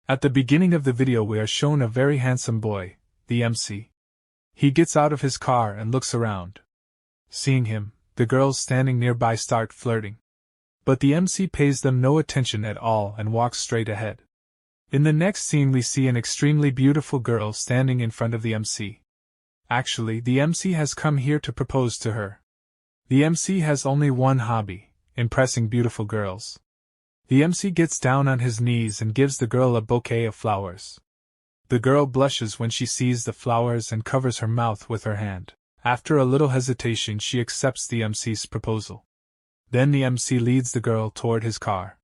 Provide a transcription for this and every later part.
At the beginning of the video we are shown a very handsome boy, the MC. He gets out of his car and looks around. Seeing him, the girls standing nearby start flirting. But the MC pays them no attention at all and walks straight ahead. In the next scene we see an extremely beautiful girl standing in front of the MC. Actually, the MC has come here to propose to her. The MC has only one hobby: impressing beautiful girls. The MC gets down on his knees and gives the girl a bouquet of flowers. The girl blushes when she sees the flowers and covers her mouth with her hand. After a little hesitation she accepts the MC's proposal. Then the MC leads the girl toward his car.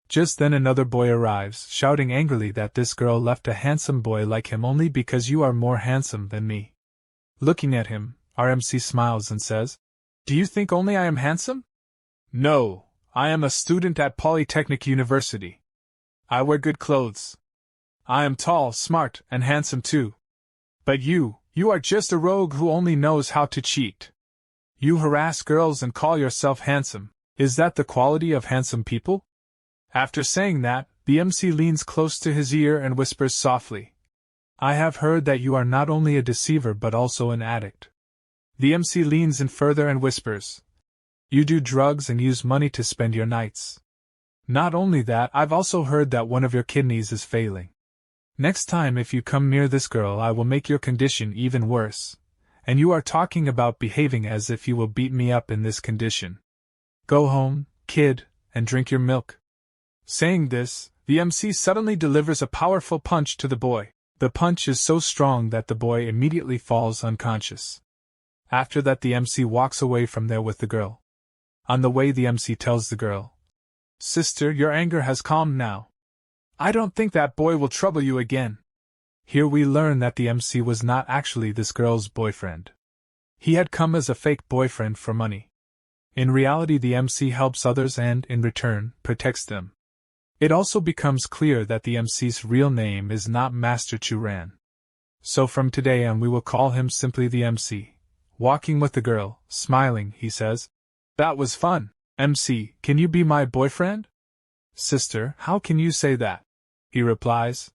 Just then another boy arrives, shouting angrily that this girl left a handsome boy like him only because you are more handsome than me. Looking at him, our MC smiles and says, "Do you think only I am handsome? No, I am a student at Polytechnic University. I wear good clothes. I am tall, smart, and handsome too. But you are just a rogue who only knows how to cheat. You harass girls and call yourself handsome. Is that the quality of handsome people?" After saying that, the MC leans close to his ear and whispers softly, "I have heard that you are not only a deceiver but also an addict." The MC leans in further and whispers, "You do drugs and use money to spend your nights. Not only that, I've also heard that one of your kidneys is failing. Next time if you come near this girl I will make your condition even worse. And you are talking about behaving as if you will beat me up in this condition. Go home, kid, and drink your milk." Saying this, the MC suddenly delivers a powerful punch to the boy. The punch is so strong that the boy immediately falls unconscious. After that the MC walks away from there with the girl. On the way the MC tells the girl, "Sister, your anger has calmed now. I don't think that boy will trouble you again." Here we learn that the MC was not actually this girl's boyfriend. He had come as a fake boyfriend for money. In reality the MC helps others and, in return, protects them. It also becomes clear that the MC's real name is not Master Chu Ran. So from today on we will call him simply the MC. Walking with the girl, smiling, he says, "That was fun. MC, can you be my boyfriend?" "Sister, how can you say that?" he replies.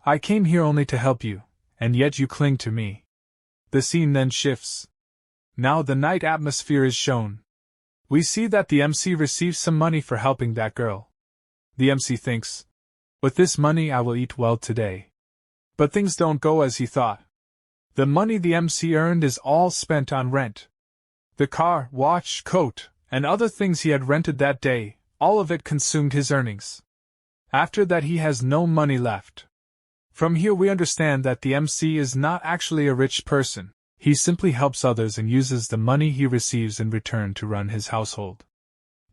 "I came here only to help you, and yet you cling to me." The scene then shifts. Now the night atmosphere is shown. We see that the MC receives some money for helping that girl. The MC thinks, "With this money I will eat well today." But things don't go as he thought. The money the MC earned is all spent on rent. The car, watch, coat, and other things he had rented that day, all of it consumed his earnings. After that he has no money left. From here we understand that the MC is not actually a rich person. He simply helps others and uses the money he receives in return to run his household.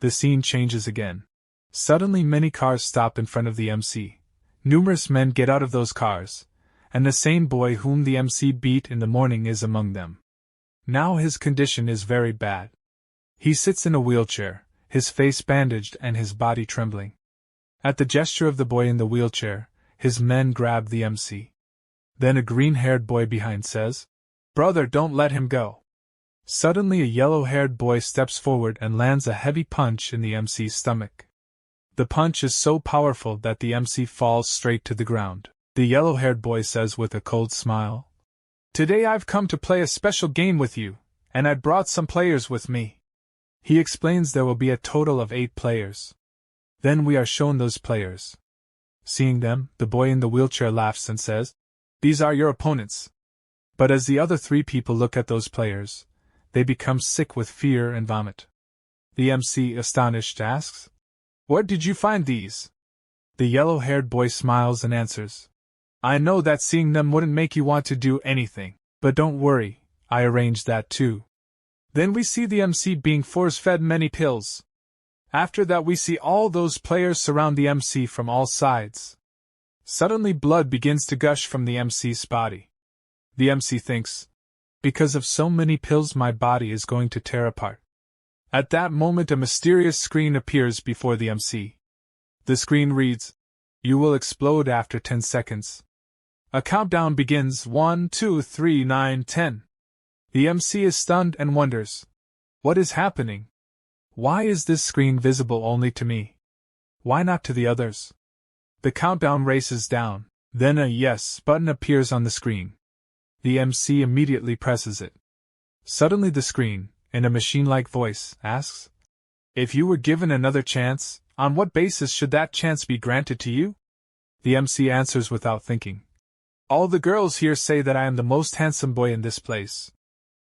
The scene changes again. Suddenly many cars stop in front of the MC. Numerous men get out of those cars, and the same boy whom the MC beat in the morning is among them. Now his condition is very bad. He sits in a wheelchair, his face bandaged and his body trembling. At the gesture of the boy in the wheelchair, his men grab the MC. Then a green-haired boy behind says, "Brother, don't let him go." Suddenly a yellow-haired boy steps forward and lands a heavy punch in the MC's stomach. The punch is so powerful that the MC falls straight to the ground. The yellow-haired boy says with a cold smile, "Today I've come to play a special game with you, and I brought some players with me." He explains there will be a total of 8 players. Then we are shown those players. Seeing them, the boy in the wheelchair laughs and says, "These are your opponents." But as the other 3 people look at those players, they become sick with fear and vomit. The MC, astonished, asks, "Where did you find these?" The yellow-haired boy smiles and answers, "I know that seeing them wouldn't make you want to do anything, but don't worry, I arranged that too." Then we see the MC being force-fed many pills. After that we see all those players surround the MC from all sides. Suddenly blood begins to gush from the MC's body. The MC thinks, "Because of so many pills my body is going to tear apart." At that moment a mysterious screen appears before the MC. The screen reads, "You will explode after 10 seconds. A countdown begins, 1, 2, 3, 9, 10. The MC is stunned and wonders, "What is happening? Why is this screen visible only to me? Why not to the others?" The countdown races down, then a yes button appears on the screen. The MC immediately presses it. Suddenly the screen, in a machine-like voice, asks, "If you were given another chance, on what basis should that chance be granted to you?" The MC answers without thinking. "All the girls here say that I am the most handsome boy in this place."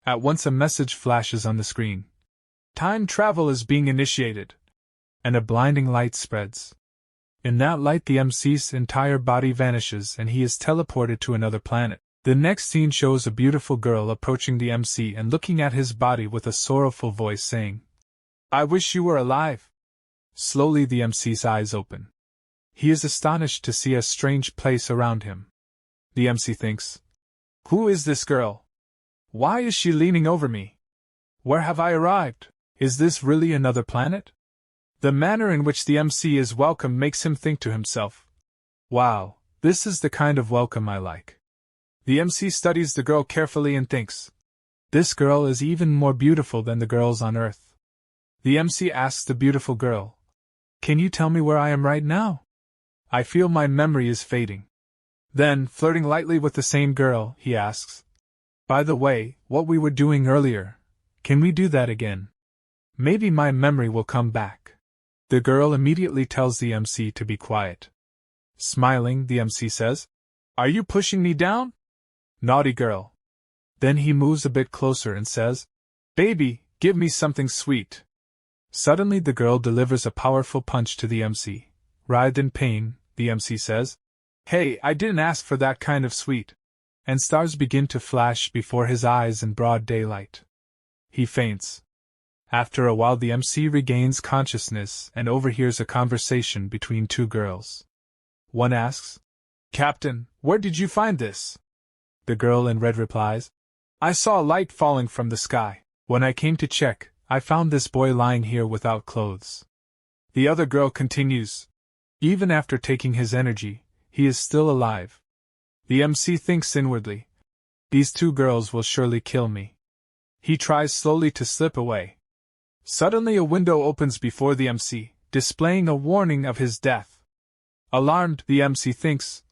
At once a message flashes on the screen. Time travel is being initiated. And a blinding light spreads. In that light the MC's entire body vanishes and he is teleported to another planet. The next scene shows a beautiful girl approaching the MC and looking at his body with a sorrowful voice saying, "I wish you were alive." Slowly the MC's eyes open. He is astonished to see a strange place around him. The MC thinks, "Who is this girl? Why is she leaning over me? Where have I arrived? Is this really another planet?" The manner in which the MC is welcomed makes him think to himself, "Wow, this is the kind of welcome I like." The MC studies the girl carefully and thinks, "This girl is even more beautiful than the girls on Earth." The MC asks the beautiful girl, "Can you tell me where I am right now? I feel my memory is fading." Then, flirting lightly with the same girl, he asks, "By the way, what we were doing earlier, can we do that again? Maybe my memory will come back." The girl immediately tells the MC to be quiet. Smiling, the MC says, "Are you pushing me down? Naughty girl." Then he moves a bit closer and says, "Baby, give me something sweet." Suddenly the girl delivers a powerful punch to the MC. Writhed in pain, the MC says, "Hey, I didn't ask for that kind of sweet." And stars begin to flash before his eyes in broad daylight. He faints. After a while the MC regains consciousness and overhears a conversation between two girls. One asks, "Captain, where did you find this?" The girl in red replies, "I saw a light falling from the sky. When I came to check, I found this boy lying here without clothes." The other girl continues, "Even after taking his energy, he is still alive." The MC thinks inwardly, "These two girls will surely kill me." He tries slowly to slip away. Suddenly a window opens before the MC, displaying a warning of his death. Alarmed, the MC thinks,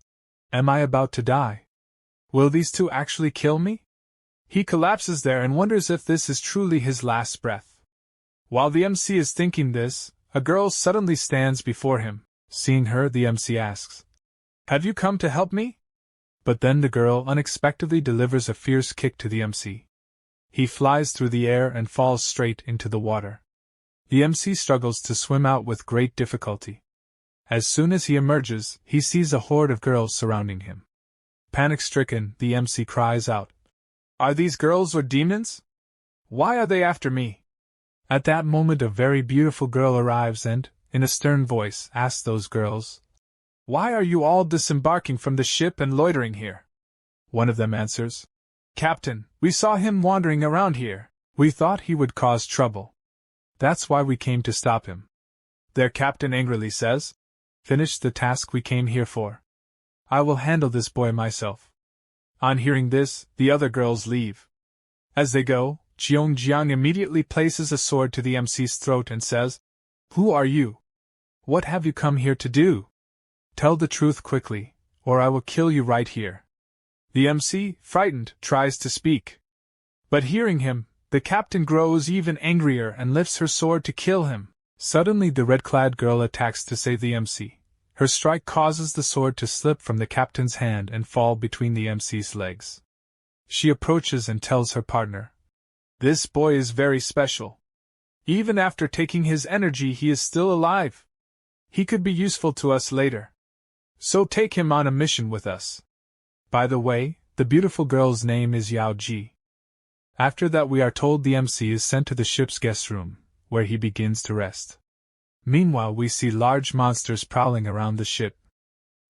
"Am I about to die? Will these two actually kill me?" He collapses there and wonders if this is truly his last breath. While the MC is thinking this, a girl suddenly stands before him. Seeing her, the MC asks, "Have you come to help me?" But then the girl unexpectedly delivers a fierce kick to the MC. He flies through the air and falls straight into the water. The MC struggles to swim out with great difficulty. As soon as he emerges, he sees a horde of girls surrounding him. Panic-stricken, the MC cries out, "Are these girls or demons? Why are they after me?" At that moment a very beautiful girl arrives and, in a stern voice, asks those girls, "Why are you all disembarking from the ship and loitering here?" One of them answers, "Captain, we saw him wandering around here. We thought he would cause trouble. That's why we came to stop him." Their captain angrily says, "Finish the task we came here for. I will handle this boy myself." On hearing this, the other girls leave. As they go, Jiang immediately places a sword to the MC's throat and says, "Who are you? What have you come here to do? Tell the truth quickly, or I will kill you right here." The MC, frightened, tries to speak. But hearing him, the captain grows even angrier and lifts her sword to kill him. Suddenly the red-clad girl attacks to save the MC. Her strike causes the sword to slip from the captain's hand and fall between the MC's legs. She approaches and tells her partner, "This boy is very special. Even after taking his energy he is still alive. He could be useful to us later. So take him on a mission with us." By the way, the beautiful girl's name is Yao Ji. After that we are told the MC is sent to the ship's guest room, where he begins to rest. Meanwhile we see large monsters prowling around the ship.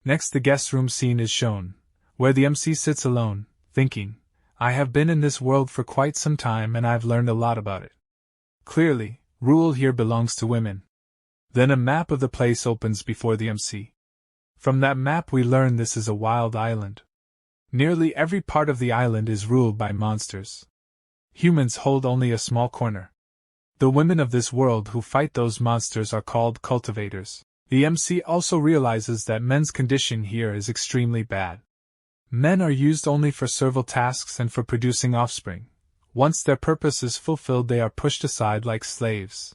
Next the guest room scene is shown, where the MC sits alone, thinking, "I have been in this world for quite some time and I've learned a lot about it. Clearly, rule here belongs to women." Then a map of the place opens before the MC. From that map we learn this is a wild island. Nearly every part of the island is ruled by monsters. Humans hold only a small corner. The women of this world who fight those monsters are called cultivators. The MC also realizes that men's condition here is extremely bad. Men are used only for servile tasks and for producing offspring. Once their purpose is fulfilled, they are pushed aside like slaves.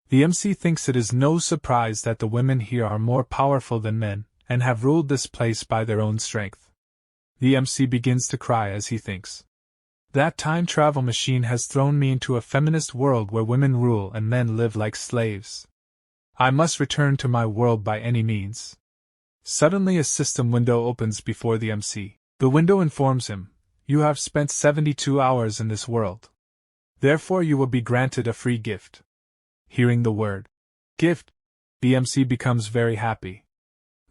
The MC thinks it is no surprise that the women here are more powerful than men, and have ruled this place by their own strength. The MC begins to cry as he thinks. That time travel machine has thrown me into a feminist world where women rule and men live like slaves. I must return to my world by any means. Suddenly a system window opens before the MC. The window informs him, "You have spent 72 hours in this world. Therefore you will be granted a free gift." Hearing the word, gift, the MC becomes very happy.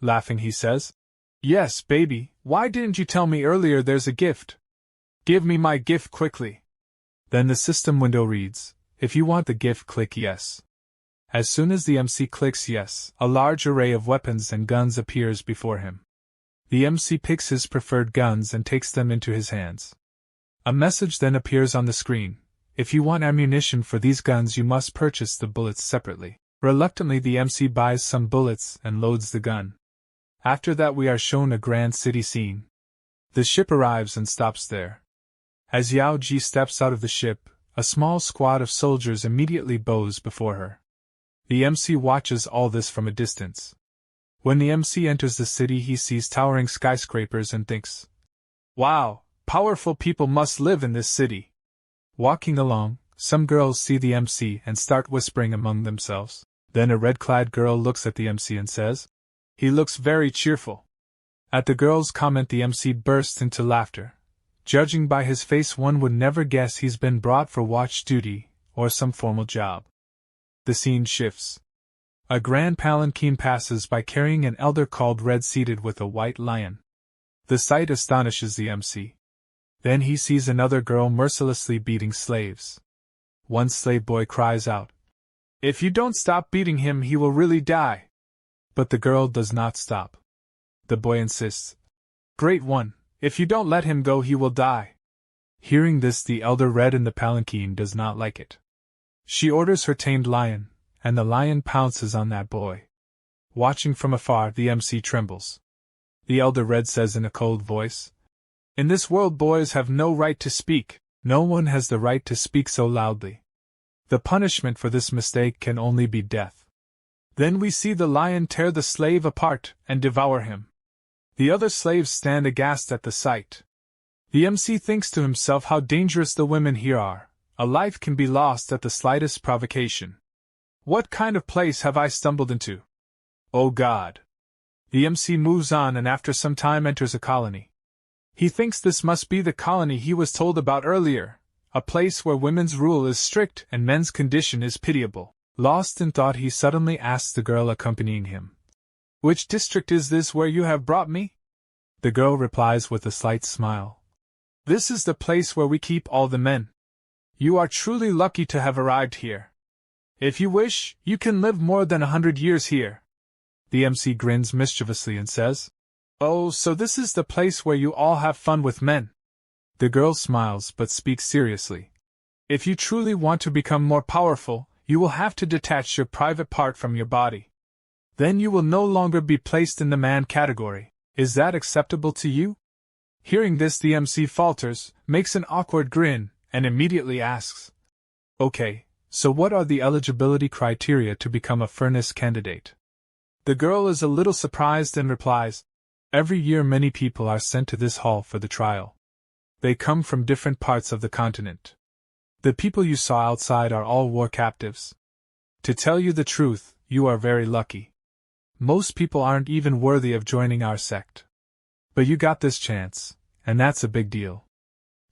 Laughing he says, "Yes, baby, why didn't you tell me earlier there's a gift? Give me my gift quickly." Then the system window reads, "If you want the gift, click yes." As soon as the MC clicks yes, a large array of weapons and guns appears before him. The MC picks his preferred guns and takes them into his hands. A message then appears on the screen. If you want ammunition for these guns, you must purchase the bullets separately. Reluctantly, the MC buys some bullets and loads the gun. After that, we are shown a grand city scene. The ship arrives and stops there. As Yao Ji steps out of the ship, a small squad of soldiers immediately bows before her. The MC watches all this from a distance. When the MC enters the city, he sees towering skyscrapers and thinks, "Wow, powerful people must live in this city." Walking along, some girls see the MC and start whispering among themselves. Then a red-clad girl looks at the MC and says, "He looks very cheerful." At the girl's comment, the MC bursts into laughter. Judging by his face, one would never guess he's been brought for watch duty or some formal job. The scene shifts. A grand palanquin passes by carrying an elder called Red seated with a white lion. The sight astonishes the MC. Then he sees another girl mercilessly beating slaves. One slave boy cries out, "If you don't stop beating him, he will really die." But the girl does not stop. The boy insists, "Great one, if you don't let him go, he will die." Hearing this, the elder Red in the palanquin does not like it. She orders her tamed lion, and the lion pounces on that boy. Watching from afar, the MC trembles. The elder Red says in a cold voice, "In this world, boys have no right to speak. No one has the right to speak so loudly. The punishment for this mistake can only be death." Then we see the lion tear the slave apart and devour him. The other slaves stand aghast at the sight. The MC thinks to himself how dangerous the women here are. A life can be lost at the slightest provocation. What kind of place have I stumbled into? Oh God! The MC moves on and after some time enters a colony. He thinks this must be the colony he was told about earlier, a place where women's rule is strict and men's condition is pitiable. Lost in thought, he suddenly asks the girl accompanying him, "Which district is this where you have brought me?" The girl replies with a slight smile, "This is the place where we keep all the men. You are truly lucky to have arrived here. If you wish, you can live more than 100 years here." The MC grins mischievously and says, "Oh, so this is the place where you all have fun with men?" The girl smiles but speaks seriously. "If you truly want to become more powerful, you will have to detach your private part from your body. Then you will no longer be placed in the man category. Is that acceptable to you?" Hearing this, the MC falters, makes an awkward grin, and immediately asks, "Okay, so what are the eligibility criteria to become a furnace candidate?" The girl is a little surprised and replies, "Every year many people are sent to this hall for the trial. They come from different parts of the continent. The people you saw outside are all war captives. To tell you the truth, you are very lucky. Most people aren't even worthy of joining our sect. But you got this chance, and that's a big deal."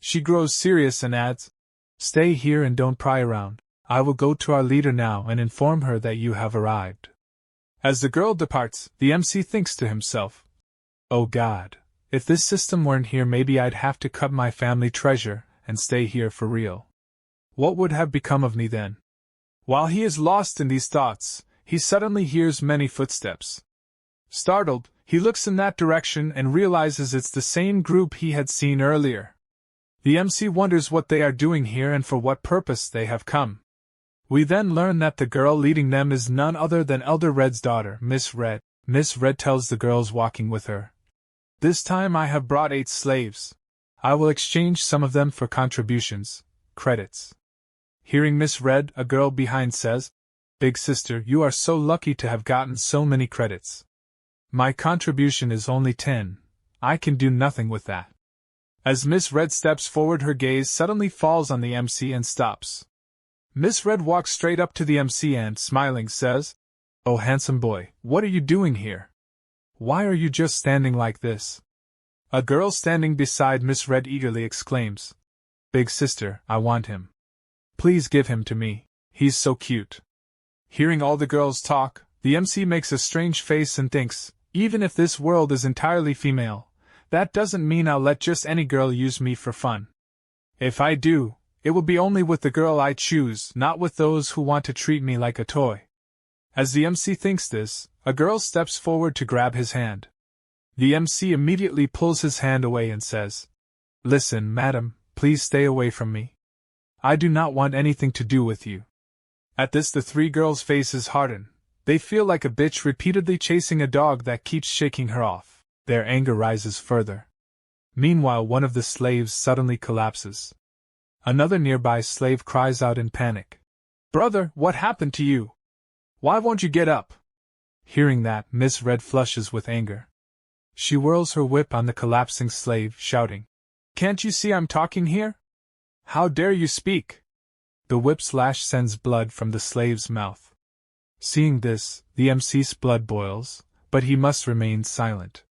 She grows serious and adds, "Stay here and don't pry around. I will go to our leader now and inform her that you have arrived." As the girl departs, the MC thinks to himself, "Oh God, if this system weren't here, maybe I'd have to cut my family treasure and stay here for real. What would have become of me then?" While he is lost in these thoughts, he suddenly hears many footsteps. Startled, he looks in that direction and realizes it's the same group he had seen earlier. The MC wonders what they are doing here and for what purpose they have come. We then learn that the girl leading them is none other than Elder Red's daughter, Miss Red. Miss Red tells the girls walking with her, "This time I have brought 8 slaves. I will exchange some of them for contributions, credits." Hearing Miss Red, a girl behind says, "Big sister, you are so lucky to have gotten so many credits. My contribution is only 10. I can do nothing with that." As Miss Red steps forward, her gaze suddenly falls on the MC and stops. Miss Red walks straight up to the MC and, smiling, says, "Oh, handsome boy, what are you doing here? Why are you just standing like this?" A girl standing beside Miss Red eagerly exclaims, "Big sister, I want him. Please give him to me. He's so cute." Hearing all the girls talk, the MC makes a strange face and thinks, even if this world is entirely female, that doesn't mean I'll let just any girl use me for fun. If I do, it will be only with the girl I choose, not with those who want to treat me like a toy. As the MC thinks this, a girl steps forward to grab his hand. The MC immediately pulls his hand away and says, "Listen, madam, please stay away from me. I do not want anything to do with you." At this, the 3 girls' faces harden. They feel like a bitch repeatedly chasing a dog that keeps shaking her off. Their anger rises further. Meanwhile, one of the slaves suddenly collapses. Another nearby slave cries out in panic, "Brother, what happened to you? Why won't you get up?" Hearing that, Miss Red flushes with anger. She whirls her whip on the collapsing slave, shouting, "Can't you see I'm talking here? How dare you speak?" The whip slash sends blood from the slave's mouth. Seeing this, the MC's blood boils, but he must remain silent.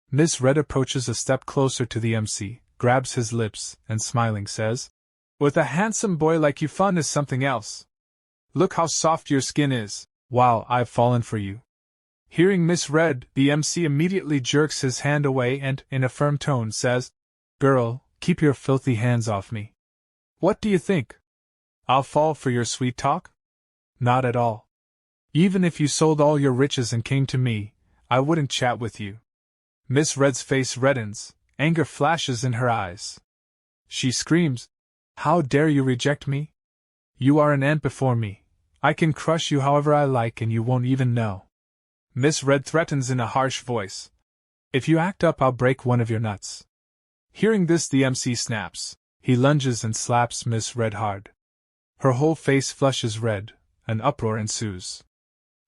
Miss Red approaches a step closer to the MC, grabs his lips, and smiling says, "With a handsome boy like you, fun is something else. Look how soft your skin is. Wow, I've fallen for you." Hearing Miss Red, the MC immediately jerks his hand away and, in a firm tone, says, "Girl, keep your filthy hands off me. What do you think? I'll fall for your sweet talk? Not at all. Even if you sold all your riches and came to me, I wouldn't chat with you." Miss Red's face reddens, anger flashes in her eyes. She screams, "How dare you reject me? You are an ant before me. I can crush you however I like and you won't even know." Miss Red threatens in a harsh voice, "If you act up, I'll break one of your nuts." Hearing this, the MC snaps. He lunges and slaps Miss Red hard. Her whole face flushes red. An uproar ensues.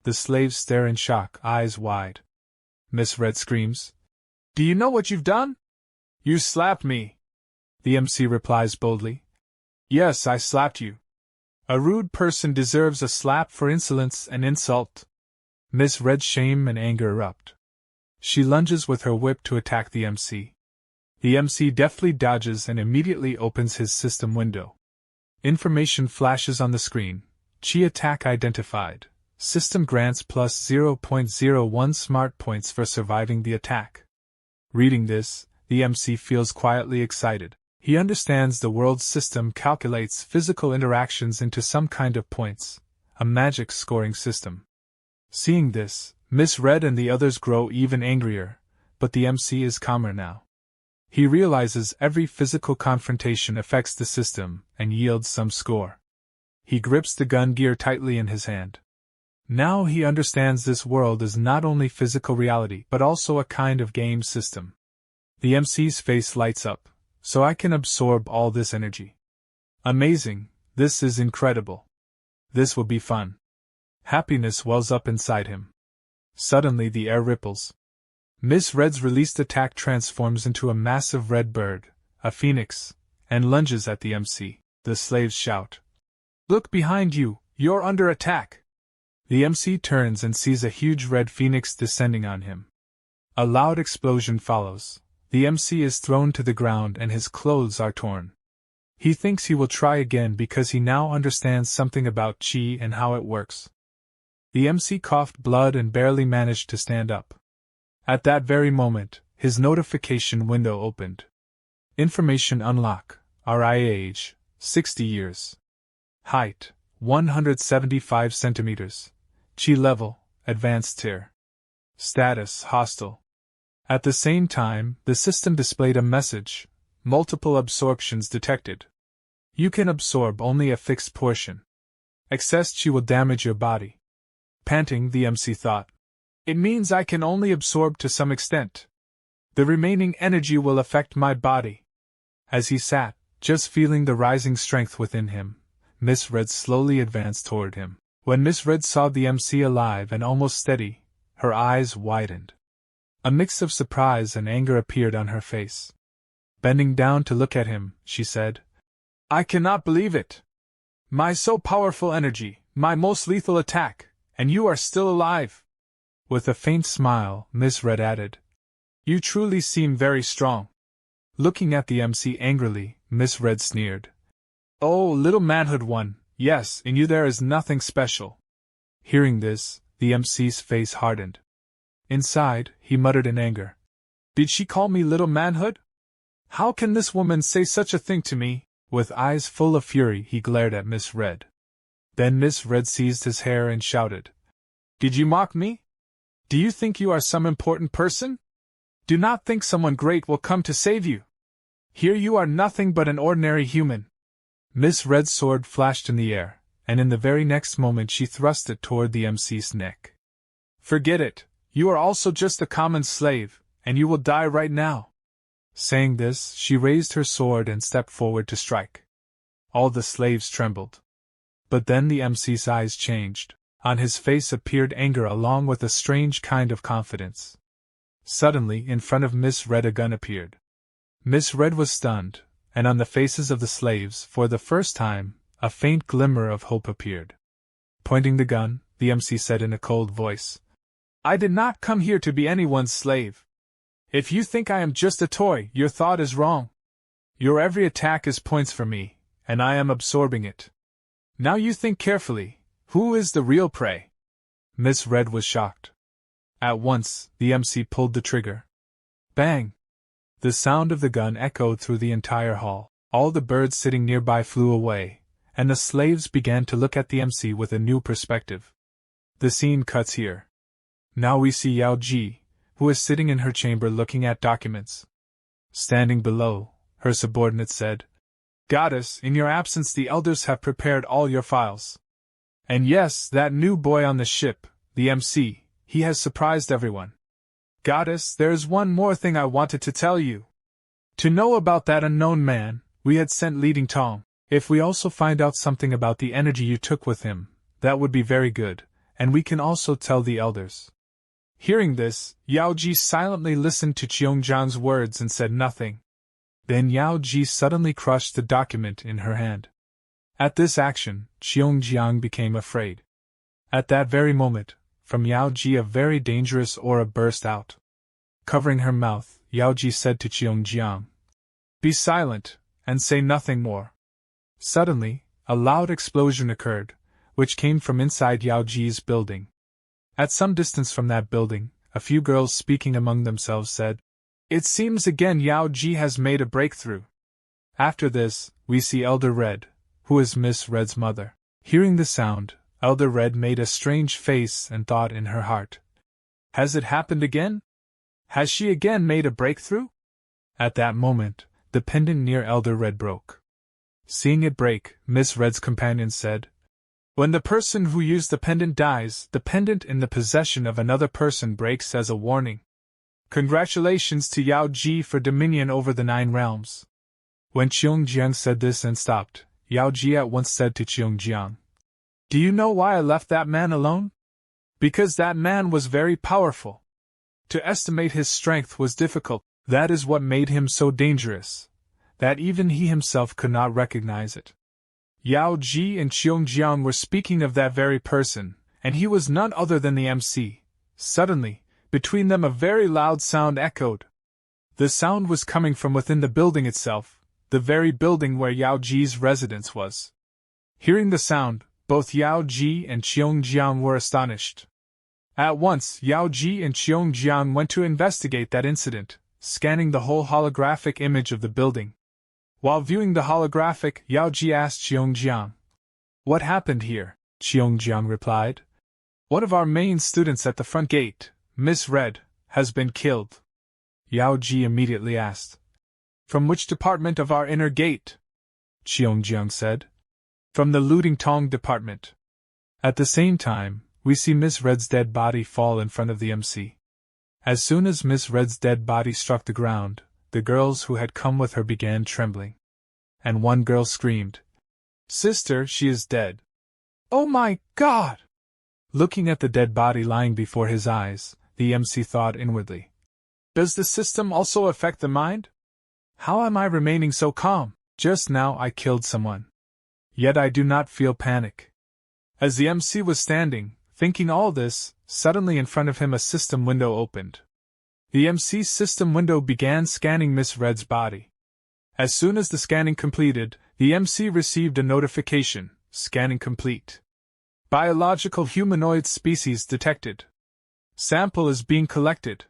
The slaves stare in shock, eyes wide. Miss Red screams, "Do you know what you've done? You slapped me." The MC replies boldly, "Yes, I slapped you. A rude person deserves a slap for insolence and insult." Miss Red's shame and anger erupt. She lunges with her whip to attack the MC. The MC deftly dodges and immediately opens his system window. Information flashes on the screen. Chi attack identified. System grants plus 0.01 smart points for surviving the attack. Reading this, the MC feels quietly excited. He understands the world's system calculates physical interactions into some kind of points, a magic scoring system. Seeing this, Miss Red and the others grow even angrier, but the MC is calmer now. He realizes every physical confrontation affects the system and yields some score. He grips the gun gear tightly in his hand. Now he understands this world is not only physical reality but also a kind of game system. The MC's face lights up. "So I can absorb all this energy. Amazing, this is incredible. This will be fun." Happiness wells up inside him. Suddenly the air ripples. Miss Red's released attack transforms into a massive red bird, a phoenix, and lunges at the MC. The slaves shout, "Look behind you, you're under attack!" The MC turns and sees a huge red phoenix descending on him. A loud explosion follows. The MC is thrown to the ground and his clothes are torn. He thinks he will try again because he now understands something about chi and how it works. The MC coughed blood and barely managed to stand up. At that very moment, his notification window opened. Information unlock. RI age, 60 years. Height, 175 centimeters. Chi level, advanced tier. Status, hostile. At the same time, the system displayed a message, multiple absorptions detected. You can absorb only a fixed portion. Excess chi will damage your body. Panting, the MC thought. It means I can only absorb to some extent. The remaining energy will affect my body. As he sat, just feeling the rising strength within him, Miss Red slowly advanced toward him. When Miss Red saw the MC alive and almost steady, her eyes widened. A mix of surprise and anger appeared on her face. Bending down to look at him, she said, I cannot believe it. My so powerful energy, my most lethal attack, and you are still alive. With a faint smile, Miss Red added, You truly seem very strong. Looking at the MC angrily, Miss Red sneered. Oh, little manhood one, yes, in you there is nothing special. Hearing this, the MC's face hardened. Inside, he muttered in anger. Did she call me little manhood? How can this woman say such a thing to me? With eyes full of fury, he glared at Miss Red. Then Miss Red seized his hair and shouted, Did you mock me? Do you think you are some important person? Do not think someone great will come to save you. Here you are nothing but an ordinary human. Miss Red's sword flashed in the air, and in the very next moment she thrust it toward the MC's neck. Forget it, you are also just a common slave, and you will die right now. Saying this, she raised her sword and stepped forward to strike. All the slaves trembled. But then the MC's eyes changed. On his face appeared anger along with a strange kind of confidence. Suddenly, in front of Miss Red a gun appeared. Miss Red was stunned, and on the faces of the slaves, for the first time, a faint glimmer of hope appeared. Pointing the gun, the MC said in a cold voice, I did not come here to be anyone's slave. If you think I am just a toy, your thought is wrong. Your every attack is points for me, and I am absorbing it. Now you think carefully, who is the real prey? Miss Red was shocked. At once, the MC pulled the trigger. Bang! The sound of the gun echoed through the entire hall. All the birds sitting nearby flew away, and the slaves began to look at the MC with a new perspective. The scene cuts here. Now we see Yao Ji, who is sitting in her chamber looking at documents. Standing below, her subordinate said, Goddess, in your absence the elders have prepared all your files. And yes, that new boy on the ship, the MC, he has surprised everyone. Goddess, there is one more thing I wanted to tell you. To know about that unknown man, we had sent leading Tong. If we also find out something about the energy you took with him, that would be very good, and we can also tell the elders. Hearing this, Yao Ji silently listened to Cheongjiang's words and said nothing. Then Yao Ji suddenly crushed the document in her hand. At this action, Cheongjiang became afraid. At that very moment, from Yao Ji a very dangerous aura burst out. Covering her mouth, Yao Ji said to Cheongjiang, Be silent, and say nothing more. Suddenly, a loud explosion occurred, which came from inside Yao Ji's building. At some distance from that building, a few girls speaking among themselves said, It seems again Yao Ji has made a breakthrough. After this, we see Elder Red, who is Miss Red's mother. Hearing the sound, Elder Red made a strange face and thought in her heart, Has it happened again? Has she again made a breakthrough? At that moment, the pendant near Elder Red broke. Seeing it break, Miss Red's companion said, When the person who used the pendant dies, the pendant in the possession of another person breaks as a warning. Congratulations to Yao Ji for dominion over the 9 realms. When Cheongjiang said this and stopped, Yao Ji at once said to Cheongjiang, Do you know why I left that man alone? Because that man was very powerful. To estimate his strength was difficult. That is what made him so dangerous, that even he himself could not recognize it. Yao Ji and Cheongjiang were speaking of that very person, and he was none other than the MC. Suddenly, between them a very loud sound echoed. The sound was coming from within the building itself, the very building where Yao Ji's residence was. Hearing the sound, both Yao Ji and Cheongjiang were astonished. At once, Yao Ji and Cheongjiang went to investigate that incident, scanning the whole holographic image of the building. While viewing the holographic, Yao Ji asked Cheongjiang, What happened here? Cheongjiang replied, One of our main students at the front gate, Miss Red, has been killed. Yao Ji immediately asked, From which department of our inner gate? Cheongjiang said, From the looting Tong department. At the same time, we see Miss Red's dead body fall in front of the MC. As soon as Miss Red's dead body struck the ground, the girls who had come with her began trembling. And one girl screamed, "Sister, she is dead." "Oh my God!" Looking at the dead body lying before his eyes, the MC thought inwardly, "Does the system also affect the mind? How am I remaining so calm? Just now I killed someone. Yet I do not feel panic." As the MC was standing, thinking all this, suddenly in front of him a system window opened. The MC's system window began scanning Miss Red's body. As soon as the scanning completed, the MC received a notification, "Scanning complete. Biological humanoid species detected. Sample is being collected."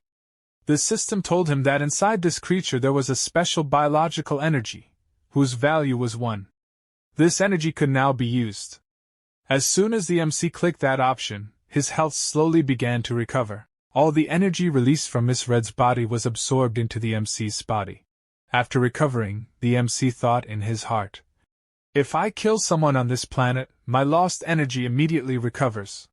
The system told him that inside this creature there was a special biological energy, whose value was 1. This energy could now be used. As soon as the MC clicked that option, his health slowly began to recover. All the energy released from Miss Red's body was absorbed into the MC's body. After recovering, the MC thought in his heart, "If I kill someone on this planet, my lost energy immediately recovers.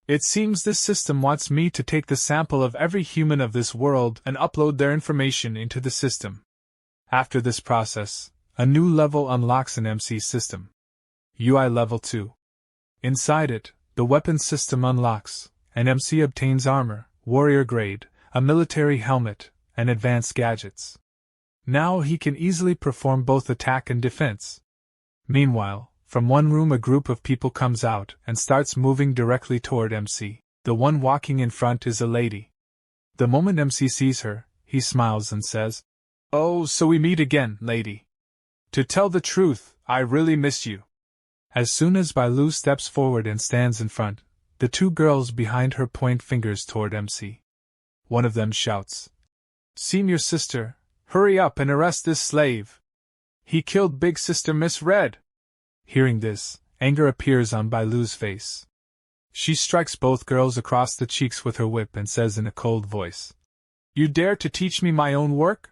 It seems this system wants me to take the sample of every human of this world and upload their information into the system." After this process, a new level unlocks in MC's system. UI Level 2. Inside it, the weapons system unlocks, and MC obtains armor, warrior grade, a military helmet, and advanced gadgets. Now he can easily perform both attack and defense. Meanwhile, from one room a group of people comes out and starts moving directly toward MC. The one walking in front is a lady. The moment MC sees her, he smiles and says, "Oh, so we meet again, lady. To tell the truth, I really miss you." As soon as Bailu steps forward and stands in front, the two girls behind her point fingers toward MC. One of them shouts, "Senior sister, hurry up and arrest this slave. He killed big sister Miss Red." Hearing this, anger appears on Bailu's face. She strikes both girls across the cheeks with her whip and says in a cold voice, "You dare to teach me my own work?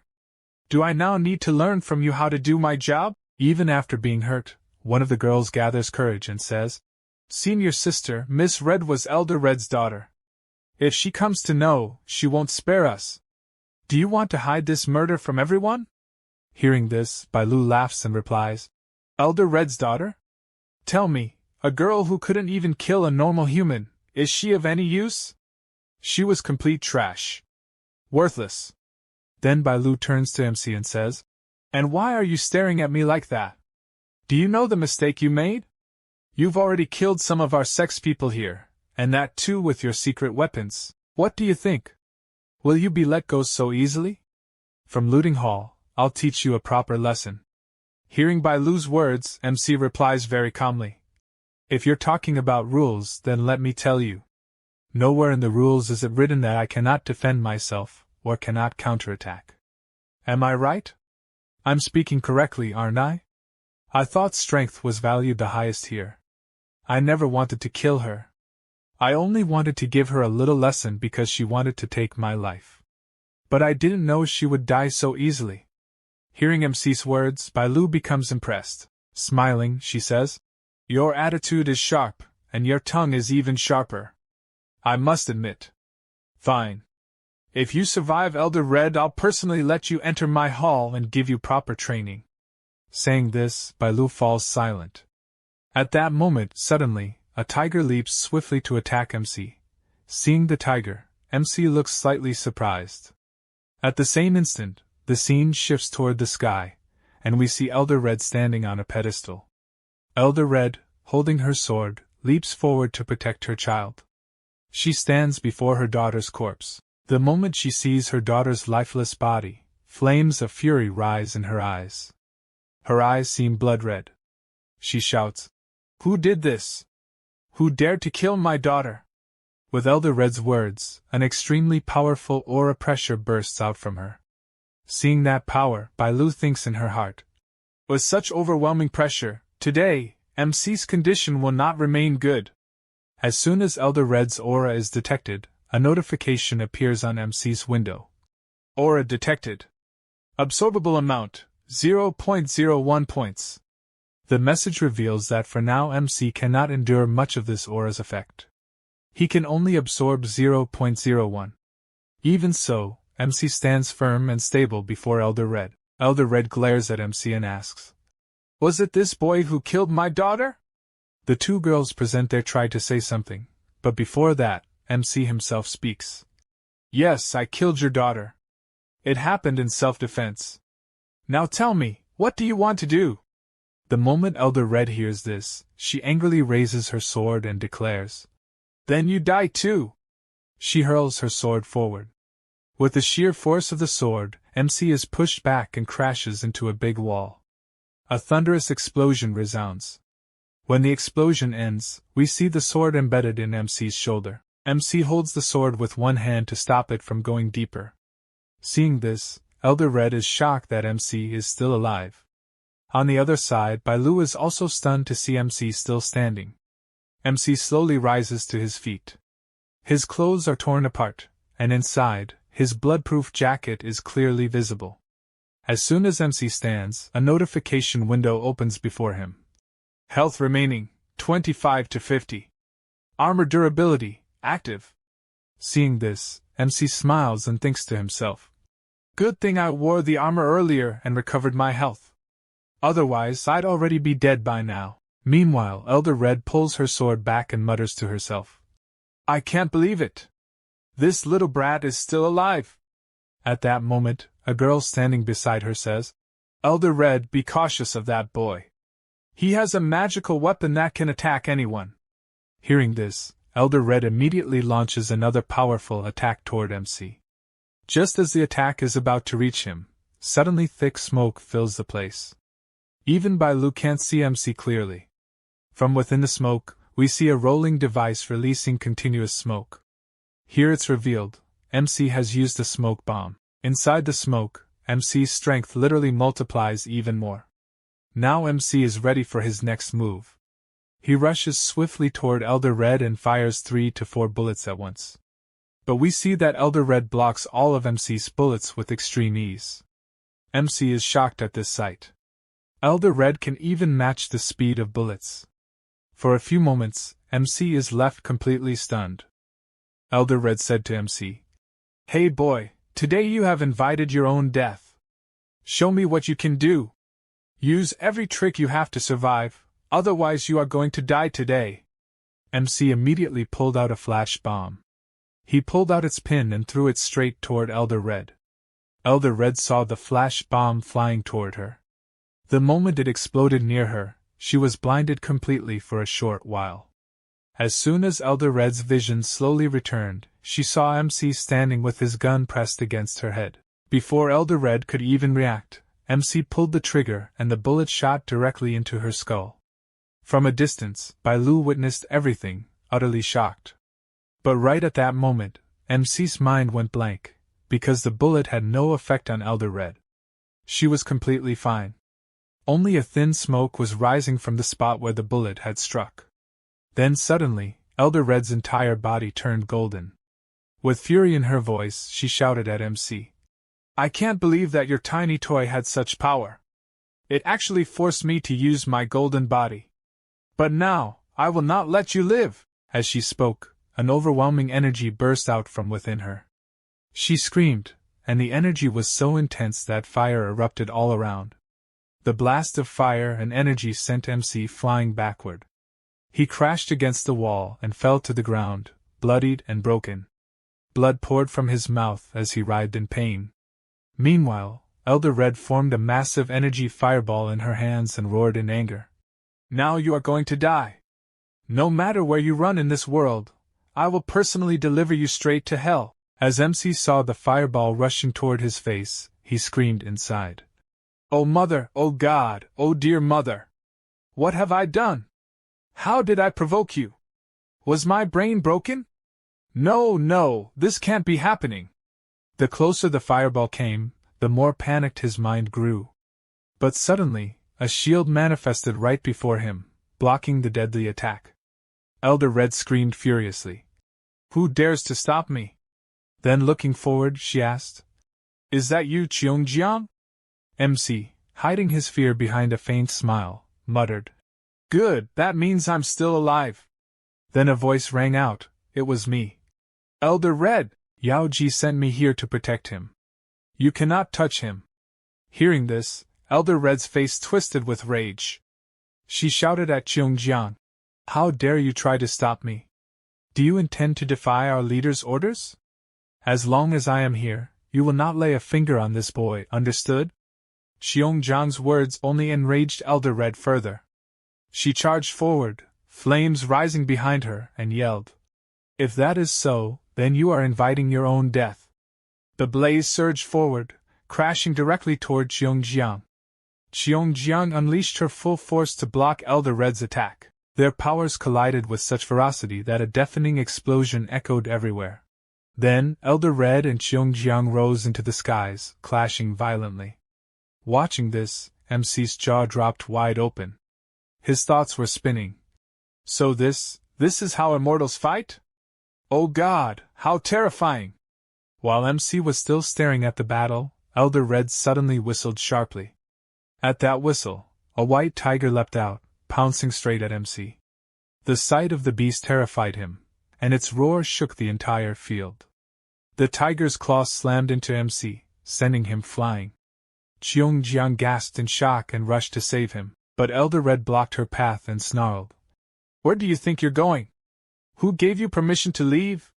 Do I now need to learn from you how to do my job?" Even after being hurt, one of the girls gathers courage and says, "Senior sister, Miss Red was Elder Red's daughter. If she comes to know, she won't spare us. Do you want to hide this murder from everyone?" Hearing this, Bailu laughs and replies, "Elder Red's daughter? Tell me, a girl who couldn't even kill a normal human, is she of any use? She was complete trash. Worthless." Then Bailu turns to MC and says, "And why are you staring at me like that? Do you know the mistake you made? You've already killed some of our sex people here, and that too with your secret weapons. What do you think? Will you be let go so easily? From looting hall, I'll teach you a proper lesson." Hearing Bailu's words, MC replies very calmly, "If you're talking about rules, then let me tell you. Nowhere in the rules is it written that I cannot defend myself, or cannot counterattack. Am I right? I'm speaking correctly, aren't I? I thought strength was valued the highest here. I never wanted to kill her. I only wanted to give her a little lesson because she wanted to take my life. But I didn't know she would die so easily." Hearing MC's words, Bailu becomes impressed. Smiling, she says, "Your attitude is sharp, and your tongue is even sharper. I must admit. Fine. If you survive Elder Red, I'll personally let you enter my hall and give you proper training." Saying this, Bailu falls silent. At that moment, suddenly, a tiger leaps swiftly to attack MC. Seeing the tiger, MC looks slightly surprised. At the same instant, the scene shifts toward the sky, and we see Elder Red standing on a pedestal. Elder Red, holding her sword, leaps forward to protect her child. She stands before her daughter's corpse. The moment she sees her daughter's lifeless body, flames of fury rise in her eyes. Her eyes seem blood red. She shouts, "Who did this? Who dared to kill my daughter?" With Elder Red's words, an extremely powerful aura pressure bursts out from her. Seeing that power, Bailu thinks in her heart, "With such overwhelming pressure, today, MC's condition will not remain good." As soon as Elder Red's aura is detected, a notification appears on MC's window. Aura detected. Absorbable amount, 0.01 points. The message reveals that for now MC cannot endure much of this aura's effect. He can only absorb 0.01. Even so, MC stands firm and stable before Elder Red. Elder Red glares at MC and asks, "Was it this boy who killed my daughter?" The two girls present their try to say something, but before that, MC himself speaks. "Yes, I killed your daughter. It happened in self-defense. Now tell me, what do you want to do?" The moment Elder Red hears this, she angrily raises her sword and declares, "Then you die too!" She hurls her sword forward. With the sheer force of the sword, MC is pushed back and crashes into a big wall. A thunderous explosion resounds. When the explosion ends, we see the sword embedded in MC's shoulder. MC holds the sword with one hand to stop it from going deeper. Seeing this, Elder Red is shocked that MC is still alive. On the other side, Bailu is also stunned to see MC still standing. MC slowly rises to his feet. His clothes are torn apart, and inside, his blood-proof jacket is clearly visible. As soon as MC stands, a notification window opens before him. Health remaining, 25 to 50. Armor durability, active. Seeing this, MC smiles and thinks to himself, "Good thing I wore the armor earlier and recovered my health. Otherwise, I'd already be dead by now." Meanwhile, Elder Red pulls her sword back and mutters to herself, "I can't believe it. This little brat is still alive." At that moment, a girl standing beside her says, "Elder Red, be cautious of that boy. He has a magical weapon that can attack anyone." Hearing this, Elder Red immediately launches another powerful attack toward MC. Just as the attack is about to reach him, suddenly thick smoke fills the place. Even Bailu can't see MC clearly. From within the smoke, we see a rolling device releasing continuous smoke. Here it's revealed, MC has used a smoke bomb. Inside the smoke, MC's strength literally multiplies even more. Now MC is ready for his next move. He rushes swiftly toward Elder Red and fires 3 to 4 bullets at once. But we see that Elder Red blocks all of MC's bullets with extreme ease. MC is shocked at this sight. Elder Red can even match the speed of bullets. For a few moments, MC is left completely stunned. Elder Red said to MC, "Hey boy, today you have invited your own death. Show me what you can do. Use every trick you have to survive, otherwise you are going to die today." MC immediately pulled out a flash bomb. He pulled out its pin and threw it straight toward Elder Red. Elder Red saw the flash bomb flying toward her. The moment it exploded near her, she was blinded completely for a short while. As soon as Elder Red's vision slowly returned, she saw MC standing with his gun pressed against her head. Before Elder Red could even react, MC pulled the trigger and the bullet shot directly into her skull. From a distance, Bailu witnessed everything, utterly shocked. But right at that moment, MC's mind went blank, because the bullet had no effect on Elder Red. She was completely fine. Only a thin smoke was rising from the spot where the bullet had struck. Then suddenly, Elder Red's entire body turned golden. With fury in her voice, she shouted at MC, "I can't believe that your tiny toy had such power. It actually forced me to use my golden body. But now, I will not let you live!" As she spoke, an overwhelming energy burst out from within her. She screamed, and the energy was so intense that fire erupted all around. The blast of fire and energy sent MC flying backward. He crashed against the wall and fell to the ground, bloodied and broken. Blood poured from his mouth as he writhed in pain. Meanwhile, Elder Red formed a massive energy fireball in her hands and roared in anger. "Now you are going to die. No matter where you run in this world, I will personally deliver you straight to hell." As MC saw the fireball rushing toward his face, he screamed inside, "Oh mother, oh God, oh dear mother! What have I done? How did I provoke you? Was my brain broken? No, this can't be happening." The closer the fireball came, the more panicked his mind grew. But suddenly, a shield manifested right before him, blocking the deadly attack. Elder Red screamed furiously, "Who dares to stop me?" Then looking forward, she asked, "Is that you, Cheongjiang?" MC, hiding his fear behind a faint smile, muttered. Good, that means I'm still alive. Then a voice rang out. It was me. Elder Red, Yao Ji sent me here to protect him. You cannot touch him. Hearing this, Elder Red's face twisted with rage. She shouted at Jiang. How dare you try to stop me? Do you intend to defy our leader's orders? As long as I am here, you will not lay a finger on this boy, understood? Jiang's words only enraged Elder Red further. She charged forward, flames rising behind her, and yelled. If that is so, then you are inviting your own death. The blaze surged forward, crashing directly toward Jiang. Jiang unleashed her full force to block Elder Red's attack. Their powers collided with such ferocity that a deafening explosion echoed everywhere. Then, Elder Red and Jiang rose into the skies, clashing violently. Watching this, MC's jaw dropped wide open. His thoughts were spinning. So this is how immortals fight? Oh God, how terrifying! While MC was still staring at the battle, Elder Red suddenly whistled sharply. At that whistle, a white tiger leapt out, pouncing straight at MC. The sight of the beast terrified him, and its roar shook the entire field. The tiger's claws slammed into MC, sending him flying. Jiang gasped in shock and rushed to save him, but Elder Red blocked her path and snarled. Where do you think you're going? Who gave you permission to leave?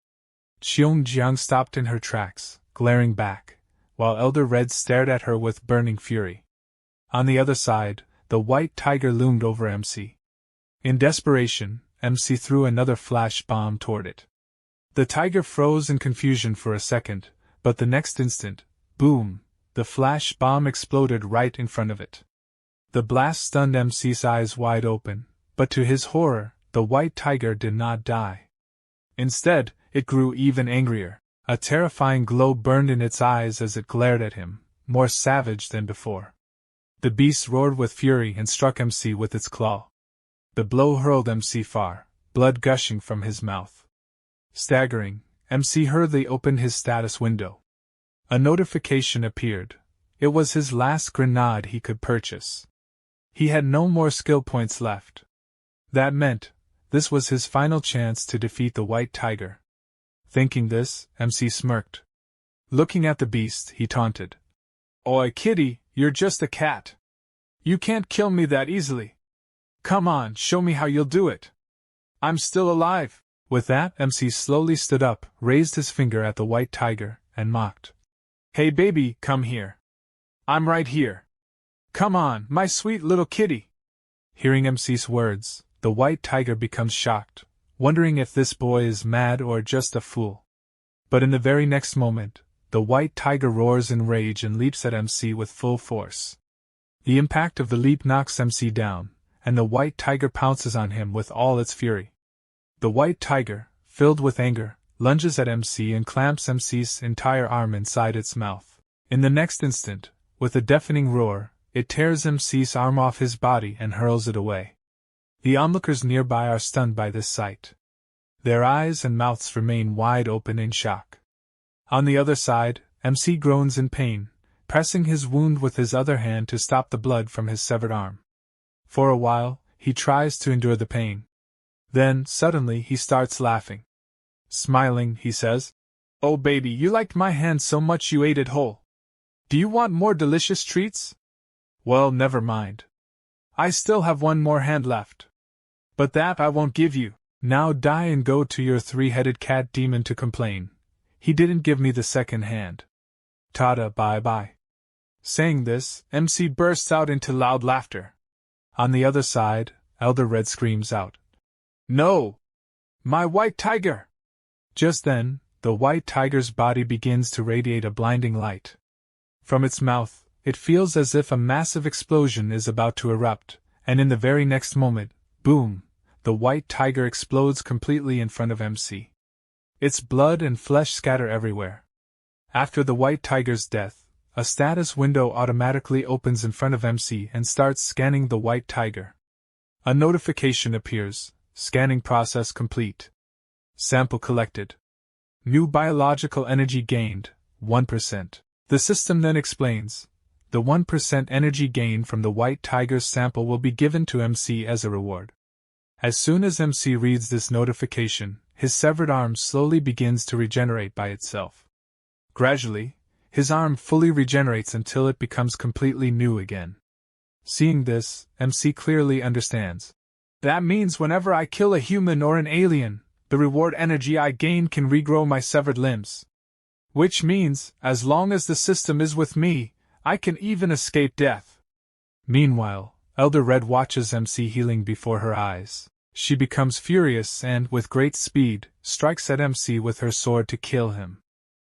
Jiang stopped in her tracks, glaring back, while Elder Red stared at her with burning fury. On the other side, the white tiger loomed over MC. In desperation, MC threw another flash bomb toward it. The tiger froze in confusion for a second, but the next instant, boom, the flash bomb exploded right in front of it. The blast stunned MC's eyes wide open, but to his horror, the white tiger did not die. Instead, it grew even angrier. A terrifying glow burned in its eyes as it glared at him, more savage than before. The beast roared with fury and struck MC with its claw. The blow hurled MC far, blood gushing from his mouth. Staggering, MC hurriedly opened his status window. A notification appeared. It was his last grenade he could purchase. He had no more skill points left. That meant, this was his final chance to defeat the white tiger. Thinking this, MC smirked. Looking at the beast, he taunted. Oi, kitty, you're just a cat. You can't kill me that easily. Come on, show me how you'll do it. I'm still alive. With that, MC slowly stood up, raised his finger at the white tiger, and mocked. Hey baby, come here. I'm right here. Come on, my sweet little kitty. Hearing MC's words, the white tiger becomes shocked, wondering if this boy is mad or just a fool. But in the very next moment, the white tiger roars in rage and leaps at MC with full force. The impact of the leap knocks MC down, and the white tiger pounces on him with all its fury. The white tiger, filled with anger, lunges at MC and clamps MC's entire arm inside its mouth. In the next instant, with a deafening roar, it tears MC's arm off his body and hurls it away. The onlookers nearby are stunned by this sight. Their eyes and mouths remain wide open in shock. On the other side, MC groans in pain, pressing his wound with his other hand to stop the blood from his severed arm. For a while, he tries to endure the pain. Then, suddenly, he starts laughing. Smiling, he says, Oh baby, you liked my hand so much you ate it whole. Do you want more delicious treats? Well, never mind. I still have one more hand left. But that I won't give you. Now die and go to your three-headed cat demon to complain. He didn't give me the second hand. Tada, bye-bye. Saying this, MC bursts out into loud laughter. On the other side, Elder Red screams out. No! My white tiger! Just then, the white tiger's body begins to radiate a blinding light. From its mouth, it feels as if a massive explosion is about to erupt, and in the very next moment, boom, the white tiger explodes completely in front of MC. Its blood and flesh scatter everywhere. After the white tiger's death, a status window automatically opens in front of MC and starts scanning the white tiger. A notification appears, scanning process complete. Sample collected. New biological energy gained, 1%. The system then explains, the 1% energy gain from the White Tiger's sample will be given to MC as a reward. As soon as MC reads this notification, his severed arm slowly begins to regenerate by itself. Gradually, his arm fully regenerates until it becomes completely new again. Seeing this, MC clearly understands. That means whenever I kill a human or an alien, the reward energy I gain can regrow my severed limbs. Which means, as long as the system is with me, I can even escape death. Meanwhile, Elder Red watches MC healing before her eyes. She becomes furious and, with great speed, strikes at MC with her sword to kill him.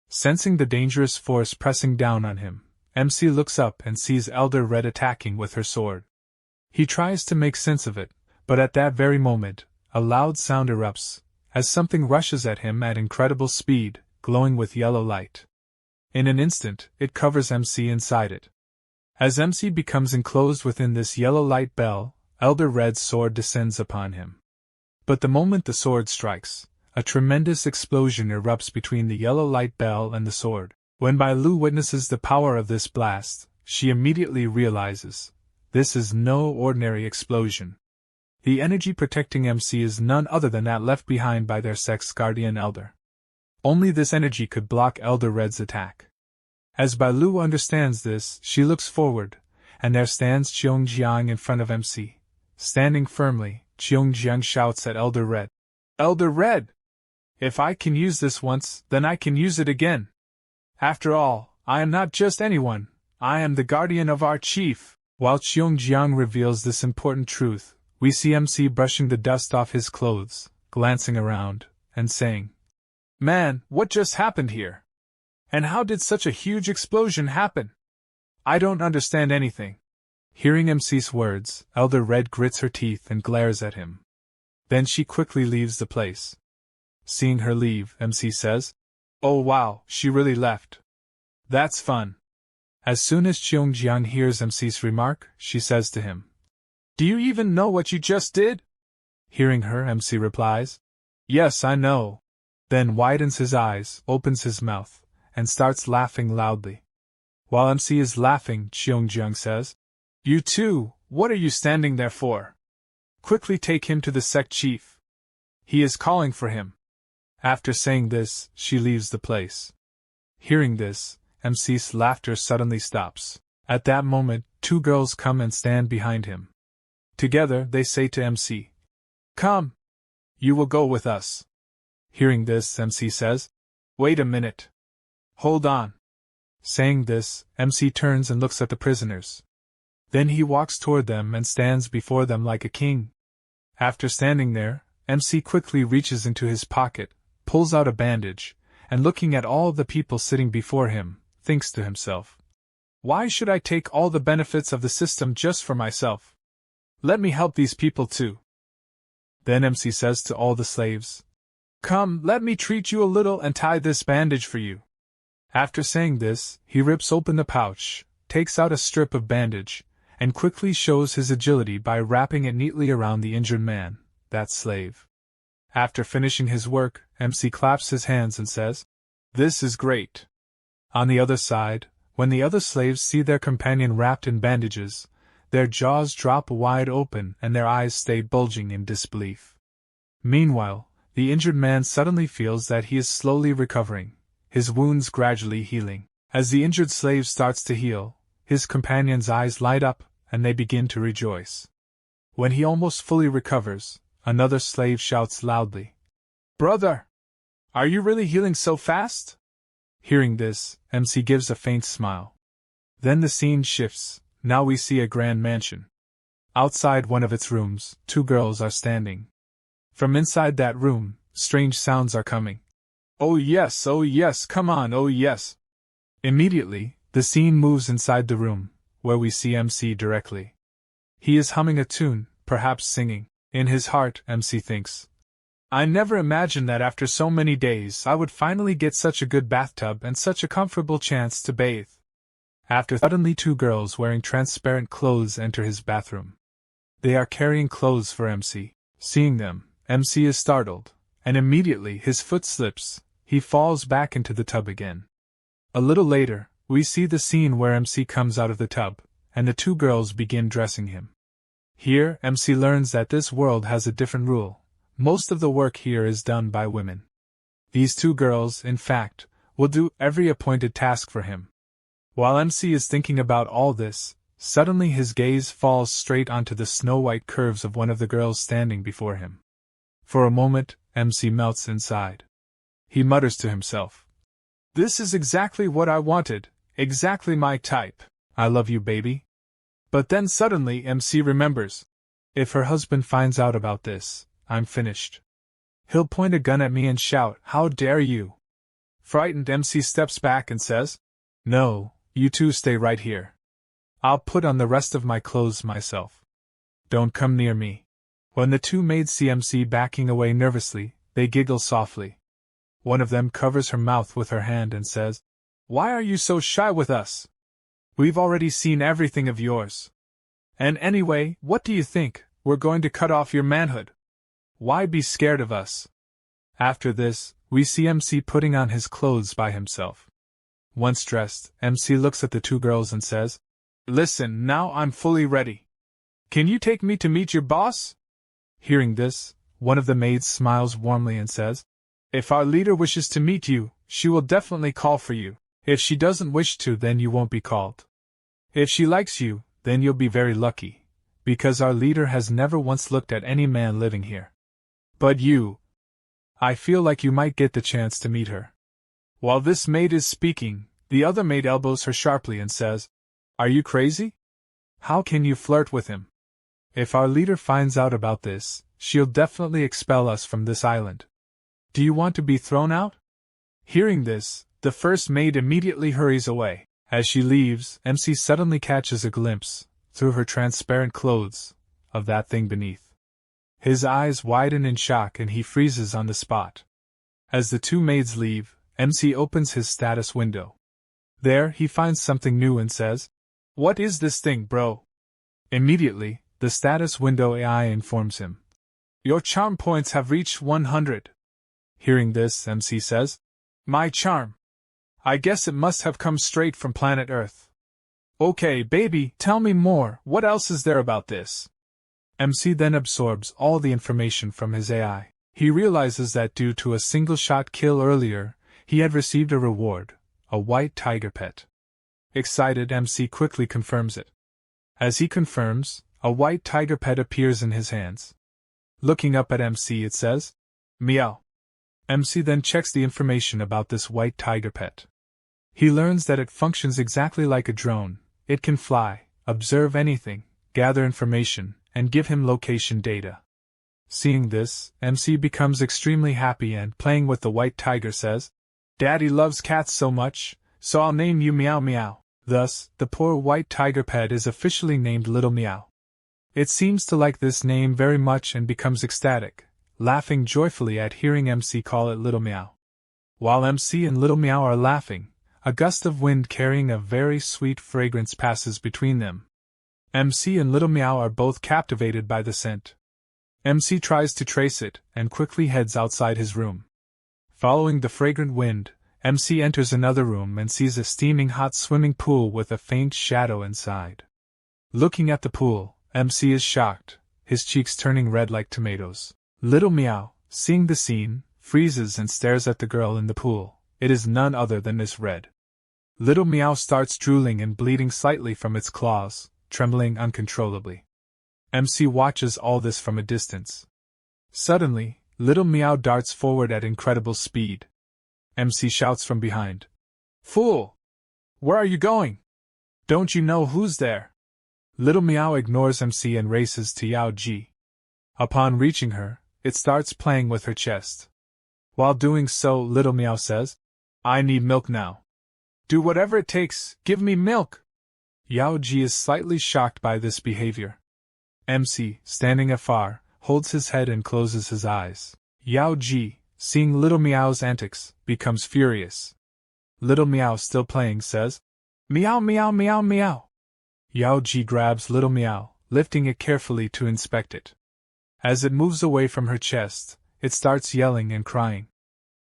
Sensing the dangerous force pressing down on him, MC looks up and sees Elder Red attacking with her sword. He tries to make sense of it, but at that very moment, a loud sound erupts, as something rushes at him at incredible speed, glowing with yellow light. In an instant, it covers MC inside it. As MC becomes enclosed within this yellow light bell, Elder Red's sword descends upon him. But the moment the sword strikes, a tremendous explosion erupts between the yellow light bell and the sword. When Bai Lu witnesses the power of this blast, she immediately realizes, this is no ordinary explosion. The energy protecting MC is none other than that left behind by their sect's guardian elder. Only this energy could block Elder Red's attack. As Bai Lu understands this, she looks forward, and there stands Cheongjiang in front of MC. Standing firmly, Cheongjiang shouts at Elder Red. Elder Red! If I can use this once, then I can use it again. After all, I am not just anyone, I am the guardian of our chief. While Cheongjiang reveals this important truth, we see MC brushing the dust off his clothes, glancing around, and saying, Man, what just happened here? And how did such a huge explosion happen? I don't understand anything. Hearing MC's words, Elder Red grits her teeth and glares at him. Then she quickly leaves the place. Seeing her leave, MC says, Oh wow, she really left. That's fun. As soon as Cheongjiang hears MC's remark, she says to him, Do you even know what you just did? Hearing her, MC replies, Yes, I know. Then widens his eyes, opens his mouth, and starts laughing loudly. While MC is laughing, Cheongjiang says, You too, what are you standing there for? Quickly take him to the sect chief. He is calling for him. After saying this, she leaves the place. Hearing this, MC's laughter suddenly stops. At that moment, two girls come and stand behind him. Together, they say to MC, Come! You will go with us. Hearing this, MC says, Wait a minute. Hold on. Saying this, MC turns and looks at the prisoners. Then he walks toward them and stands before them like a king. After standing there, MC quickly reaches into his pocket, pulls out a bandage, and looking at all the people sitting before him, thinks to himself, Why should I take all the benefits of the system just for myself? Let me help these people too. Then MC says to all the slaves, Come, let me treat you a little and tie this bandage for you. After saying this, he rips open the pouch, takes out a strip of bandage, and quickly shows his agility by wrapping it neatly around the injured man, that slave. After finishing his work, MC claps his hands and says, This is great. On the other side, when the other slaves see their companion wrapped in bandages, their jaws drop wide open and their eyes stay bulging in disbelief. Meanwhile, the injured man suddenly feels that he is slowly recovering, his wounds gradually healing. As the injured slave starts to heal, his companion's eyes light up, and they begin to rejoice. When he almost fully recovers, another slave shouts loudly, Brother! Are you really healing so fast? Hearing this, MC gives a faint smile. Then the scene shifts. Now we see a grand mansion. Outside one of its rooms, two girls are standing. From inside that room, strange sounds are coming. Oh yes, come on, oh yes. Immediately, the scene moves inside the room, where we see MC directly. He is humming a tune, perhaps singing. In his heart, MC thinks, I never imagined that after so many days I would finally get such a good bathtub and such a comfortable chance to bathe. After suddenly two girls wearing transparent clothes enter his bathroom. They are carrying clothes for MC. Seeing them, MC is startled, and immediately his foot slips, he falls back into the tub again. A little later, We see the scene where MC comes out of the tub, and the two girls begin dressing him. Here, MC learns that this world has a different rule. Most of the work here is done by women. These two girls, in fact, will do every appointed task for him. While MC is thinking about all this, suddenly his gaze falls straight onto the snow-white curves of one of the girls standing before him. For a moment, MC melts inside. He mutters to himself, "This is exactly what I wanted, exactly my type. I love you, baby." But then suddenly MC remembers. If her husband finds out about this, I'm finished. He'll point a gun at me and shout, "How dare you!" Frightened, MC steps back and says, "No, you two stay right here. I'll put on the rest of my clothes myself. Don't come near me." When the two maids see MC backing away nervously, they giggle softly. One of them covers her mouth with her hand and says, "Why are you so shy with us? We've already seen everything of yours. And anyway, what do you think, we're going to cut off your manhood? Why be scared of us?" After this, we see MC putting on his clothes by himself. Once dressed, MC looks at the two girls and says, "Listen, now I'm fully ready. Can you take me to meet your boss?" Hearing this, one of the maids smiles warmly and says, "If our leader wishes to meet you, she will definitely call for you. If she doesn't wish to, then you won't be called. If she likes you, then you'll be very lucky, because our leader has never once looked at any man living here. But you, I feel like you might get the chance to meet her." While this maid is speaking, the other maid elbows her sharply and says, "Are you crazy? How can you flirt with him? If our leader finds out about this, she'll definitely expel us from this island. Do you want to be thrown out?" Hearing this, the first maid immediately hurries away. As she leaves, MC suddenly catches a glimpse, through her transparent clothes, of that thing beneath. His eyes widen in shock and he freezes on the spot. As the two maids leave, MC opens his status window. There, he finds something new and says, "What is this thing, bro?" Immediately, the status window AI informs him, "Your charm points have reached 100. Hearing this, MC says, "My charm. I guess it must have come straight from planet Earth. Okay, baby, tell me more, what else is there about this?" MC then absorbs all the information from his AI. He realizes that due to a single-shot kill earlier, he had received a reward, a white tiger pet. Excited, MC quickly confirms it. As he confirms, a white tiger pet appears in his hands. Looking up at MC, it says, "Meow." MC then checks the information about this white tiger pet. He learns that it functions exactly like a drone. It can fly, observe anything, gather information, and give him location data. Seeing this, MC becomes extremely happy and, playing with the white tiger, says, "Daddy loves cats so much, so I'll name you Meow Meow." Thus, the poor white tiger pet is officially named Little Meow. It seems to like this name very much and becomes ecstatic, laughing joyfully at hearing MC call it Little Meow. While MC and Little Meow are laughing, a gust of wind carrying a very sweet fragrance passes between them. MC and Little Meow are both captivated by the scent. MC tries to trace it, and quickly heads outside his room. Following the fragrant wind, MC enters another room and sees a steaming hot swimming pool with a faint shadow inside. Looking at the pool, MC is shocked, his cheeks turning red like tomatoes. Little Meow, seeing the scene, freezes and stares at the girl in the pool. It is none other than Miss Red. Little Meow starts drooling and bleeding slightly from its claws, trembling uncontrollably. MC watches all this from a distance. Suddenly, Little Meow darts forward at incredible speed. MC shouts from behind, "Fool! Where are you going? Don't you know who's there?" Little Meow ignores MC and races to Yao Ji. Upon reaching her, it starts playing with her chest. While doing so, Little Meow says, "I need milk now. Do whatever it takes, give me milk." Yao Ji is slightly shocked by this behavior. MC, standing afar, holds his head and closes his eyes. Yao Ji, seeing Little Meow's antics, becomes furious. Little Meow, still playing, says, "Meow meow meow meow." Yao Ji grabs Little Meow, lifting it carefully to inspect it. As it moves away from her chest, it starts yelling and crying.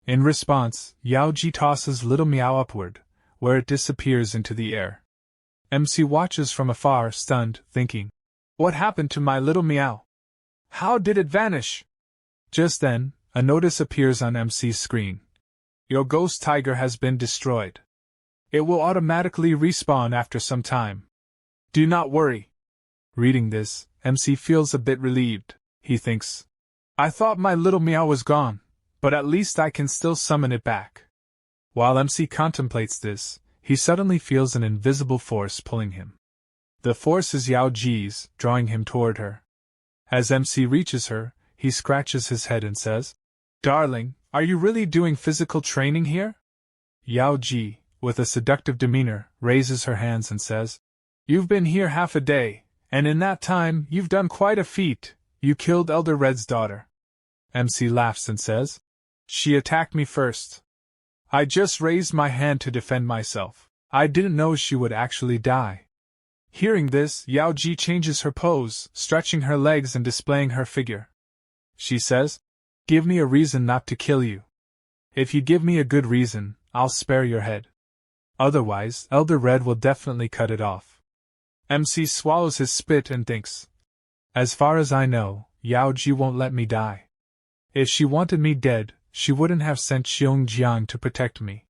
In response, Yao Ji tosses Little Meow upward, where it disappears into the air. MC watches from afar, stunned, thinking, "What happened to my little meow? How did it vanish?" Just then, a notice appears on MC's screen. "Your ghost tiger has been destroyed. It will automatically respawn after some time. Do not worry." Reading this, MC feels a bit relieved. He thinks, "I thought my little meow was gone, but at least I can still summon it back." While MC contemplates this, he suddenly feels an invisible force pulling him. The force is Yao Ji's, drawing him toward her. As MC reaches her, he scratches his head and says, "Darling, are you really doing physical training here?" Yao Ji, with a seductive demeanor, raises her hands and says, "You've been here half a day, and in that time you've done quite a feat. You killed Elder Red's daughter." MC laughs and says, "She attacked me first. I just raised my hand to defend myself. I didn't know she would actually die." Hearing this, Yao Ji changes her pose, stretching her legs and displaying her figure. She says, "Give me a reason not to kill you. If you give me a good reason, I'll spare your head. Otherwise, Elder Red will definitely cut it off." MC swallows his spit and thinks, "As far as I know, Yao Ji won't let me die. If she wanted me dead, she wouldn't have sent Xiongjiang to protect me."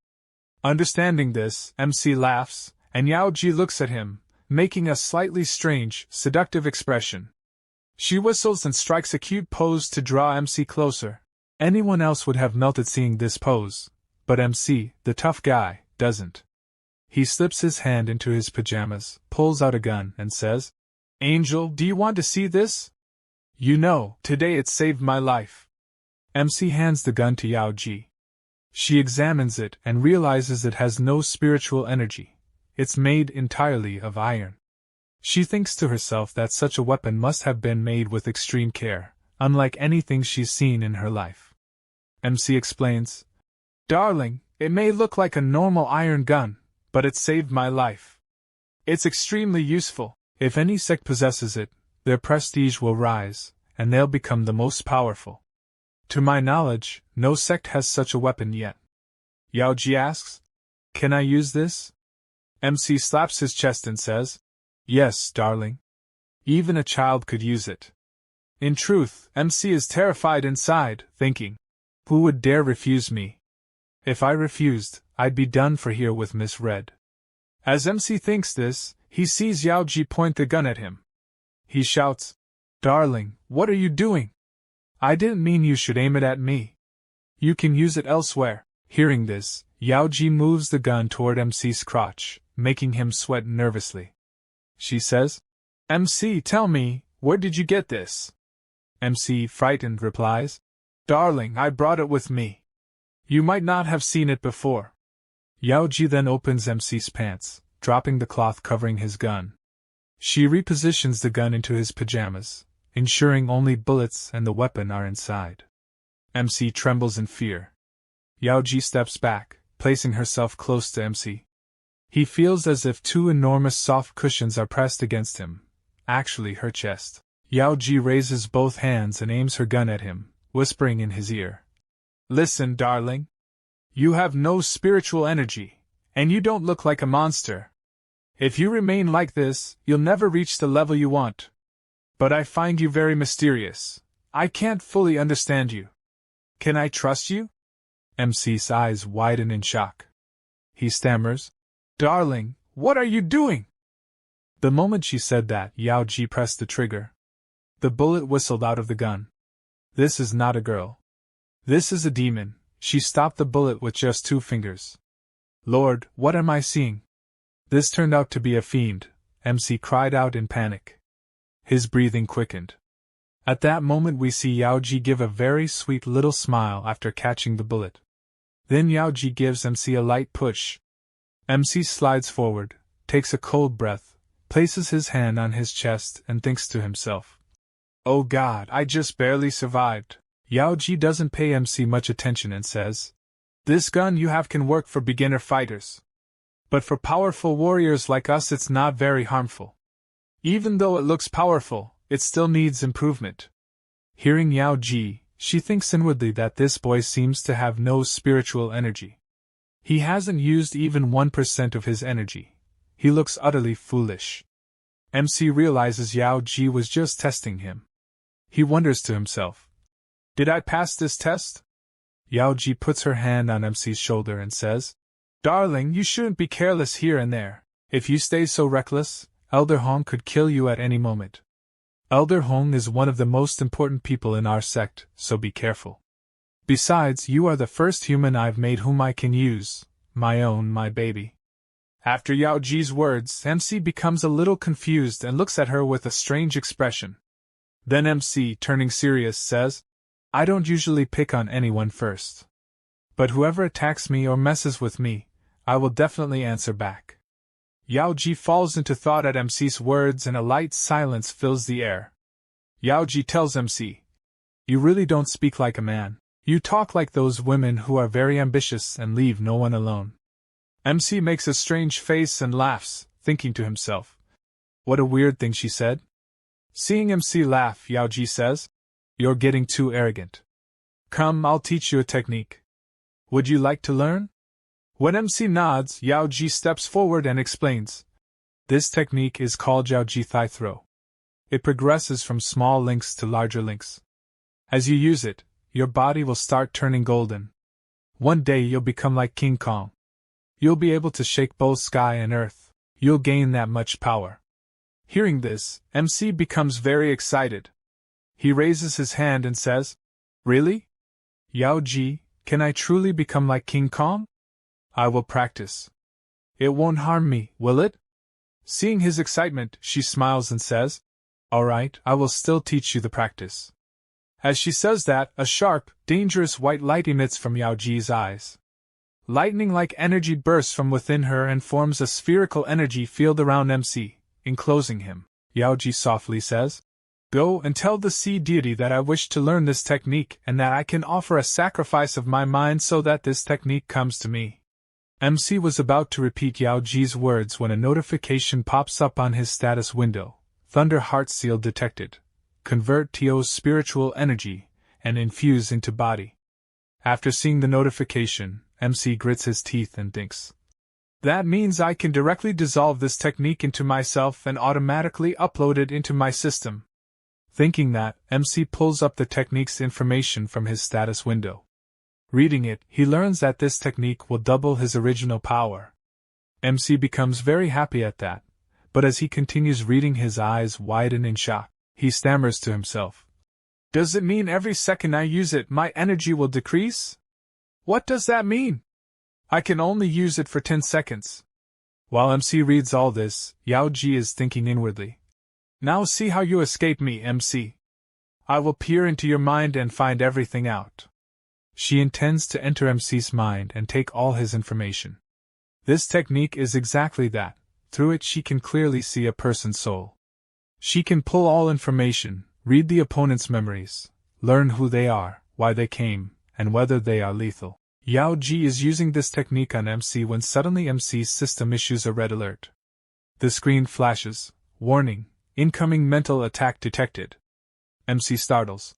Understanding this, MC laughs, and Yao Ji looks at him, making a slightly strange, seductive expression. She whistles and strikes a cute pose to draw MC closer. Anyone else would have melted seeing this pose, but MC, the tough guy, doesn't. He slips his hand into his pajamas, pulls out a gun, and says, "Angel, do you want to see this? You know, today it saved my life." MC hands the gun to Yao Ji. She examines it and realizes it has no spiritual energy. It's made entirely of iron. She thinks to herself that such a weapon must have been made with extreme care, unlike anything she's seen in her life. MC explains, "Darling, it may look like a normal iron gun, but it saved my life. It's extremely useful. If any sect possesses it, their prestige will rise, and they'll become the most powerful. To my knowledge, no sect has such a weapon yet." Yao Ji asks, "Can I use this?" MC slaps his chest and says, "Yes, darling. Even a child could use it." In truth, MC is terrified inside, thinking, "Who would dare refuse me? If I refused, I'd be done for here with Miss Red." As MC thinks this, he sees Yao Ji point the gun at him. He shouts, "Darling, what are you doing? I didn't mean you should aim it at me. You can use it elsewhere." Hearing this, Yao Ji moves the gun toward MC's crotch, making him sweat nervously. She says, "MC, tell me, where did you get this?" MC, frightened, replies, "Darling, I brought it with me. You might not have seen it before." Yao Ji then opens MC's pants, dropping the cloth covering his gun. She repositions the gun into his pajamas, ensuring only bullets and the weapon are inside. MC trembles in fear. Yao Ji steps back, placing herself close to MC. He feels as if two enormous soft cushions are pressed against him, actually her chest. Yao Ji raises both hands and aims her gun at him, whispering in his ear, "Listen, darling. You have no spiritual energy, and you don't look like a monster. If you remain like this, you'll never reach the level you want. But I find you very mysterious. I can't fully understand you. Can I trust you?" MC's eyes widen in shock. He stammers, "Darling, what are you doing?" The moment she said that, Yao Ji pressed the trigger. The bullet whistled out of the gun. This is not a girl. This is a demon. She stopped the bullet with just 2 fingers. "Lord, what am I seeing?" This turned out to be a fiend, MC cried out in panic. His breathing quickened. At that moment we see Yao Ji give a very sweet little smile after catching the bullet. Then Yao Ji gives MC a light push. MC slides forward, takes a cold breath, places his hand on his chest and thinks to himself, "Oh God, I just barely survived." Yao Ji doesn't pay MC much attention and says, "This gun you have can work for beginner fighters. But for powerful warriors like us it's not very harmful. Even though it looks powerful, it still needs improvement." Hearing Yao Ji, she thinks inwardly that this boy seems to have no spiritual energy. He hasn't used even 1% of his energy. He looks utterly foolish. MC realizes Yao Ji was just testing him. He wonders to himself, did I pass this test? Yao Ji puts her hand on MC's shoulder and says, darling, you shouldn't be careless here and there. If you stay so reckless, Elder Hong could kill you at any moment. Elder Hong is one of the most important people in our sect, so be careful. Besides, you are the first human I've made whom I can use, my baby. After Yao Ji's words, MC becomes a little confused and looks at her with a strange expression. Then MC, turning serious, says, I don't usually pick on anyone first. But whoever attacks me or messes with me, I will definitely answer back. Yao Ji falls into thought at MC's words and a light silence fills the air. Yao Ji tells MC, you really don't speak like a man. You talk like those women who are very ambitious and leave no one alone. MC makes a strange face and laughs, thinking to himself, what a weird thing she said. Seeing MC laugh, Yao Ji says, you're getting too arrogant. Come, I'll teach you a technique. Would you like to learn? When MC nods, Yao Ji steps forward and explains. This technique is called Yao Ji Thigh Throw. It progresses from small links to larger links. As you use it, your body will start turning golden. One day you'll become like King Kong. You'll be able to shake both sky and earth. You'll gain that much power. Hearing this, MC becomes very excited. He raises his hand and says, really? Yao Ji, can I truly become like King Kong? I will practice. It won't harm me, will it? Seeing his excitement, she smiles and says, all right, I will still teach you the practice. As she says that, a sharp, dangerous white light emits from Yao Ji's eyes. Lightning-like energy bursts from within her and forms a spherical energy field around MC, enclosing him. Yao Ji softly says, go and tell the sea deity that I wish to learn this technique and that I can offer a sacrifice of my mind so that this technique comes to me. MC was about to repeat Yao Ji's words when a notification pops up on his status window. Thunder Heart Seal detected. Convert TO's spiritual energy and infuse into body. After seeing the notification, MC grits his teeth and thinks, that means I can directly dissolve this technique into myself and automatically upload it into my system. Thinking that, MC pulls up the technique's information from his status window. Reading it, he learns that this technique will double his original power. MC becomes very happy at that, but as he continues reading, his eyes widen in shock. He stammers to himself. Does it mean every second I use it, my energy will decrease? What does that mean? I can only use it for 10 seconds. While MC reads all this, Yao Ji is thinking inwardly. Now see how you escape me, MC. I will peer into your mind and find everything out. She intends to enter MC's mind and take all his information. This technique is exactly that. Through it she can clearly see a person's soul. She can pull all information, read the opponent's memories, learn who they are, why they came, and whether they are lethal. Yao Ji is using this technique on MC when suddenly MC's system issues a red alert. The screen flashes, warning, incoming mental attack detected. MC startles.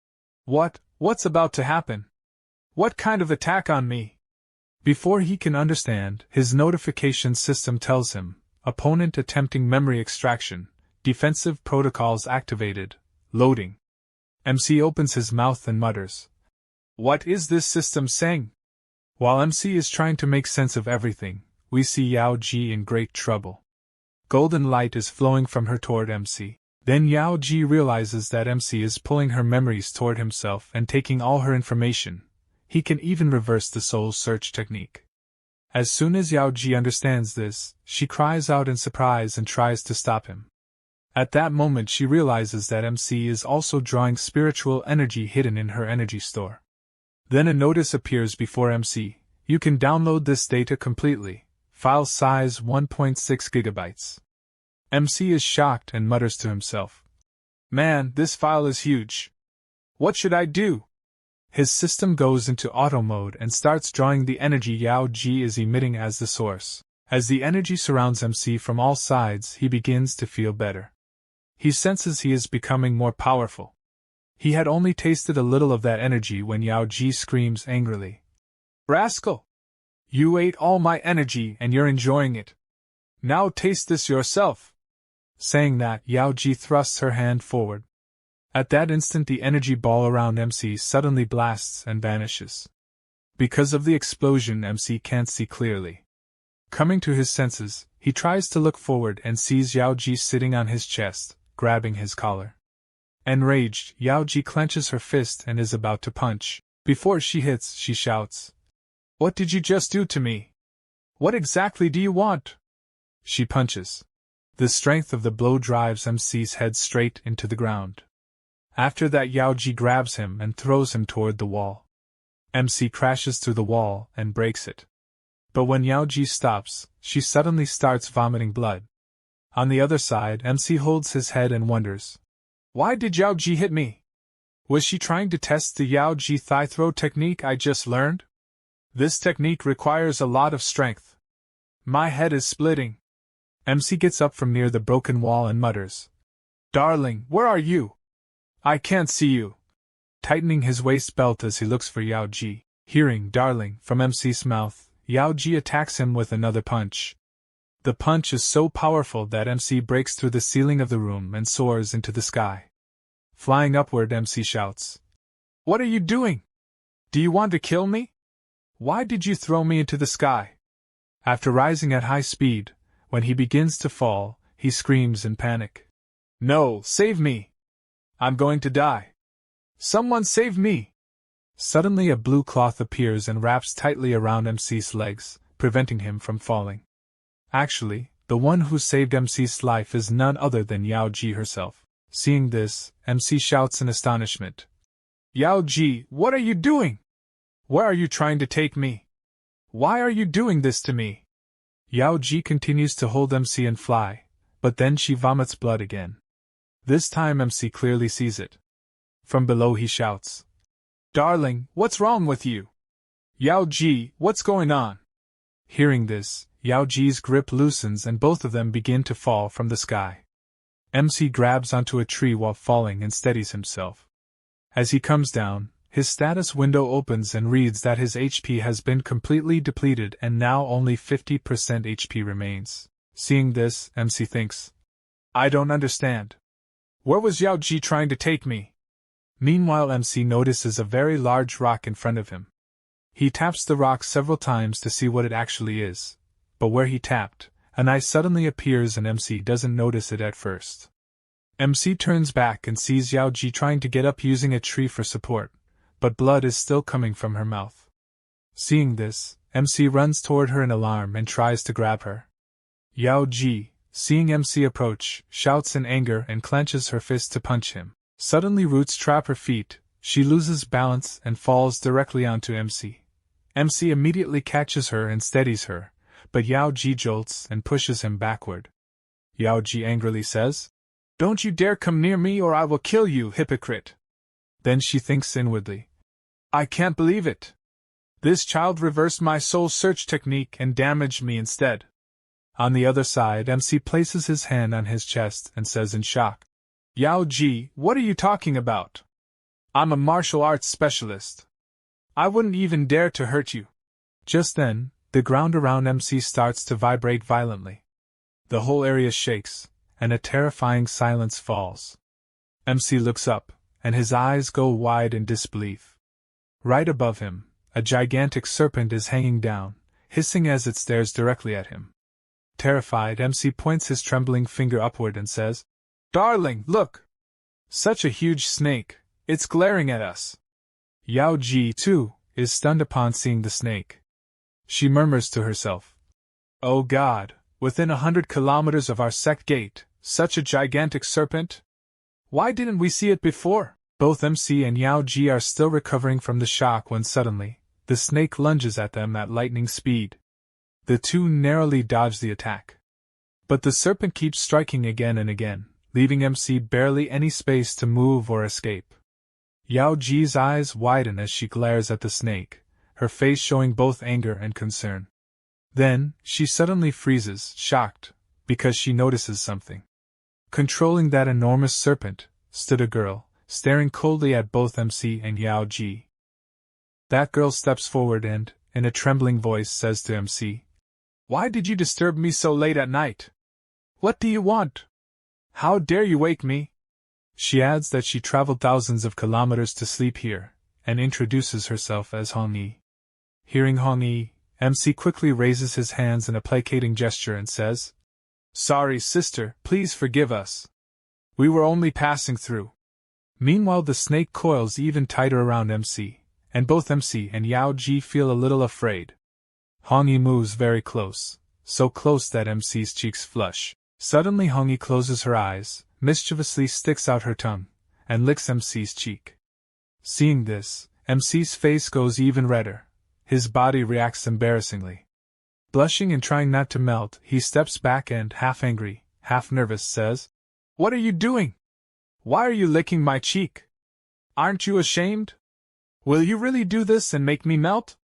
What's about to happen? What kind of attack on me? Before he can understand, his notification system tells him, opponent attempting memory extraction. Defensive protocols activated. Loading. MC opens his mouth and mutters. What is this system saying? While MC is trying to make sense of everything, we see Yao Ji in great trouble. Golden light is flowing from her toward MC. Then Yao Ji realizes that MC is pulling her memories toward himself and taking all her information. He can even reverse the soul search technique. As soon as Yao Ji understands this, she cries out in surprise and tries to stop him. At that moment she realizes that MC is also drawing spiritual energy hidden in her energy store. Then a notice appears before MC. You can download this data completely. File size 1.6 gigabytes. MC is shocked and mutters to himself. Man, this file is huge. What should I do? His system goes into auto mode and starts drawing the energy Yao Ji is emitting as the source. As the energy surrounds MC from all sides, he begins to feel better. He senses he is becoming more powerful. He had only tasted a little of that energy when Yao Ji screams angrily. Rascal! You ate all my energy and you're enjoying it. Now taste this yourself. Saying that, Yao Ji thrusts her hand forward. At that instant the energy ball around MC suddenly blasts and vanishes. Because of the explosion, MC can't see clearly. Coming to his senses, he tries to look forward and sees Yao Ji sitting on his chest, grabbing his collar. Enraged, Yao Ji clenches her fist and is about to punch. Before she hits, she shouts, "What did you just do to me? What exactly do you want?" She punches. The strength of the blow drives MC's head straight into the ground. After that, Yao Ji grabs him and throws him toward the wall. MC crashes through the wall and breaks it. But when Yao Ji stops, she suddenly starts vomiting blood. On the other side, MC holds his head and wonders, "Why did Yao Ji hit me? Was she trying to test the Yao Ji thigh throw technique I just learned? This technique requires a lot of strength. My head is splitting." MC gets up from near the broken wall and mutters, "Darling, where are you? I can't see you." Tightening his waist belt as he looks for Yao Ji. Hearing "darling" from MC's mouth, Yao Ji attacks him with another punch. The punch is so powerful that MC breaks through the ceiling of the room and soars into the sky. Flying upward, MC shouts, "What are you doing? Do you want to kill me? Why did you throw me into the sky?" After rising at high speed, when he begins to fall, he screams in panic, "No, save me! I'm going to die! Someone save me!" Suddenly a blue cloth appears and wraps tightly around MC's legs, preventing him from falling. Actually, the one who saved MC's life is none other than Yao Ji herself. Seeing this, MC shouts in astonishment, "Yao Ji, what are you doing? Where are you trying to take me? Why are you doing this to me?" Yao Ji continues to hold MC and fly, but then she vomits blood again. This time MC clearly sees it. From below he shouts, "Darling, what's wrong with you? Yao Ji, what's going on?" Hearing this, Yao Ji's grip loosens and both of them begin to fall from the sky. MC grabs onto a tree while falling and steadies himself. As he comes down, his status window opens and reads that his HP has been completely depleted and now only 50% HP remains. Seeing this, MC thinks, "I don't understand. Where was Yao Ji trying to take me?" Meanwhile, MC notices a very large rock in front of him. He taps the rock several times to see what it actually is, but where he tapped, an eye suddenly appears and MC doesn't notice it at first. MC turns back and sees Yao Ji trying to get up using a tree for support, but blood is still coming from her mouth. Seeing this, MC runs toward her in alarm and tries to grab her. Yao Ji, seeing MC approach, shouts in anger and clenches her fist to punch him. Suddenly roots trap her feet, she loses balance and falls directly onto MC. MC immediately catches her and steadies her, but Yao Ji jolts and pushes him backward. Yao Ji angrily says, "Don't you dare come near me or I will kill you, hypocrite." Then she thinks inwardly, "I can't believe it. This child reversed my soul search technique and damaged me instead." On the other side, MC places his hand on his chest and says in shock, "Yao Ji, what are you talking about? I'm a martial arts specialist. I wouldn't even dare to hurt you." Just then, the ground around MC starts to vibrate violently. The whole area shakes, and a terrifying silence falls. MC looks up, and his eyes go wide in disbelief. Right above him, a gigantic serpent is hanging down, hissing as it stares directly at him. Terrified, MC points his trembling finger upward and says, "Darling, look! Such a huge snake, it's glaring at us." Yao Ji, too, is stunned upon seeing the snake. She murmurs to herself, "Oh God, within 100 kilometers of our sect gate, such a gigantic serpent? Why didn't we see it before?" Both MC and Yao Ji are still recovering from the shock when suddenly, the snake lunges at them at lightning speed. The two narrowly dodge the attack. But the serpent keeps striking again and again, leaving MC barely any space to move or escape. Yao Ji's eyes widen as she glares at the snake, her face showing both anger and concern. Then, she suddenly freezes, shocked, because she notices something. Controlling that enormous serpent, stood a girl, staring coldly at both MC and Yao Ji. That girl steps forward and, in a trembling voice, says to MC, "Why did you disturb me so late at night? What do you want? How dare you wake me?" She adds that she traveled thousands of kilometers to sleep here, and introduces herself as Hongi. Hearing Hongi, MC quickly raises his hands in a placating gesture and says, "Sorry, sister, please forgive us. We were only passing through." Meanwhile, the snake coils even tighter around MC, and both MC and Yao Ji feel a little afraid. Hongi moves very close, so close that MC's cheeks flush. Suddenly Hongi closes her eyes, mischievously sticks out her tongue, and licks MC's cheek. Seeing this, MC's face goes even redder. His body reacts embarrassingly. Blushing and trying not to melt, he steps back and, half angry, half nervous, says, "What are you doing? Why are you licking my cheek? Aren't you ashamed? Will you really do this and make me melt?"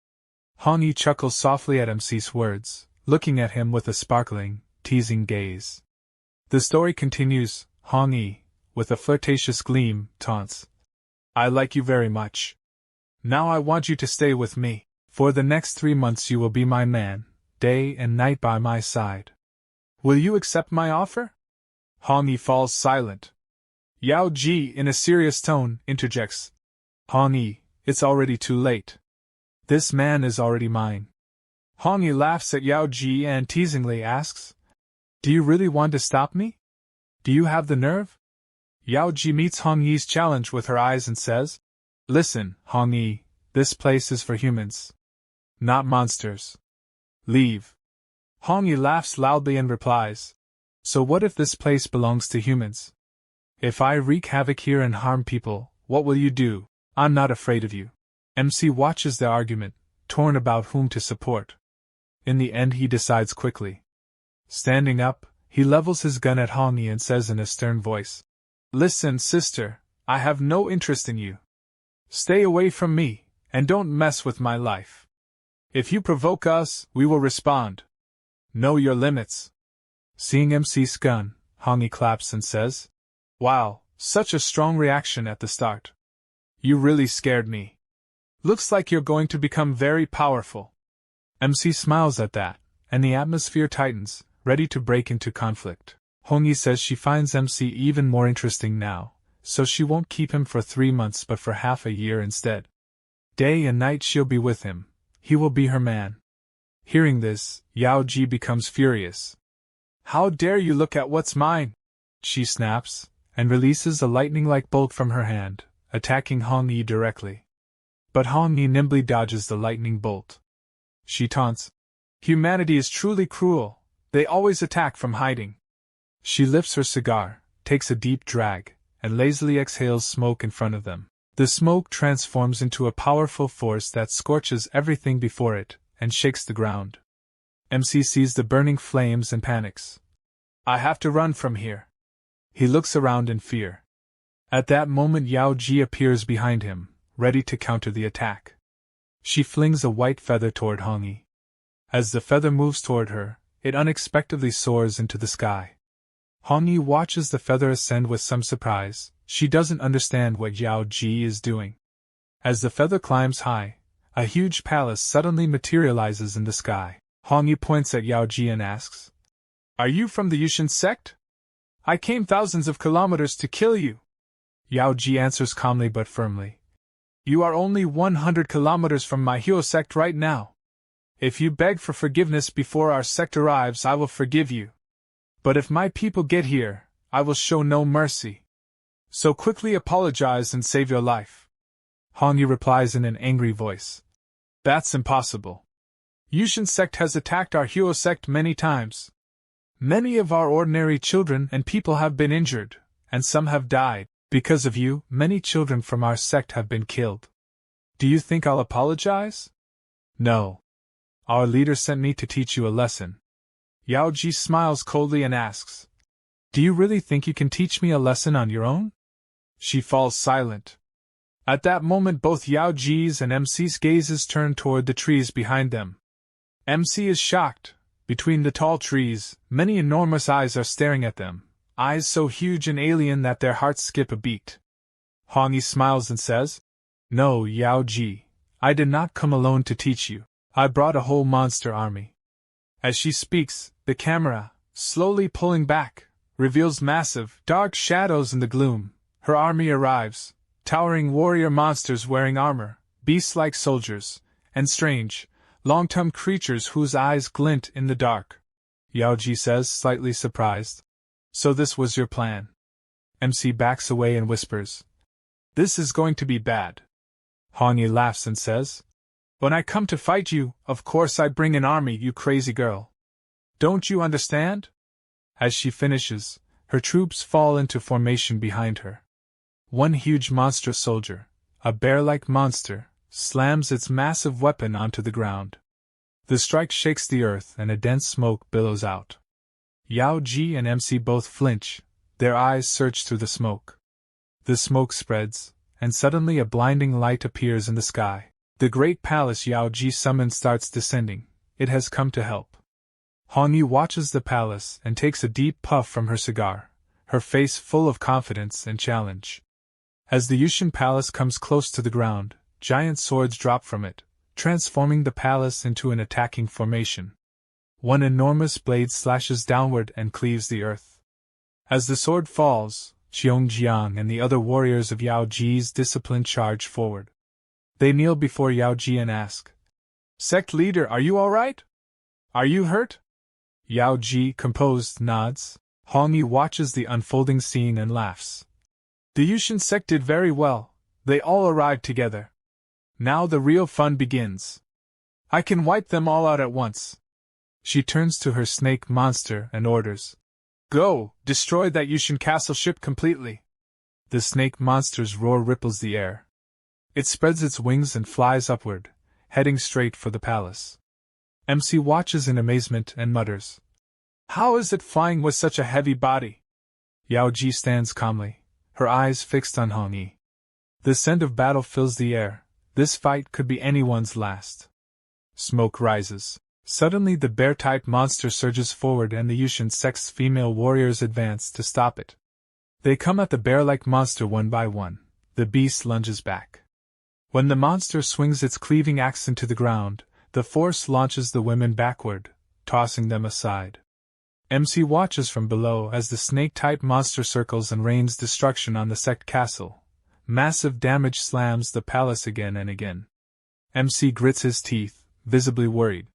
Hongi chuckles softly at MC's words, looking at him with a sparkling, teasing gaze. The story continues. Hongi, with a flirtatious gleam, taunts, "I like you very much. Now I want you to stay with me. For the next 3 months you will be my man, day and night by my side. Will you accept my offer?" Hongi falls silent. Yao Ji, in a serious tone, interjects, "Hongi, it's already too late. This man is already mine." Hongi laughs at Yao Ji and teasingly asks, "Do you really want to stop me? Do you have the nerve?" Yao Ji meets Hongi's challenge with her eyes and says, "Listen, Hongi, this place is for humans, not monsters. Leave." Hongi laughs loudly and replies, "So what if this place belongs to humans? If I wreak havoc here and harm people, what will you do?" "I'm not afraid of you." MC watches the argument, torn about whom to support. In the end he decides quickly. Standing up, he levels his gun at Hongi and says in a stern voice, "Listen, sister, I have no interest in you. Stay away from me, and don't mess with my life. If you provoke us, we will respond. Know your limits." Seeing MC's gun, Hongi claps and says, "Wow, such a strong reaction at the start. You really scared me. Looks like you're going to become very powerful." MC smiles at that, and the atmosphere tightens, ready to break into conflict. Hongi says she finds MC even more interesting now, so she won't keep him for 3 months but for half a year instead. Day and night she'll be with him. He will be her man. Hearing this, Yao Ji becomes furious. "How dare you look at what's mine?" she snaps, and releases a lightning-like bolt from her hand, attacking Hongi directly. But Hongi nimbly dodges the lightning bolt. She taunts, "Humanity is truly cruel. They always attack from hiding." She lifts her cigar, takes a deep drag, and lazily exhales smoke in front of them. The smoke transforms into a powerful force that scorches everything before it, and shakes the ground. MC sees the burning flames and panics. "I have to run from here." He looks around in fear. At that moment Yao Ji appears behind him, ready to counter the attack. She flings a white feather toward Hongi. As the feather moves toward her, it unexpectedly soars into the sky. Hongi watches the feather ascend with some surprise. She doesn't understand what Yao Ji is doing. As the feather climbs high, a huge palace suddenly materializes in the sky. Hongi points at Yao Ji and asks, "Are you from the Yaoshan Sect? I came thousands of kilometers to kill you." Yao Ji answers calmly but firmly, "You are only 100 kilometers from my Yaoshan Sect right now. If you beg for forgiveness before our sect arrives, I will forgive you. But if my people get here, I will show no mercy. So quickly apologize and save your life." Hongi replies in an angry voice, "That's impossible. Yaoshan Sect has attacked our Yaoshan Sect many times. Many of our ordinary children and people have been injured, and some have died. Because of you, many children from our sect have been killed. Do you think I'll apologize? No. Our leader sent me to teach you a lesson." Yao Ji smiles coldly and asks, "Do you really think you can teach me a lesson on your own?" She falls silent. At that moment both Yao Ji's and MC's gazes turn toward the trees behind them. MC is shocked. Between the tall trees, many enormous eyes are staring at them, eyes so huge and alien that their hearts skip a beat. Hongi smiles and says, "No, Yao Ji, I did not come alone to teach you. I brought a whole monster army. As she speaks, the camera, slowly pulling back, reveals massive, dark shadows in the gloom. Her army arrives, towering warrior monsters wearing armor, beast-like soldiers, and strange, long-tongued creatures whose eyes glint in the dark. Yao Ji says, slightly surprised. So this was your plan. MC backs away and whispers. This is going to be bad. Hongi laughs and says. When I come to fight you, of course I bring an army, you crazy girl. Don't you understand? As she finishes, her troops fall into formation behind her. One huge monstrous soldier, a bear-like monster, slams its massive weapon onto the ground. The strike shakes the earth and a dense smoke billows out. Yao Ji and MC both flinch, their eyes search through the smoke. The smoke spreads, and suddenly a blinding light appears in the sky. The great palace Yao Ji summoned starts descending. It has come to help. Hongi watches the palace and takes a deep puff from her cigar, her face full of confidence and challenge. As the Yaoshan palace comes close to the ground, giant swords drop from it, transforming the palace into an attacking formation. One enormous blade slashes downward and cleaves the earth. As the sword falls, Lingyang and the other warriors of Yao Ji's discipline charge forward. They kneel before Yao Ji and ask, Sect leader, are you all right? Are you hurt? Yao Ji, composed, nods. Hongi watches the unfolding scene and laughs. The Yaoshan Sect did very well. They all arrived together. Now the real fun begins. I can wipe them all out at once. She turns to her snake monster and orders. Go, destroy that Yaoshan castle ship completely. The snake monster's roar ripples the air. It spreads its wings and flies upward, heading straight for the palace. MC watches in amazement and mutters. How is it flying with such a heavy body? Yao Ji stands calmly, her eyes fixed on Hongi. The scent of battle fills the air. This fight could be anyone's last. Smoke rises. Suddenly the bear-type monster surges forward and the Yaoshan Sect's female warriors advance to stop it. They come at the bear-like monster one by one. The beast lunges back. When the monster swings its cleaving axe into the ground, the force launches the women backward, tossing them aside. MC watches from below as the snake-type monster circles and rains destruction on the sect castle. Massive damage slams the palace again and again. MC grits his teeth, visibly worried.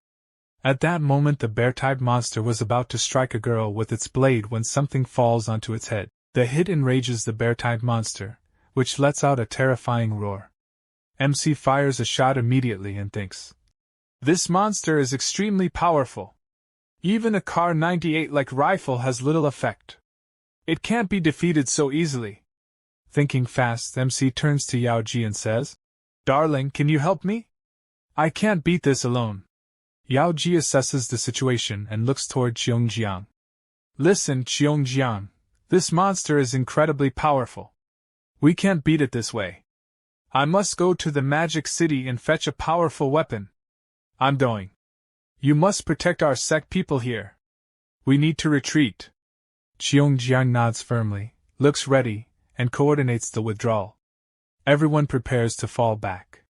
At that moment the bear-type monster was about to strike a girl with its blade when something falls onto its head. The hit enrages the bear-type monster, which lets out a terrifying roar. MC fires a shot immediately and thinks, this monster is extremely powerful. Even a Kar 98-like rifle has little effect. It can't be defeated so easily. Thinking fast, MC turns to Yao Ji and says, Darling, can you help me? I can't beat this alone. Yao Ji assesses the situation and looks toward Lingyang. Listen, Lingyang, this monster is incredibly powerful. We can't beat it this way. I must go to the magic city and fetch a powerful weapon. I'm going. You must protect our sect people here. We need to retreat. Lingyang nods firmly, looks ready, and coordinates the withdrawal. Everyone prepares to fall back.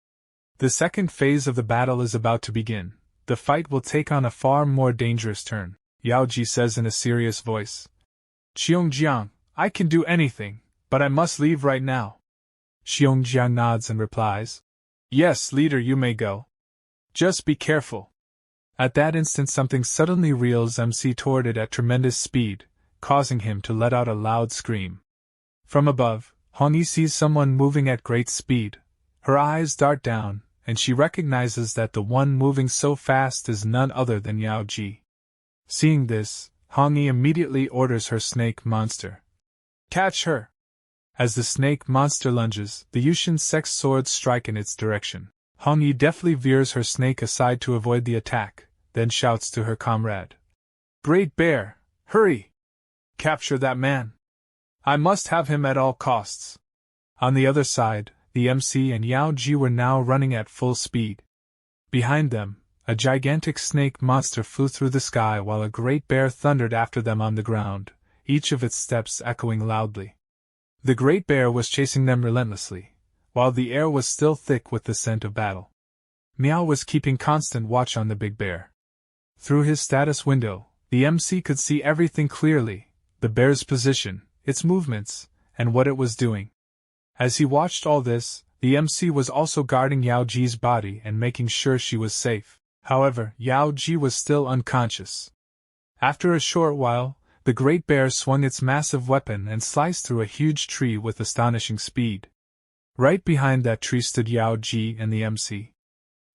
The second phase of the battle is about to begin. The fight will take on a far more dangerous turn, Yao Ji says in a serious voice. Lingyang, I can do anything, but I must leave right now. Lingyang nods and replies, Yes, leader, you may go. Just be careful. At that instant something suddenly reels MC toward it at tremendous speed, causing him to let out a loud scream. From above, Hongi sees someone moving at great speed. Her eyes dart down, and she recognizes that the one moving so fast is none other than Yao Ji. Seeing this, Hongi immediately orders her snake monster. Catch her! As the snake monster lunges, the Yaoshan Sect's swords strike in its direction. Hongi deftly veers her snake aside to avoid the attack, then shouts to her comrade. Great Bear, hurry! Capture that man! I must have him at all costs. On the other side, the MC and Yao Ji were now running at full speed. Behind them, a gigantic snake monster flew through the sky while a great bear thundered after them on the ground, each of its steps echoing loudly. The great bear was chasing them relentlessly, while the air was still thick with the scent of battle. Meow was keeping constant watch on the big bear. Through his status window, the MC could see everything clearly, the bear's position, its movements, and what it was doing. As he watched all this, the MC was also guarding Yao Ji's body and making sure she was safe. However, Yao Ji was still unconscious. After a short while, the great bear swung its massive weapon and sliced through a huge tree with astonishing speed. Right behind that tree stood Yao Ji and the MC.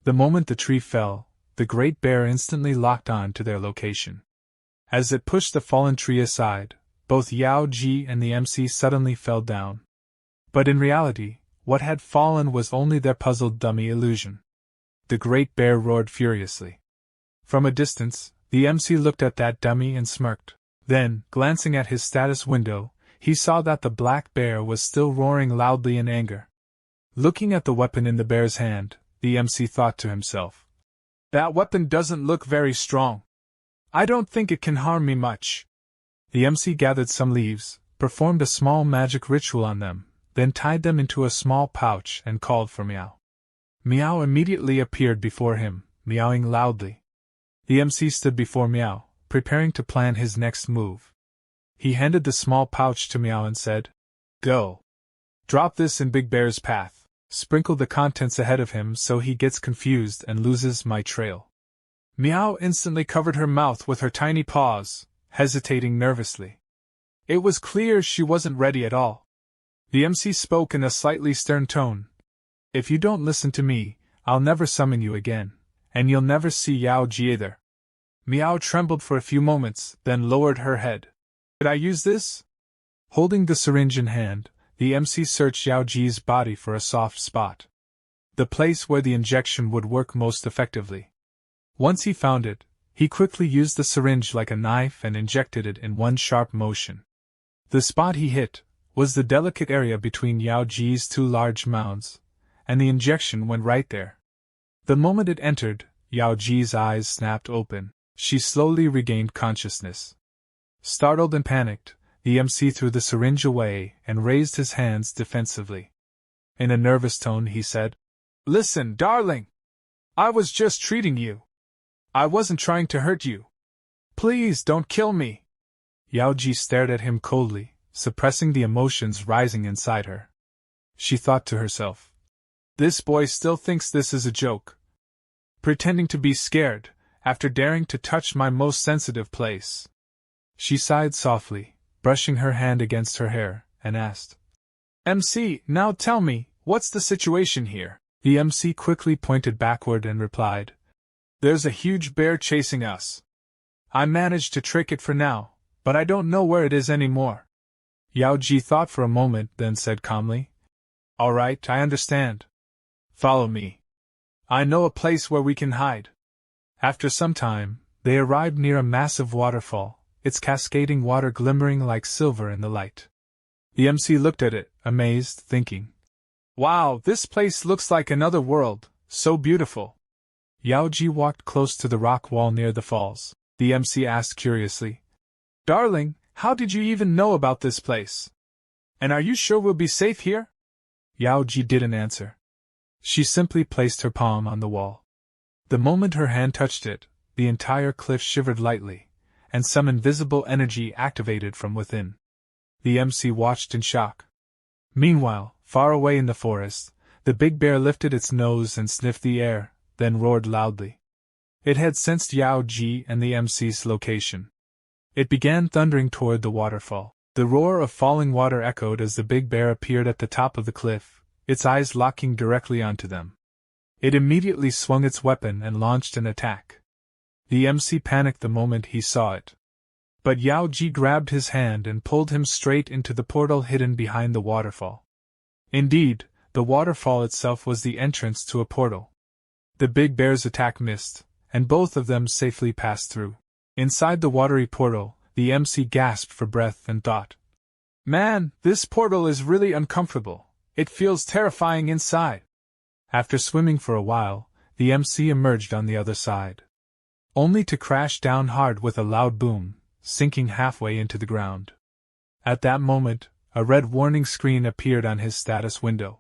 The moment the tree fell, the great bear instantly locked on to their location. As it pushed the fallen tree aside, both Yao Ji and the MC suddenly fell down. But in reality, what had fallen was only their puzzled dummy illusion. The great bear roared furiously. From a distance, the MC looked at that dummy and smirked. Then, glancing at his status window, he saw that the black bear was still roaring loudly in anger. Looking at the weapon in the bear's hand, the MC thought to himself, "That weapon doesn't look very strong. I don't think it can harm me much." The MC gathered some leaves, performed a small magic ritual on them, then tied them into a small pouch and called for Meow. Meow immediately appeared before him, meowing loudly. The MC stood before Meow, preparing to plan his next move. He handed the small pouch to Meow and said, "Go. Drop this in Big Bear's path. Sprinkle the contents ahead of him so he gets confused and loses my trail." Meow instantly covered her mouth with her tiny paws, hesitating nervously. It was clear she wasn't ready at all. The MC spoke in a slightly stern tone. "If you don't listen to me, I'll never summon you again, and you'll never see Yao Ji either." Meow trembled for a few moments, then lowered her head. "Could I use this?" Holding the syringe in hand, the MC searched Yao Ji's body for a soft spot. The place where the injection would work most effectively. Once he found it, he quickly used the syringe like a knife and injected it in one sharp motion. The spot he hit was the delicate area between Yao Ji's two large mounds, and the injection went right there. The moment it entered, Yao Ji's eyes snapped open. She slowly regained consciousness. Startled and panicked, the MC threw the syringe away and raised his hands defensively. In a nervous tone he said, "Listen, darling! I was just treating you. I wasn't trying to hurt you. Please don't kill me." Yao Ji stared at him coldly, suppressing the emotions rising inside her. She thought to herself, "This boy still thinks this is a joke. Pretending to be scared, after daring to touch my most sensitive place." She sighed softly, brushing her hand against her hair, and asked, "MC, now tell me, what's the situation here?" The MC quickly pointed backward and replied, "There's a huge bear chasing us. I managed to trick it for now, but I don't know where it is anymore." Yao Ji thought for a moment, then said calmly, "All right, I understand. Follow me. I know a place where we can hide." After some time, they arrived near a massive waterfall, its cascading water glimmering like silver in the light. The MC looked at it, amazed, thinking, "Wow, this place looks like another world, so beautiful." Yao Ji walked close to the rock wall near the falls. The MC asked curiously, "Darling, how did you even know about this place? And are you sure we'll be safe here?" Yao Ji didn't answer. She simply placed her palm on the wall. The moment her hand touched it, the entire cliff shivered lightly, and some invisible energy activated from within. The MC watched in shock. Meanwhile, far away in the forest, the big bear lifted its nose and sniffed the air, then roared loudly. It had sensed Yao Ji and the MC's location. It began thundering toward the waterfall. The roar of falling water echoed as the big bear appeared at the top of the cliff, its eyes locking directly onto them. It immediately swung its weapon and launched an attack. The MC panicked the moment he saw it. But Yao Ji grabbed his hand and pulled him straight into the portal hidden behind the waterfall. Indeed, the waterfall itself was the entrance to a portal. The big bear's attack missed, and both of them safely passed through. Inside the watery portal, the MC gasped for breath and thought, "Man, this portal is really uncomfortable. It feels terrifying inside." After swimming for a while, the MC emerged on the other side. Only to crash down hard with a loud boom, sinking halfway into the ground. At that moment, a red warning screen appeared on his status window.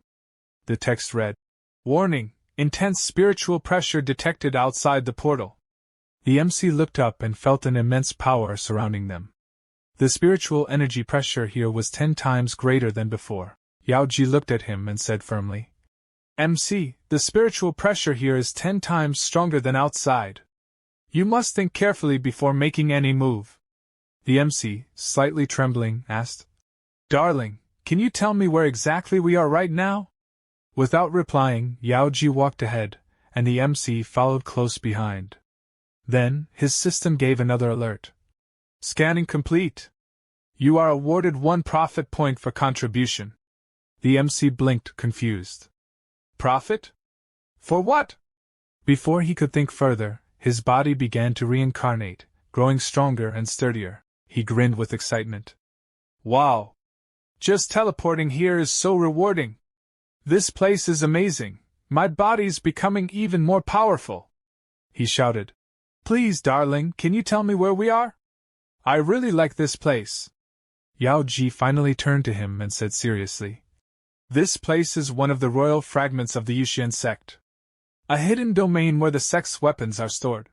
The text read, "Warning, Intense spiritual pressure detected outside the portal. The MC looked up and felt an immense power surrounding them. The spiritual energy pressure here was 10 times greater than before. Yao Ji looked at him and said firmly, MC, the spiritual pressure here is 10 times stronger than outside. You must think carefully before making any move. The MC, slightly trembling, asked, Darling, can you tell me where exactly we are right now? Without replying, Yao Ji walked ahead, and the MC followed close behind. Then, his system gave another alert. Scanning complete. You are awarded 1 profit point for contribution. The MC blinked, confused. Profit? For what? Before he could think further, his body began to reincarnate, growing stronger and sturdier. He grinned with excitement. Wow! Just teleporting here is so rewarding. This place is amazing. My body's becoming even more powerful. He shouted. Please, darling, can you tell me where we are? I really like this place. Yao Ji finally turned to him and said seriously. This place is one of the royal fragments of the Yaoshan Sect. A hidden domain where the sect's weapons are stored.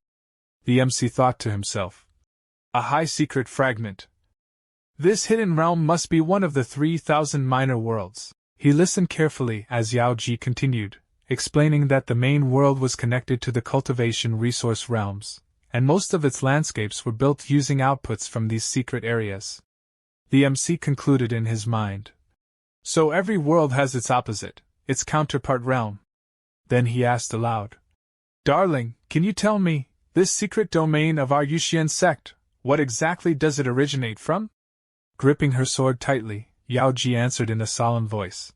The MC thought to himself. A high-secret fragment. This hidden realm must be one of the 3,000 minor worlds. He listened carefully as Yao Ji continued, explaining that the main world was connected to the cultivation resource realms, and most of its landscapes were built using outputs from these secret areas. The MC concluded in his mind. So every world has its opposite, its counterpart realm. Then he asked aloud. Darling, can you tell me, this secret domain of our Yaoshan Sect, what exactly does it originate from? Gripping her sword tightly, Yao Ji answered in a solemn voice.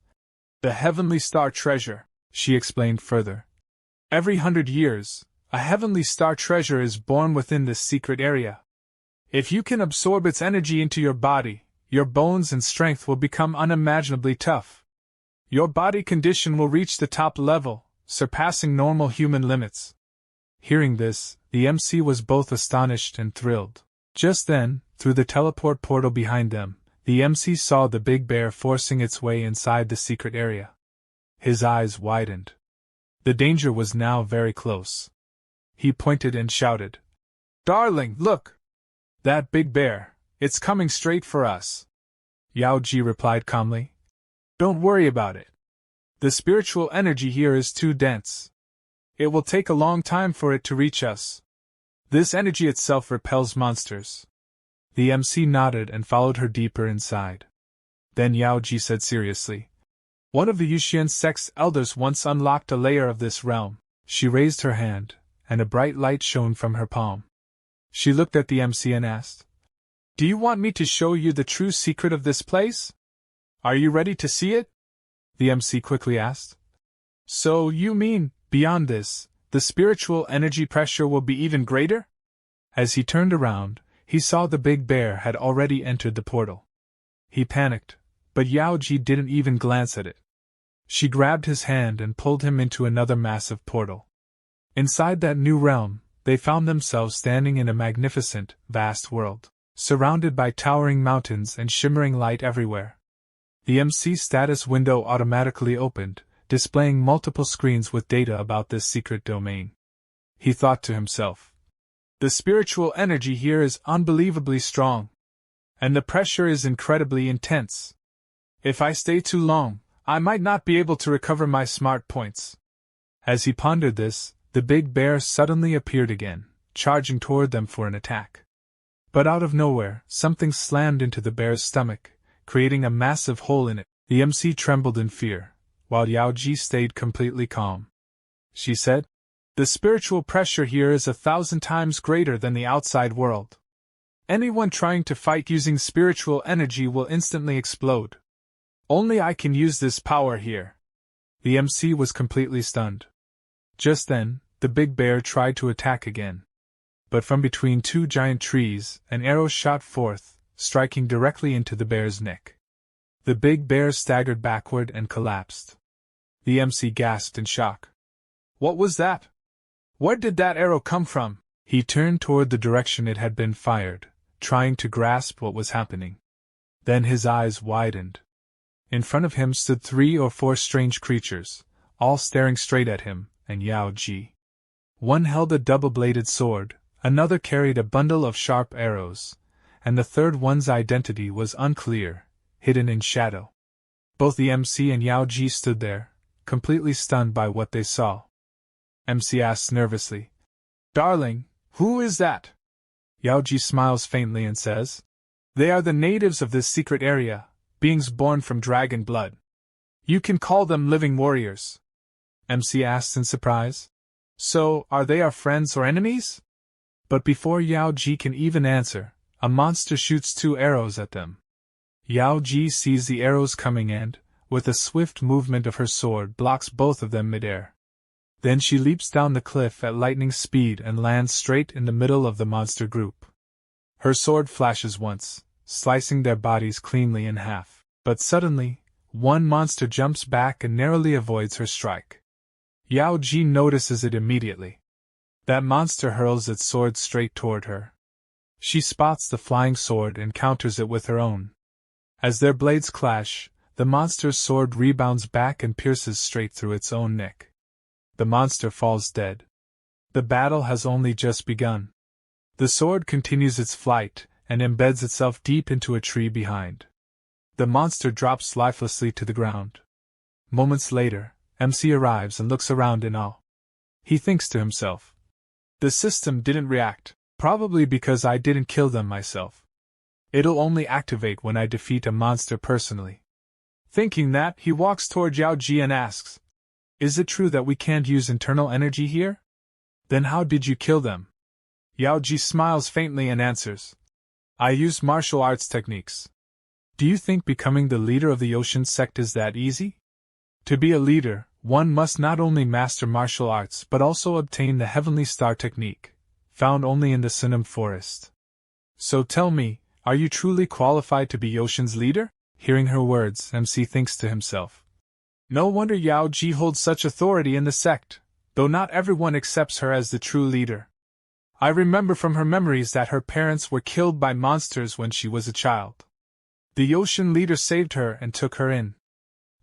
The heavenly star treasure, she explained further. Every 100 years, a heavenly star treasure is born within this secret area. If you can absorb its energy into your body, your bones and strength will become unimaginably tough. Your body condition will reach the top level, surpassing normal human limits. Hearing this, the MC was both astonished and thrilled. Just then, through the teleport portal behind them, the MC saw the big bear forcing its way inside the secret area. His eyes widened. The danger was now very close. He pointed and shouted, Darling, look! That big bear, it's coming straight for us. Yao Ji replied calmly, Don't worry about it. The spiritual energy here is too dense. It will take a long time for it to reach us. This energy itself repels monsters. The MC nodded and followed her deeper inside. Then Yao Ji said seriously, One of the Yaoshan Sect's elders once unlocked a layer of this realm. She raised her hand, and a bright light shone from her palm. She looked at the MC and asked, Do you want me to show you the true secret of this place? Are you ready to see it? The MC quickly asked. So you mean, beyond this, the spiritual energy pressure will be even greater? As he turned around, he saw the big bear had already entered the portal. He panicked, but Yao Ji didn't even glance at it. She grabbed his hand and pulled him into another massive portal. Inside that new realm, they found themselves standing in a magnificent, vast world, surrounded by towering mountains and shimmering light everywhere. The MC status window automatically opened, displaying multiple screens with data about this secret domain. He thought to himself, The spiritual energy here is unbelievably strong, and the pressure is incredibly intense. If I stay too long, I might not be able to recover my smart points. As he pondered this, the big bear suddenly appeared again, charging toward them for an attack. But out of nowhere, something slammed into the bear's stomach, creating a massive hole in it. The MC trembled in fear, while Yao Ji stayed completely calm. She said, The spiritual pressure here is 1,000 times greater than the outside world. Anyone trying to fight using spiritual energy will instantly explode. Only I can use this power here. The MC was completely stunned. Just then, the big bear tried to attack again. But from between 2 giant trees, an arrow shot forth, striking directly into the bear's neck. The big bear staggered backward and collapsed. The MC gasped in shock. What was that? Where did that arrow come from? He turned toward the direction it had been fired, trying to grasp what was happening. Then his eyes widened. In front of him stood 3 or 4 strange creatures, all staring straight at him, and Yao Ji. One held a double-bladed sword, another carried a bundle of sharp arrows, and the third one's identity was unclear, hidden in shadow. Both the MC and Yao Ji stood there, completely stunned by what they saw. MC asks nervously, "Darling, who is that?" Yao Ji smiles faintly and says, "They are the natives of this secret area, beings born from dragon blood. You can call them living warriors." MC asks in surprise, "So, are they our friends or enemies?" But before Yao Ji can even answer, a monster shoots 2 arrows at them. Yao Ji sees the arrows coming and, with a swift movement of her sword, blocks both of them midair. Then she leaps down the cliff at lightning speed and lands straight in the middle of the monster group. Her sword flashes once, slicing their bodies cleanly in half, but suddenly, one monster jumps back and narrowly avoids her strike. Yao Ji notices it immediately. That monster hurls its sword straight toward her. She spots the flying sword and counters it with her own. As their blades clash, the monster's sword rebounds back and pierces straight through its own neck. The monster falls dead. The battle has only just begun. The sword continues its flight and embeds itself deep into a tree behind. The monster drops lifelessly to the ground. Moments later, MC arrives and looks around in awe. He thinks to himself, "The system didn't react, probably because I didn't kill them myself. It'll only activate when I defeat a monster personally." Thinking that, he walks toward Yao Ji and asks, "Is it true that we can't use internal energy here? Then how did you kill them?" Yao Ji smiles faintly and answers, "I used martial arts techniques." "Do you think becoming the leader of the Yaoshan Sect is that easy?" "To be a leader, one must not only master martial arts but also obtain the Heavenly Star technique, found only in the Sunim Forest. So tell me, are you truly qualified to be Yaoshan's leader?" Hearing her words, MC thinks to himself, "No wonder Yao Ji holds such authority in the sect, though not everyone accepts her as the true leader. I remember from her memories that her parents were killed by monsters when she was a child. The Yaoshan leader saved her and took her in.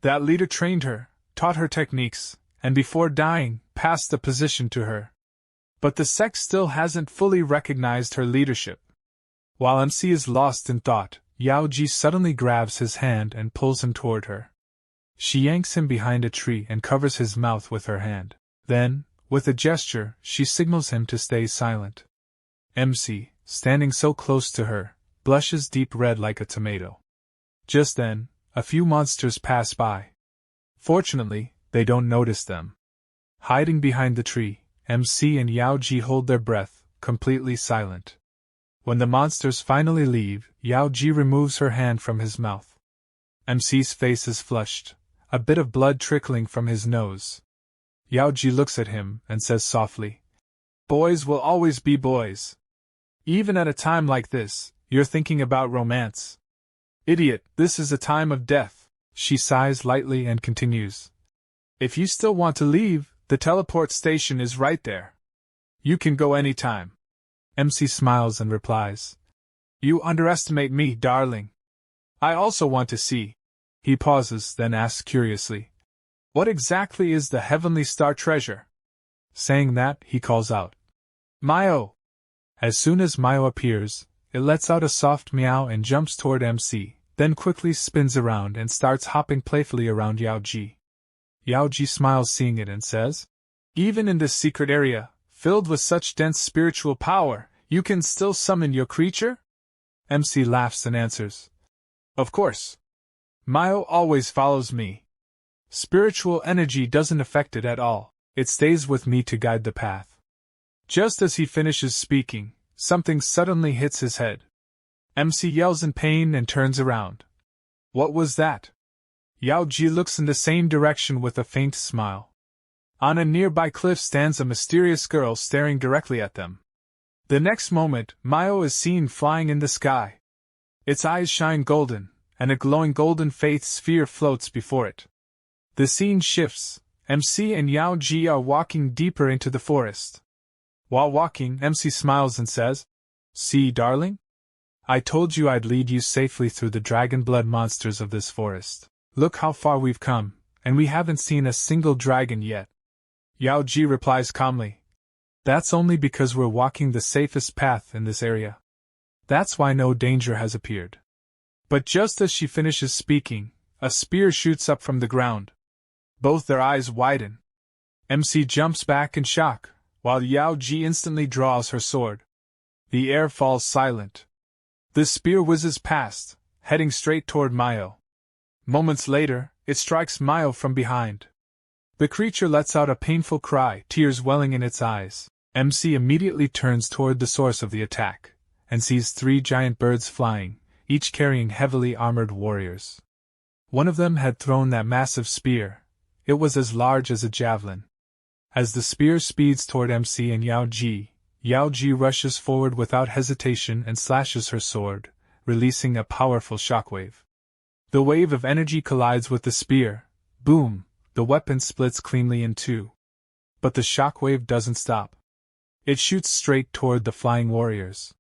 That leader trained her, taught her techniques, and before dying, passed the position to her. But the sect still hasn't fully recognized her leadership." While MC is lost in thought, Yao Ji suddenly grabs his hand and pulls him toward her. She yanks him behind a tree and covers his mouth with her hand. Then, with a gesture, she signals him to stay silent. MC, standing so close to her, blushes deep red like a tomato. Just then, a few monsters pass by. Fortunately, they don't notice them. Hiding behind the tree, MC and Yao Ji hold their breath, completely silent. When the monsters finally leave, Yao Ji removes her hand from his mouth. MC's face is flushed, a bit of blood trickling from his nose. Yao Ji looks at him and says softly, "Boys will always be boys. Even at a time like this, you're thinking about romance. Idiot, this is a time of death." She sighs lightly and continues, "If you still want to leave, the teleport station is right there. You can go any time." MC smiles and replies, "You underestimate me, darling. I also want to see." He pauses, then asks curiously, "What exactly is the Heavenly Star treasure?" Saying that, he calls out, "Mayo!" As soon as Mayo appears, it lets out a soft meow and jumps toward MC, then quickly spins around and starts hopping playfully around Yao Ji. Yao Ji smiles seeing it and says, "Even in this secret area, filled with such dense spiritual power, you can still summon your creature?" MC laughs and answers, "Of course. Mayo always follows me. Spiritual energy doesn't affect it at all, it stays with me to guide the path." Just as he finishes speaking, something suddenly hits his head. MC yells in pain and turns around. What was that? Yao Ji looks in the same direction with a faint smile. On a nearby cliff stands a mysterious girl staring directly at them. The next moment, Mayo is seen flying in the sky. Its eyes shine golden, and a glowing golden faith sphere floats before it. The scene shifts. MC and Yao Ji are walking deeper into the forest. While walking, MC smiles and says, "See, darling? I told you I'd lead you safely through the dragon blood monsters of this forest. Look how far we've come, and we haven't seen a single dragon yet." Yao Ji replies calmly. That's only because we're walking the safest path in this area. That's why no danger has appeared. But just as she finishes speaking, a spear shoots up from the ground. Both their eyes widen. MC jumps back in shock, while Yao Ji instantly draws her sword. The air falls silent. The spear whizzes past, heading straight toward Mayo. Moments later, it strikes Mayo from behind. The creature lets out a painful cry, tears welling in its eyes. MC immediately turns toward the source of the attack, and sees 3 giant birds flying, each carrying heavily armored warriors. One of them had thrown that massive spear. It was as large as a javelin. As the spear speeds toward MC and Yao Ji rushes forward without hesitation and slashes her sword, releasing a powerful shockwave. The wave of energy collides with the spear. Boom! The weapon splits cleanly in two. But the shockwave doesn't stop. It shoots straight toward the flying warriors.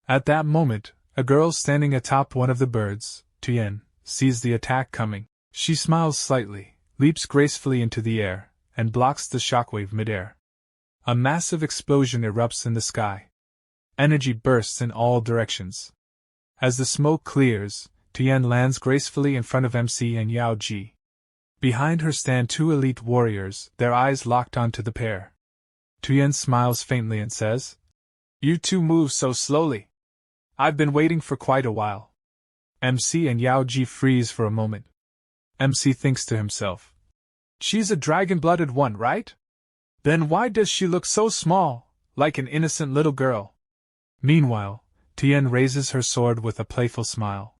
At that moment, a girl standing atop one of the birds, Tian, sees the attack coming. She smiles slightly, leaps gracefully into the air, and blocks the shockwave midair. A massive explosion erupts in the sky. Energy bursts in all directions. As the smoke clears, Tian lands gracefully in front of MC and Yao Ji. Behind her stand 2 elite warriors, their eyes locked onto the pair. Tian smiles faintly and says, "You two move so slowly. I've been waiting for quite a while." MC and Yao Ji freeze for a moment. MC thinks to himself, "She's a dragon-blooded one, right? Then why does she look so small, like an innocent little girl?" Meanwhile, Tian raises her sword with a playful smile.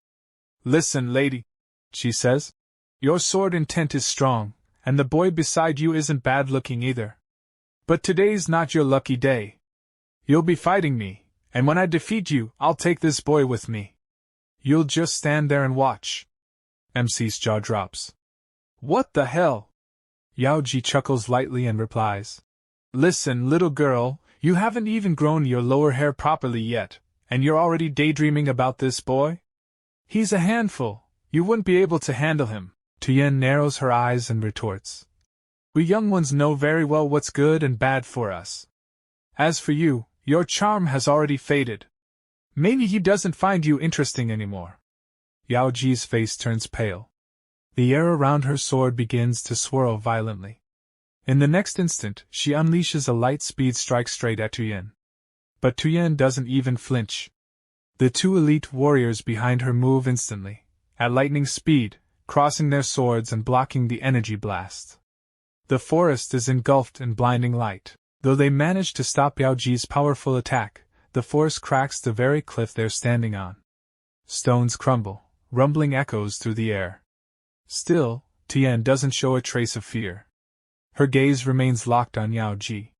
"Listen, lady," she says. "Your sword intent is strong, and the boy beside you isn't bad-looking either. But today's not your lucky day. You'll be fighting me, and when I defeat you, I'll take this boy with me. You'll just stand there and watch." MC's jaw drops. "What the hell?" Yao Ji chuckles lightly and replies, "Listen, little girl, you haven't even grown your lower hair properly yet, and you're already daydreaming about this boy? He's a handful, you wouldn't be able to handle him." Tian narrows her eyes and retorts, "We young ones know very well what's good and bad for us. As for you, your charm has already faded. Maybe he doesn't find you interesting anymore." Yao Ji's face turns pale. The air around her sword begins to swirl violently. In the next instant, she unleashes a light speed strike straight at Tian. But Tian doesn't even flinch. The 2 elite warriors behind her move instantly, at lightning speed, crossing their swords and blocking the energy blast. The forest is engulfed in blinding light. Though they manage to stop Yao Ji's powerful attack, the force cracks the very cliff they're standing on. Stones crumble, rumbling echoes through the air. Still, Tian doesn't show a trace of fear. Her gaze remains locked on Yao Ji.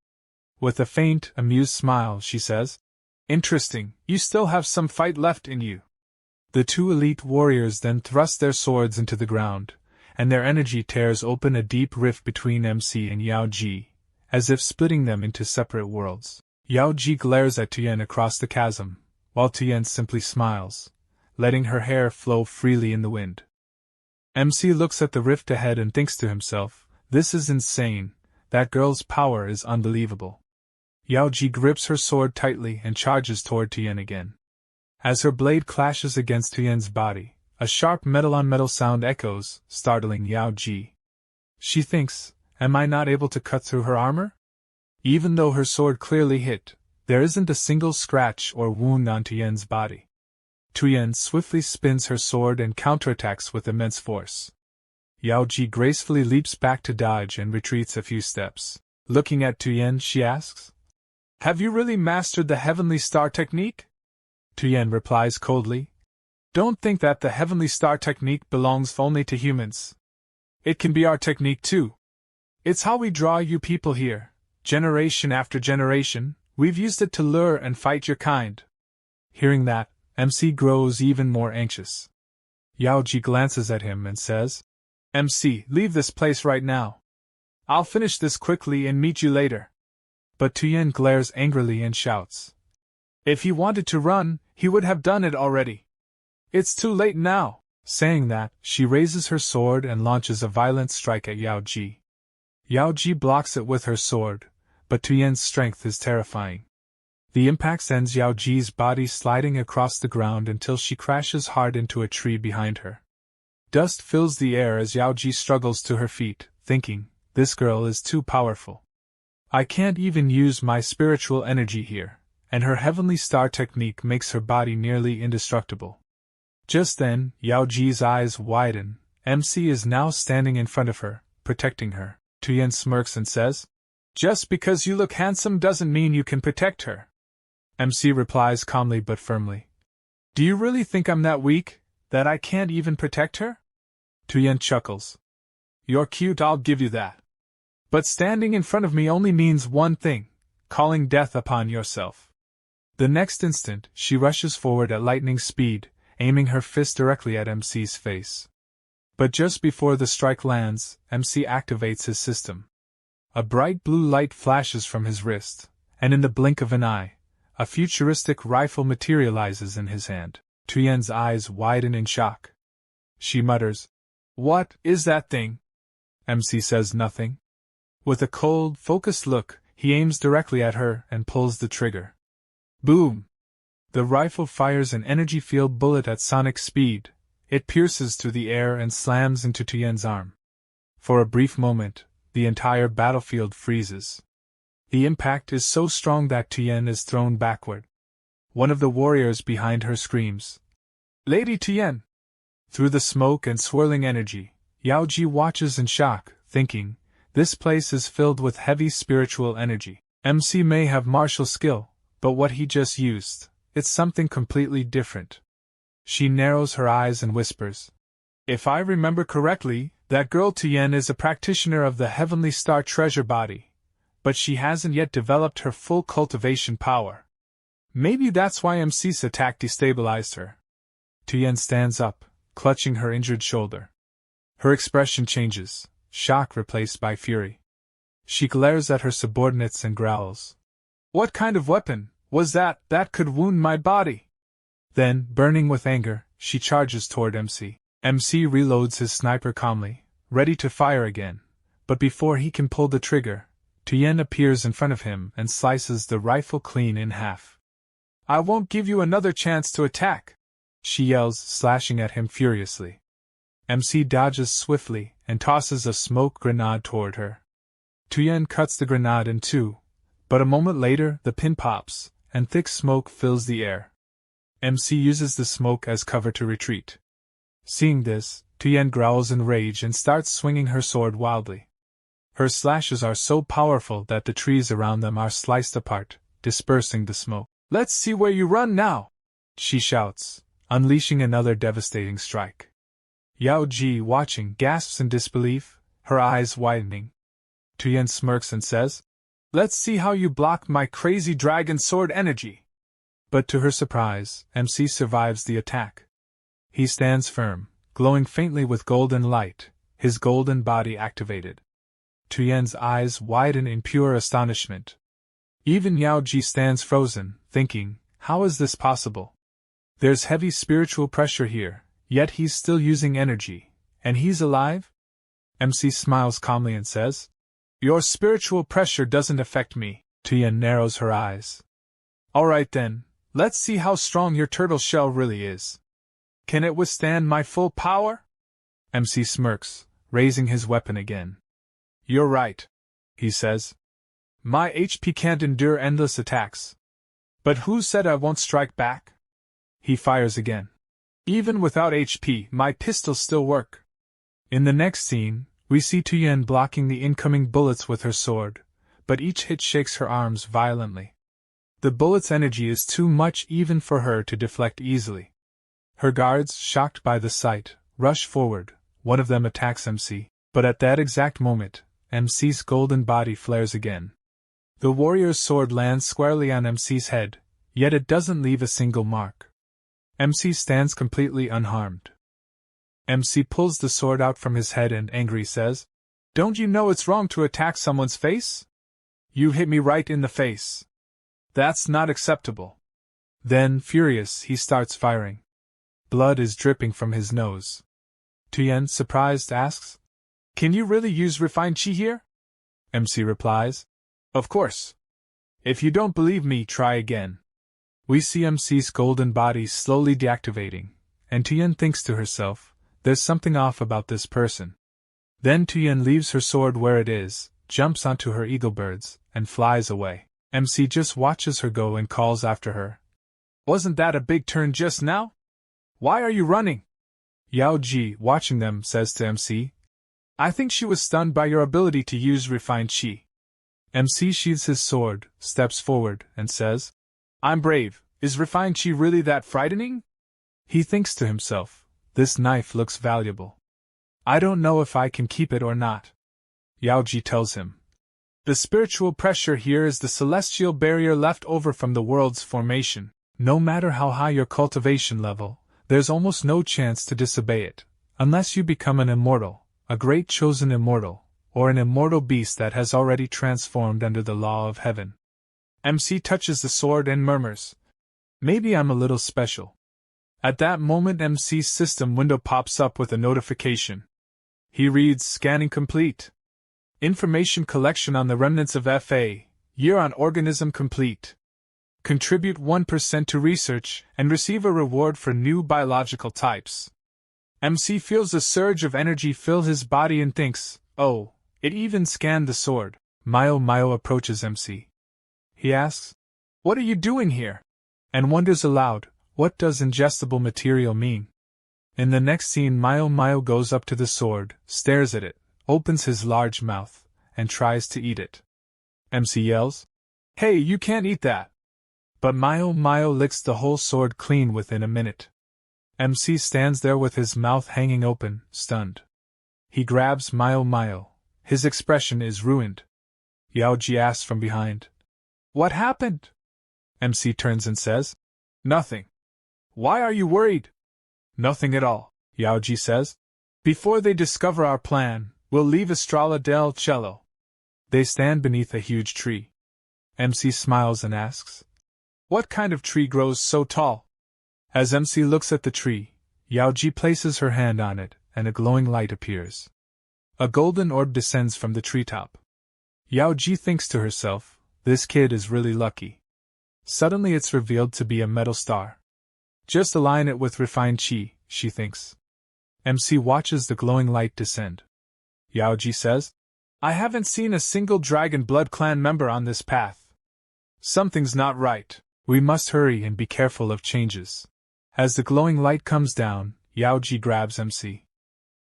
With a faint, amused smile, she says, "Interesting, you still have some fight left in you." The 2 elite warriors then thrust their swords into the ground, and their energy tears open a deep rift between MC and Yao Ji, as if splitting them into separate worlds. Yao Ji glares at Tian across the chasm, while Tian simply smiles, letting her hair flow freely in the wind. MC looks at the rift ahead and thinks to himself, "This is insane, that girl's power is unbelievable." Yao Ji grips her sword tightly and charges toward Tian again. As her blade clashes against Tian's body, a sharp metal-on-metal sound echoes, startling Yao Ji. She thinks, "Am I not able to cut through her armor?" Even though her sword clearly hit, there isn't a single scratch or wound on Tian's body. Tian swiftly spins her sword and counterattacks with immense force. Yao Ji gracefully leaps back to dodge and retreats a few steps. Looking at Tian, she asks, "Have you really mastered the Heavenly Star technique?" Tian replies coldly, "Don't think that the Heavenly Star technique belongs only to humans. It can be our technique too. It's how we draw you people here. Generation after generation, we've used it to lure and fight your kind." Hearing that, MC grows even more anxious. Yao Ji glances at him and says, "MC, leave this place right now. I'll finish this quickly and meet you later." But Tian glares angrily and shouts, "If he wanted to run, he would have done it already. It's too late now." Saying that, she raises her sword and launches a violent strike at Yao Ji. Yao Ji blocks it with her sword, but Tuyen's strength is terrifying. The impact sends Yao Ji's body sliding across the ground until she crashes hard into a tree behind her. Dust fills the air as Yao Ji struggles to her feet, thinking, this girl is too powerful. I can't even use my spiritual energy here, and her heavenly star technique makes her body nearly indestructible. Just then, Yao Ji's eyes widen. MC is now standing in front of her, protecting her. Tuyen smirks and says, just because you look handsome doesn't mean you can protect her. MC replies calmly but firmly. Do you really think I'm that weak, that I can't even protect her? Tuyen chuckles. You're cute, I'll give you that. But standing in front of me only means one thing, calling death upon yourself. The next instant, she rushes forward at lightning speed, aiming her fist directly at MC's face. But just before the strike lands, MC activates his system. A bright blue light flashes from his wrist, and in the blink of an eye, a futuristic rifle materializes in his hand. Tuyen's eyes widen in shock. She mutters, what is that thing? MC says nothing. With a cold, focused look, he aims directly at her and pulls the trigger. Boom! The rifle fires an energy-filled bullet at sonic speed. It pierces through the air and slams into Tuyen's arm. For a brief moment, the entire battlefield freezes. The impact is so strong that Tuyen is thrown backward. One of the warriors behind her screams, Lady Tuyen! Through the smoke and swirling energy, Yao Ji watches in shock, thinking, this place is filled with heavy spiritual energy. MC may have martial skill, but what he just used, it's something completely different. She narrows her eyes and whispers, if I remember correctly, that girl Tuyen is a practitioner of the Heavenly Star treasure body, but she hasn't yet developed her full cultivation power. Maybe that's why MC's attack destabilized her. Tuyen stands up, clutching her injured shoulder. Her expression changes, shock replaced by fury. She glares at her subordinates and growls. What kind of weapon was that could wound my body? Then, burning with anger, she charges toward MC. MC reloads his sniper calmly, ready to fire again, but before he can pull the trigger, Tuyen appears in front of him and slices the rifle clean in half. I won't give you another chance to attack, she yells, slashing at him furiously. MC dodges swiftly and tosses a smoke grenade toward her. Tuyen cuts the grenade in two, but a moment later the pin pops, and thick smoke fills the air. MC uses the smoke as cover to retreat. Seeing this, Tuyen growls in rage and starts swinging her sword wildly. Her slashes are so powerful that the trees around them are sliced apart, dispersing the smoke. Let's see where you run now, she shouts, unleashing another devastating strike. Yao Ji, watching, gasps in disbelief, her eyes widening. Tuyen smirks and says, let's see how you block my crazy dragon sword energy. But to her surprise, MC survives the attack. He stands firm, glowing faintly with golden light, his golden body activated. Tuyen's eyes widen in pure astonishment. Even Yao Ji stands frozen, thinking, how is this possible? There's heavy spiritual pressure here, yet he's still using energy, and he's alive? MC smiles calmly and says, your spiritual pressure doesn't affect me. Tuyen narrows her eyes. Alright then, let's see how strong your turtle shell really is. Can it withstand my full power? MC smirks, raising his weapon again. You're right, he says. My HP can't endure endless attacks. But who said I won't strike back? He fires again. Even without HP, my pistols still work. In the next scene, we see Tuyen blocking the incoming bullets with her sword, but each hit shakes her arms violently. The bullet's energy is too much even for her to deflect easily. Her guards, shocked by the sight, rush forward. One of them attacks MC, but at that exact moment, MC's golden body flares again. The warrior's sword lands squarely on MC's head, yet it doesn't leave a single mark. MC stands completely unharmed. MC pulls the sword out from his head and angry says, don't you know it's wrong to attack someone's face? You hit me right in the face. That's not acceptable. Then, furious, he starts firing. Blood is dripping from his nose. Tuyen, surprised, asks, can you really use refined chi here? MC replies. Of course. If you don't believe me, try again. We see MC's golden body slowly deactivating, and Tian thinks to herself, there's something off about this person. Then Tian leaves her sword where it is, jumps onto her eagle birds, and flies away. MC just watches her go and calls after her. Wasn't that a big turn just now? Why are you running? Yao Ji, watching them, says to MC. I think she was stunned by your ability to use refined chi. MC sheathes his sword, steps forward, and says, I'm brave. Is refined chi really that frightening? He thinks to himself, this knife looks valuable. I don't know if I can keep it or not. Yao Ji tells him. The spiritual pressure here is the celestial barrier left over from the world's formation. No matter how high your cultivation level, there's almost no chance to disobey it, unless you become an immortal, a great chosen immortal, or an immortal beast that has already transformed under the law of heaven. MC touches the sword and murmurs, maybe I'm a little special. At that moment MC's system window pops up with a notification. He reads, scanning complete. Information collection on the remnants of FA, year on organism complete. Contribute 1% to research and receive a reward for new biological types. MC feels a surge of energy fill his body and thinks, oh, it even scanned the sword. Mayo approaches MC. He asks, what are you doing here? And wonders aloud, what does ingestible material mean? In the next scene Mayo goes up to the sword, stares at it, opens his large mouth, and tries to eat it. MC yells, hey, you can't eat that! But Mayo licks the whole sword clean within a minute. MC stands there with his mouth hanging open, stunned. He grabs Mayo. His expression is ruined. Yao Ji asks from behind, what happened? MC turns and says, nothing. Why are you worried? Nothing at all, Yao Ji says. Before they discover our plan, we'll leave Estrella del Cielo. They stand beneath a huge tree. MC smiles and asks, what kind of tree grows so tall? As MC looks at the tree, Yao Ji places her hand on it, and a glowing light appears. A golden orb descends from the treetop. Yao Ji thinks to herself, this kid is really lucky. Suddenly it's revealed to be a metal star. Just align it with refined chi, she thinks. MC watches the glowing light descend. Yao Ji says, I haven't seen a single Dragon Blood clan member on this path. Something's not right. We must hurry and be careful of changes. As the glowing light comes down, Yao Ji grabs MC.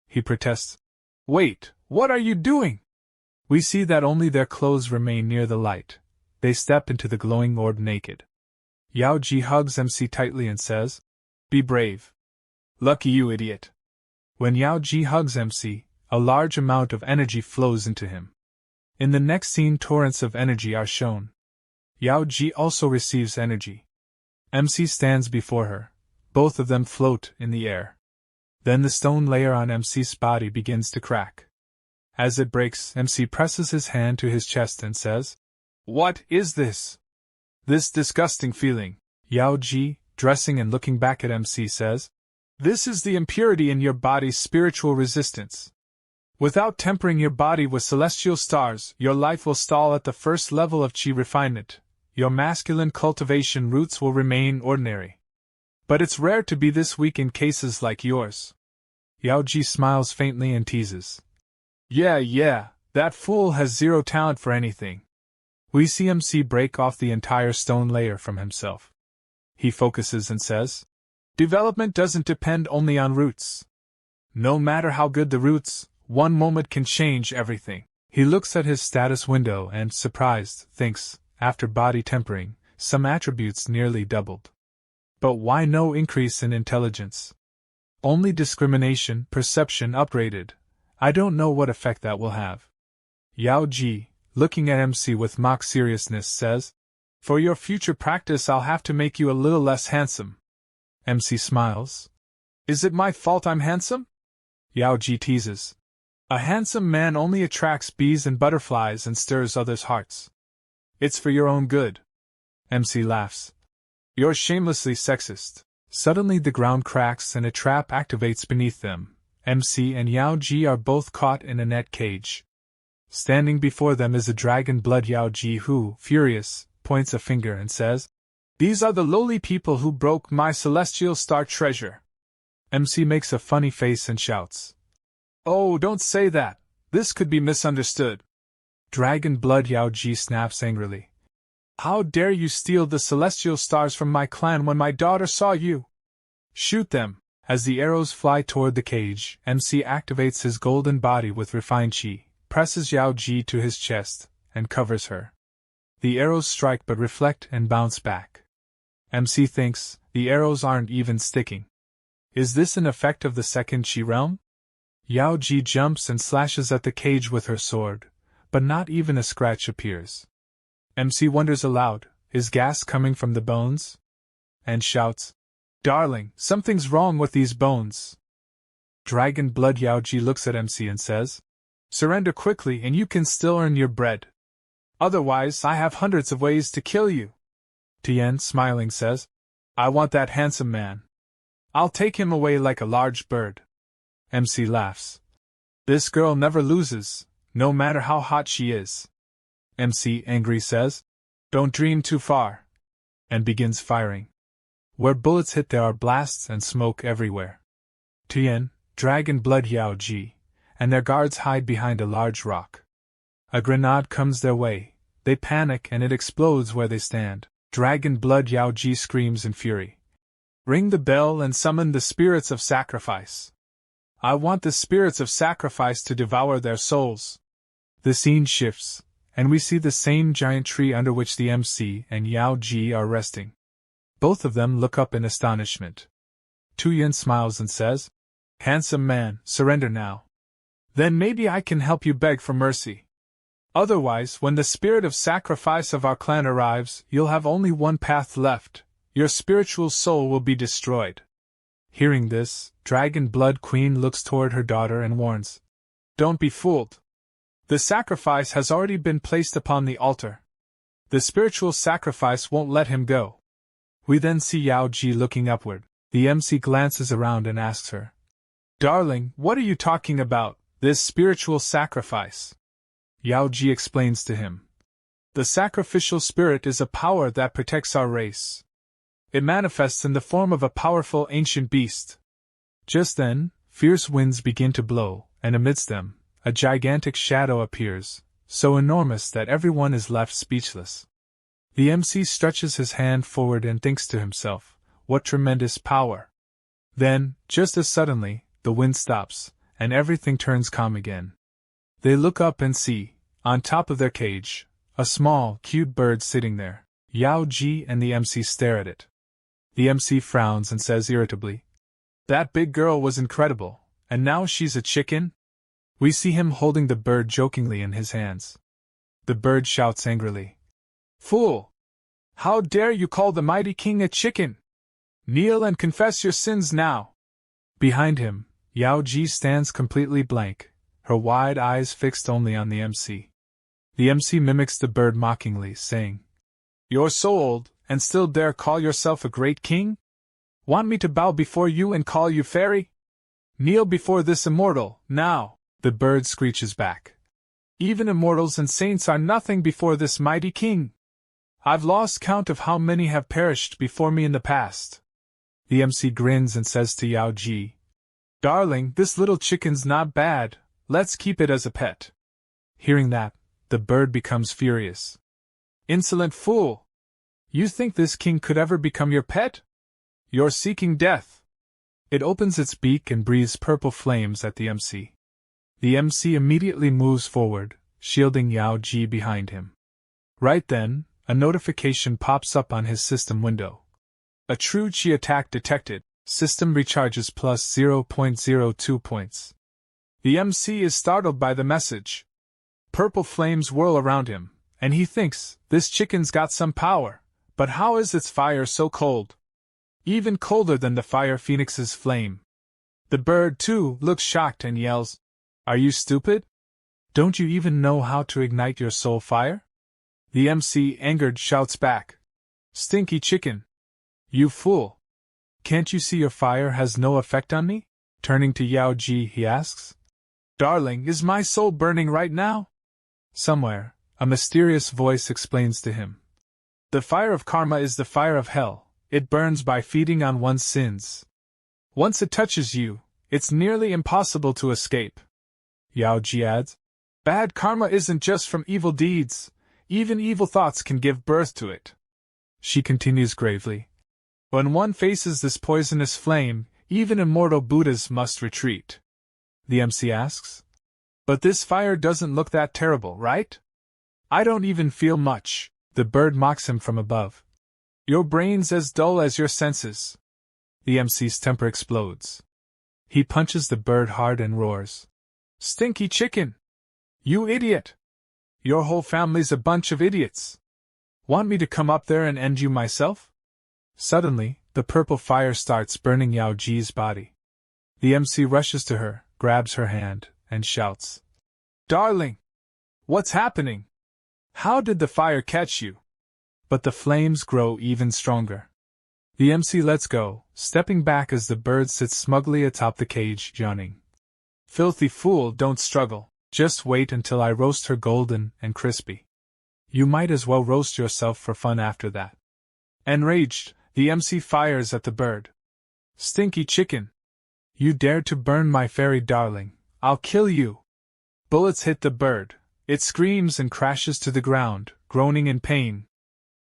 He protests, wait, what are you doing? We see that only their clothes remain near the light. They step into the glowing orb naked. Yao Ji hugs MC tightly and says, be brave. Lucky you, idiot. When Yao Ji hugs MC, a large amount of energy flows into him. In the next scene torrents of energy are shown. Yao Ji also receives energy. MC stands before her. Both of them float in the air. Then the stone layer on MC's body begins to crack. As it breaks, MC presses his hand to his chest and says, what is this? This disgusting feeling. Yao Ji, dressing and looking back at MC, says, this is the impurity in your body's spiritual resistance. Without tempering your body with celestial stars, your life will stall at the first level of chi refinement. Your masculine cultivation roots will remain ordinary. But it's rare to be this weak in cases like yours. Yao Ji smiles faintly and teases. Yeah, that fool has zero talent for anything. We see MC break off the entire stone layer from himself. He focuses and says, development doesn't depend only on roots. No matter how good the roots, one moment can change everything. He looks at his status window and, surprised, thinks, after body tempering, some attributes nearly doubled. But why no increase in intelligence? Only discrimination, perception upgraded. I don't know what effect that will have. Yao Ji, looking at MC with mock seriousness, says, for your future practice I'll have to make you a little less handsome. MC smiles. Is it my fault I'm handsome? Yao Ji teases. A handsome man only attracts bees and butterflies and stirs others' hearts. It's for your own good. MC laughs. You're shamelessly sexist. Suddenly the ground cracks and a trap activates beneath them. MC and Yao Ji are both caught in a net cage. Standing before them is a dragon blood Yao Ji who, furious, points a finger and says, "These are the lowly people who broke my celestial star treasure." MC makes a funny face and shouts, "Oh, don't say that, this could be misunderstood." Dragon blood Yao Ji snaps angrily, "How dare you steal the celestial stars from my clan when my daughter saw you? Shoot them!" As the arrows fly toward the cage, MC activates his golden body with refined chi, presses Yao Ji to his chest, and covers her. The arrows strike but reflect and bounce back. MC thinks, the arrows aren't even sticking. Is this an effect of the second chi realm? Yao Ji jumps and slashes at the cage with her sword, but not even a scratch appears. MC wonders aloud, is gas coming from the bones? And shouts, "Darling, something's wrong with these bones." Dragon blood Yao Ji looks at MC and says, "Surrender quickly and you can still earn your bread. Otherwise, I have hundreds of ways to kill you." Tien, smiling, says, "I want that handsome man. I'll take him away like a large bird." MC laughs. "This girl never loses, no matter how hot she is." MC, angry, says, "Don't dream too far," and begins firing. Where bullets hit there are blasts and smoke everywhere. Tien, dragon blood Yao Ji, and their guards hide behind a large rock. A grenade comes their way, they panic and it explodes where they stand. Dragon blood Yao Ji screams in fury, "Ring the bell and summon the spirits of sacrifice. I want the spirits of sacrifice to devour their souls." The scene shifts, and we see the same giant tree under which the MC and Yao Ji are resting. Both of them look up in astonishment. Tuyen smiles and says, "Handsome man, surrender now. Then maybe I can help you beg for mercy. Otherwise, when the spirit of sacrifice of our clan arrives, you'll have only one path left. Your spiritual soul will be destroyed." Hearing this, Dragon Blood Queen looks toward her daughter and warns, "Don't be fooled. The sacrifice has already been placed upon the altar. The spiritual sacrifice won't let him go." We then see Yao Ji looking upward. The MC glances around and asks her, "Darling, what are you talking about, this spiritual sacrifice?" Yao Ji explains to him, "The sacrificial spirit is a power that protects our race. It manifests in the form of a powerful ancient beast." Just then, fierce winds begin to blow, and amidst them, a gigantic shadow appears, so enormous that everyone is left speechless. The MC stretches his hand forward and thinks to himself, "What tremendous power!" Then, just as suddenly, the wind stops, and everything turns calm again. They look up and see, on top of their cage, a small, cute bird sitting there. Yao Ji and the MC stare at it. The MC frowns and says irritably, "That big girl was incredible, and now she's a chicken?" We see him holding the bird jokingly in his hands. The bird shouts angrily, "Fool! How dare you call the mighty king a chicken? Kneel and confess your sins now." Behind him, Yao Ji stands completely blank, her wide eyes fixed only on the MC. The MC mimics the bird mockingly, saying, "You're so old, and still dare call yourself a great king? Want me to bow before you and call you fairy? Kneel before this immortal, now!" The bird screeches back, "Even immortals and saints are nothing before this mighty king. I've lost count of how many have perished before me in the past." The MC grins and says to Yao Ji, "Darling, this little chicken's not bad, let's keep it as a pet." Hearing that, the bird becomes furious. "Insolent fool! You think this king could ever become your pet? You're seeking death." It opens its beak and breathes purple flames at the MC. The MC immediately moves forward, shielding Yao Ji behind him. Right then, a notification pops up on his system window. "A true Chi attack detected. System recharges plus 0.02 points." The MC is startled by the message. Purple flames whirl around him, and he thinks, this chicken's got some power, but how is its fire so cold? Even colder than the fire phoenix's flame. The bird, too, looks shocked and yells, "Are you stupid? Don't you even know how to ignite your soul fire?" The MC, angered, shouts back, "Stinky chicken! You fool! Can't you see your fire has no effect on me?" Turning to Yao Ji, he asks, "Darling, is my soul burning right now?" Somewhere, a mysterious voice explains to him. The fire of karma is the fire of hell. It burns by feeding on one's sins. Once it touches you, it's nearly impossible to escape. Yao Ji adds, bad karma isn't just from evil deeds, even evil thoughts can give birth to it. She continues gravely. When one faces this poisonous flame, even immortal Buddhas must retreat. The MC asks, but this fire doesn't look that terrible, right? I don't even feel much. The bird mocks him from above. Your brain's as dull as your senses. The MC's temper explodes. He punches the bird hard and roars. Stinky chicken! You idiot! Your whole family's a bunch of idiots. Want me to come up there and end you myself? Suddenly, the purple fire starts burning Yao Ji's body. The MC rushes to her, grabs her hand, and shouts. Darling! What's happening? How did the fire catch you? But the flames grow even stronger. The MC lets go, stepping back as the bird sits smugly atop the cage, yawning. Filthy fool, don't struggle. Just wait until I roast her golden and crispy. You might as well roast yourself for fun after that. Enraged, the MC fires at the bird. Stinky chicken! You dared to burn my fairy darling. I'll kill you! Bullets hit the bird. It screams and crashes to the ground, groaning in pain.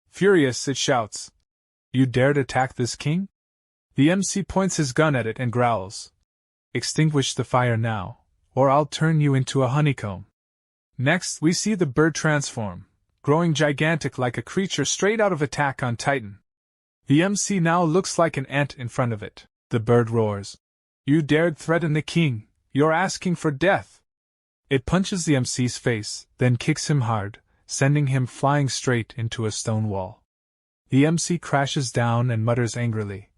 Furious, it shouts. You dared attack this king? The MC points his gun at it and growls. Extinguish the fire now, or I'll turn you into a honeycomb. Next, we see the bird transform, growing gigantic like a creature straight out of Attack on Titan. The MC now looks like an ant in front of it. The bird roars. You dared threaten the king. You're asking for death. It punches the MC's face, then kicks him hard, sending him flying straight into a stone wall. The MC crashes down and mutters angrily.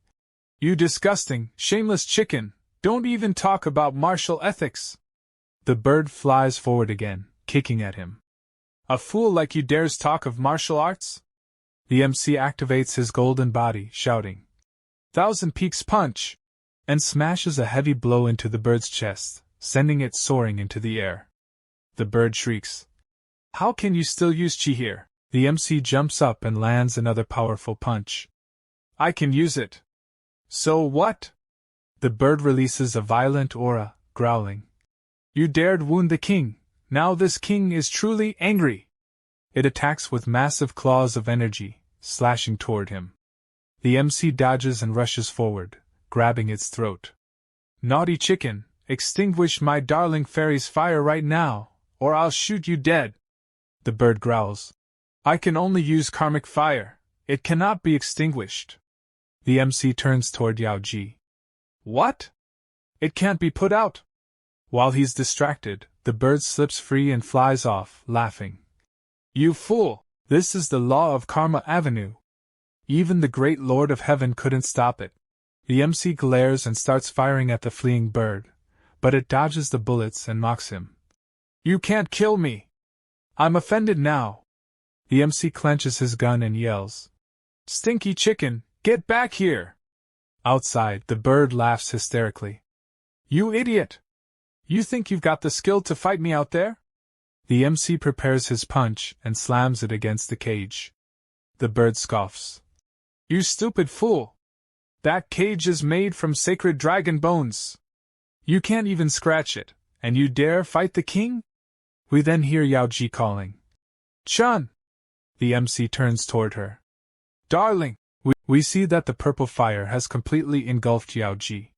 You disgusting, shameless chicken, don't even talk about martial ethics. The bird flies forward again, kicking at him. A fool like you dares talk of martial arts? The MC activates his golden body, shouting, Thousand Peaks Punch! And smashes a heavy blow into the bird's chest, sending it soaring into the air. The bird shrieks. How can you still use chi here? The MC jumps up and lands another powerful punch. I can use it. So what? The bird releases a violent aura, growling. You dared wound the king. Now this king is truly angry. It attacks with massive claws of energy, slashing toward him. The MC dodges and rushes forward, grabbing its throat. Naughty chicken, extinguish my darling fairy's fire right now, or I'll shoot you dead. The bird growls. I can only use karmic fire. It cannot be extinguished. The MC turns toward Yao Ji. What? It can't be put out. While he's distracted, the bird slips free and flies off, laughing. You fool! This is the law of Karma Avenue. Even the great Lord of Heaven couldn't stop it. The MC glares and starts firing at the fleeing bird, but it dodges the bullets and mocks him. You can't kill me! I'm offended now. The MC clenches his gun and yells. Stinky chicken, get back here! Outside, the bird laughs hysterically. You idiot! You think you've got the skill to fight me out there? The MC prepares his punch and slams it against the cage. The bird scoffs. You stupid fool! That cage is made from sacred dragon bones. You can't even scratch it, and you dare fight the king? We then hear Yao Ji calling. Chun! The MC turns toward her. Darling! We see that the purple fire has completely engulfed Yao Ji.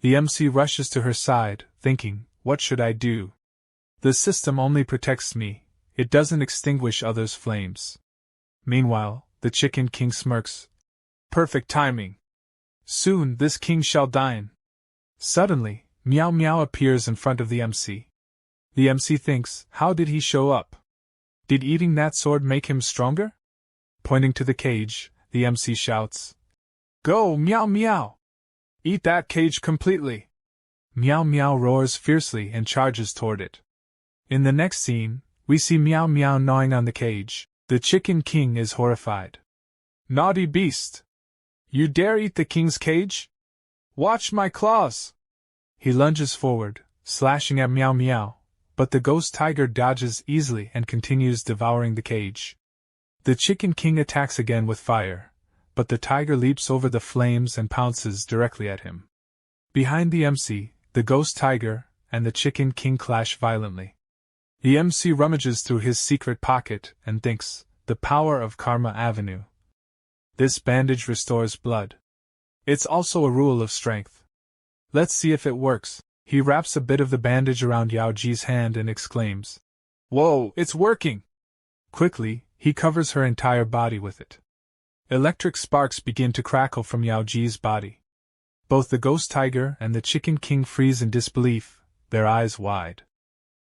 The MC rushes to her side, thinking, what should I do? The system only protects me, it doesn't extinguish others' flames. Meanwhile, the Chicken King smirks. Perfect timing. Soon this king shall dine. Suddenly, Meow Meow appears in front of the MC. The MC thinks, how did he show up? Did eating that sword make him stronger? Pointing to the cage, the MC shouts. Go, Meow Meow! Eat that cage completely! Meow Meow roars fiercely and charges toward it. In the next scene, we see Meow Meow gnawing on the cage. The Chicken King is horrified. Naughty beast! You dare eat the king's cage? Watch my claws! He lunges forward, slashing at Meow Meow, but the ghost tiger dodges easily and continues devouring the cage. The Chicken King attacks again with fire, but the tiger leaps over the flames and pounces directly at him. Behind the MC, the ghost tiger and the Chicken King clash violently. The MC rummages through his secret pocket and thinks, the power of Karma Avenue. This bandage restores blood. It's also a rule of strength. Let's see if it works. He wraps a bit of the bandage around Yao Ji's hand and exclaims, "Whoa, it's working!" Quickly, he covers her entire body with it. Electric sparks begin to crackle from Yao Ji's body. Both the ghost tiger and the Chicken King freeze in disbelief, their eyes wide.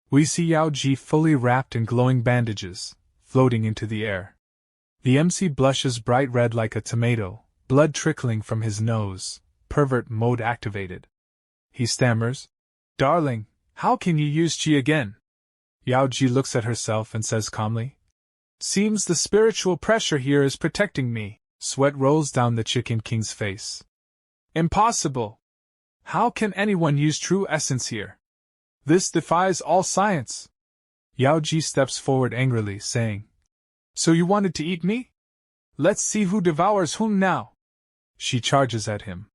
We see Yao Ji fully wrapped in glowing bandages, floating into the air. The MC blushes bright red like a tomato, blood trickling from his nose, pervert mode activated. He stammers, "Darling, how can you use Qi again?" Yao Ji looks at herself and says calmly, "Seems the spiritual pressure here is protecting me." Sweat rolls down the Chicken King's face. "Impossible! How can anyone use true essence here? This defies all science." Yao Ji steps forward angrily, saying, "So you wanted to eat me? Let's see who devours whom now." She charges at him.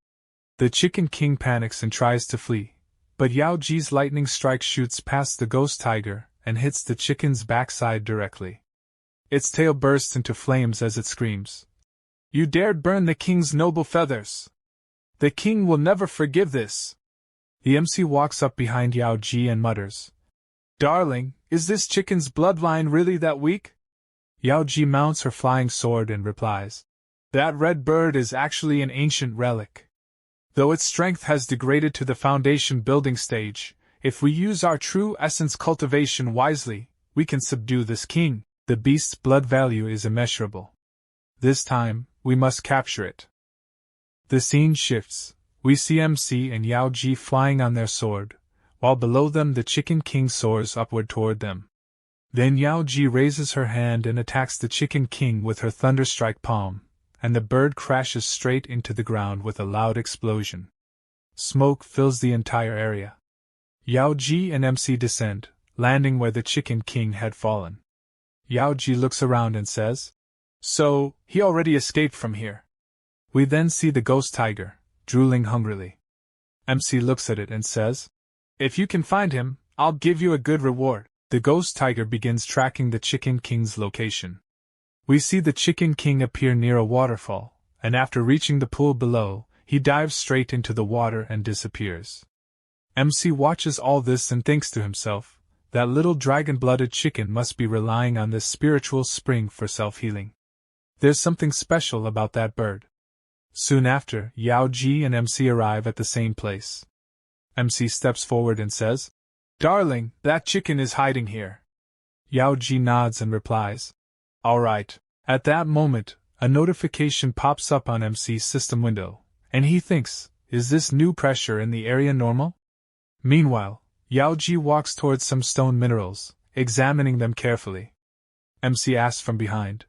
The Chicken King panics and tries to flee, but Yao Ji's lightning strike shoots past the ghost tiger and hits the chicken's backside directly. Its tail bursts into flames as it screams, "You dared burn the king's noble feathers! The king will never forgive this!" The MC walks up behind Yao Ji and mutters, "Darling, is this chicken's bloodline really that weak?" Yao Ji mounts her flying sword and replies, "That red bird is actually an ancient relic. Though its strength has degraded to the foundation building stage, if we use our true essence cultivation wisely, we can subdue this king. The beast's blood value is immeasurable. This time, we must capture it." The scene shifts. We see MC and Yao Ji flying on their sword, while below them the Chicken King soars upward toward them. Then Yao Ji raises her hand and attacks the Chicken King with her thunderstrike palm, and the bird crashes straight into the ground with a loud explosion. Smoke fills the entire area. Yao Ji and MC descend, landing where the Chicken King had fallen. Yao Ji looks around and says, "So, he already escaped from here." We then see the ghost tiger, drooling hungrily. MC looks at it and says, "If you can find him, I'll give you a good reward." The ghost tiger begins tracking the Chicken King's location. We see the Chicken King appear near a waterfall, and after reaching the pool below, he dives straight into the water and disappears. MC watches all this and thinks to himself, that little dragon-blooded chicken must be relying on this spiritual spring for self-healing. There's something special about that bird. Soon after, Yao Ji and MC arrive at the same place. MC steps forward and says, "Darling, that chicken is hiding here." Yao Ji nods and replies, "All right." At that moment, a notification pops up on MC's system window, and he thinks, is this new pressure in the area normal? Meanwhile, Yao Ji walks towards some stone minerals, examining them carefully. MC asks from behind,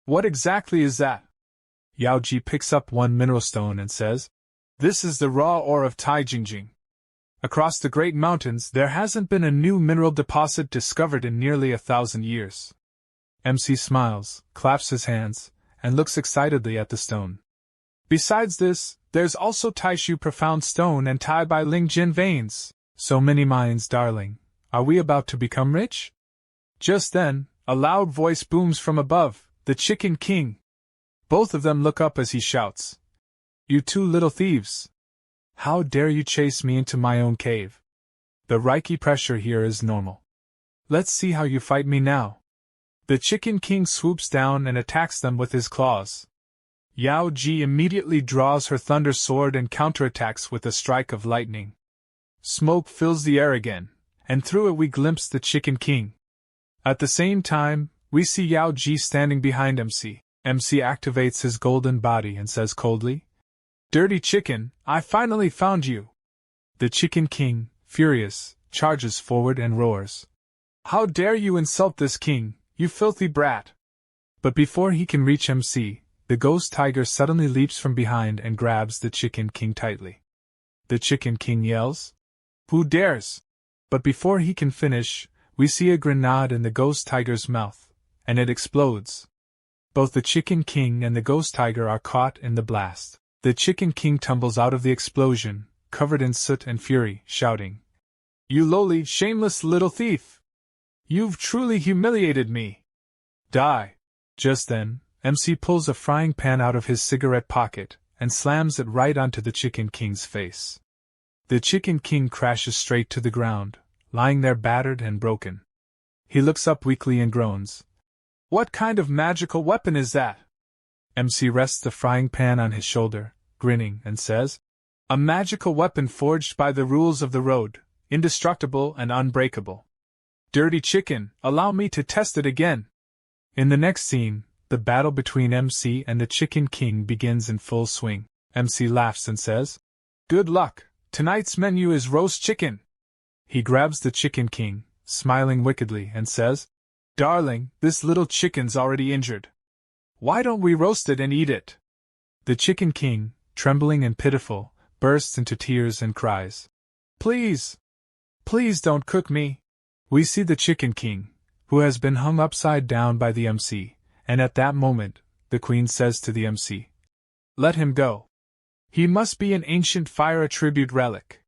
"What exactly is that?" Yao Ji picks up one mineral stone and says, "This is the raw ore of Taijingjing. Across the Great Mountains there hasn't been a new mineral deposit discovered in nearly 1,000 years. MC smiles, claps his hands, and looks excitedly at the stone. Besides this, there's also Taishu Profound Stone and Tai Bai Lingyang veins. So many mines, darling. Are we about to become rich? Just then, a loud voice booms from above, the Chicken King. Both of them look up as he shouts, "You two little thieves! How dare you chase me into my own cave? The Reiki pressure here is normal. Let's see how you fight me now." The Chicken King swoops down and attacks them with his claws. Yao Ji immediately draws her thunder sword and counterattacks with a strike of lightning. Smoke fills the air again, and through it we glimpse the Chicken King. At the same time, we see Yao Ji standing behind MC. MC activates his golden body and says coldly, "Dirty chicken, I finally found you." The Chicken King, furious, charges forward and roars, "How dare you insult this king, you filthy brat!" But before he can reach MC, the ghost tiger suddenly leaps from behind and grabs the Chicken King tightly. The Chicken King yells, "Who dares?" But before he can finish, We see a grenade in the ghost tiger's mouth, and it explodes. Both the Chicken King and the ghost tiger are caught in the blast. The Chicken King tumbles out of the explosion, covered in soot and fury, shouting, "You lowly, shameless little thief! You've truly humiliated me! Die!" Just then, MC pulls a frying pan out of his cigarette pocket and slams it right onto the Chicken King's face. The Chicken King crashes straight to the ground, lying there battered and broken. He looks up weakly and groans. "What kind of magical weapon is that?" MC rests the frying pan on his shoulder, grinning, and says, "A magical weapon forged by the rules of the road, indestructible and unbreakable. Dirty chicken, allow me to test it again." In the next scene, the battle between MC and the Chicken King begins in full swing. MC laughs and says, "Good luck, tonight's menu is roast chicken." He grabs the Chicken King, smiling wickedly, and says, "Darling, this little chicken's already injured. Why don't we roast it and eat it?" The Chicken King, trembling and pitiful, bursts into tears and cries, "Please! Please don't cook me!" We see the Chicken King, who has been hung upside down by the MC, and at that moment, the Queen says to the MC, "Let him go. He must be an ancient fire attribute relic.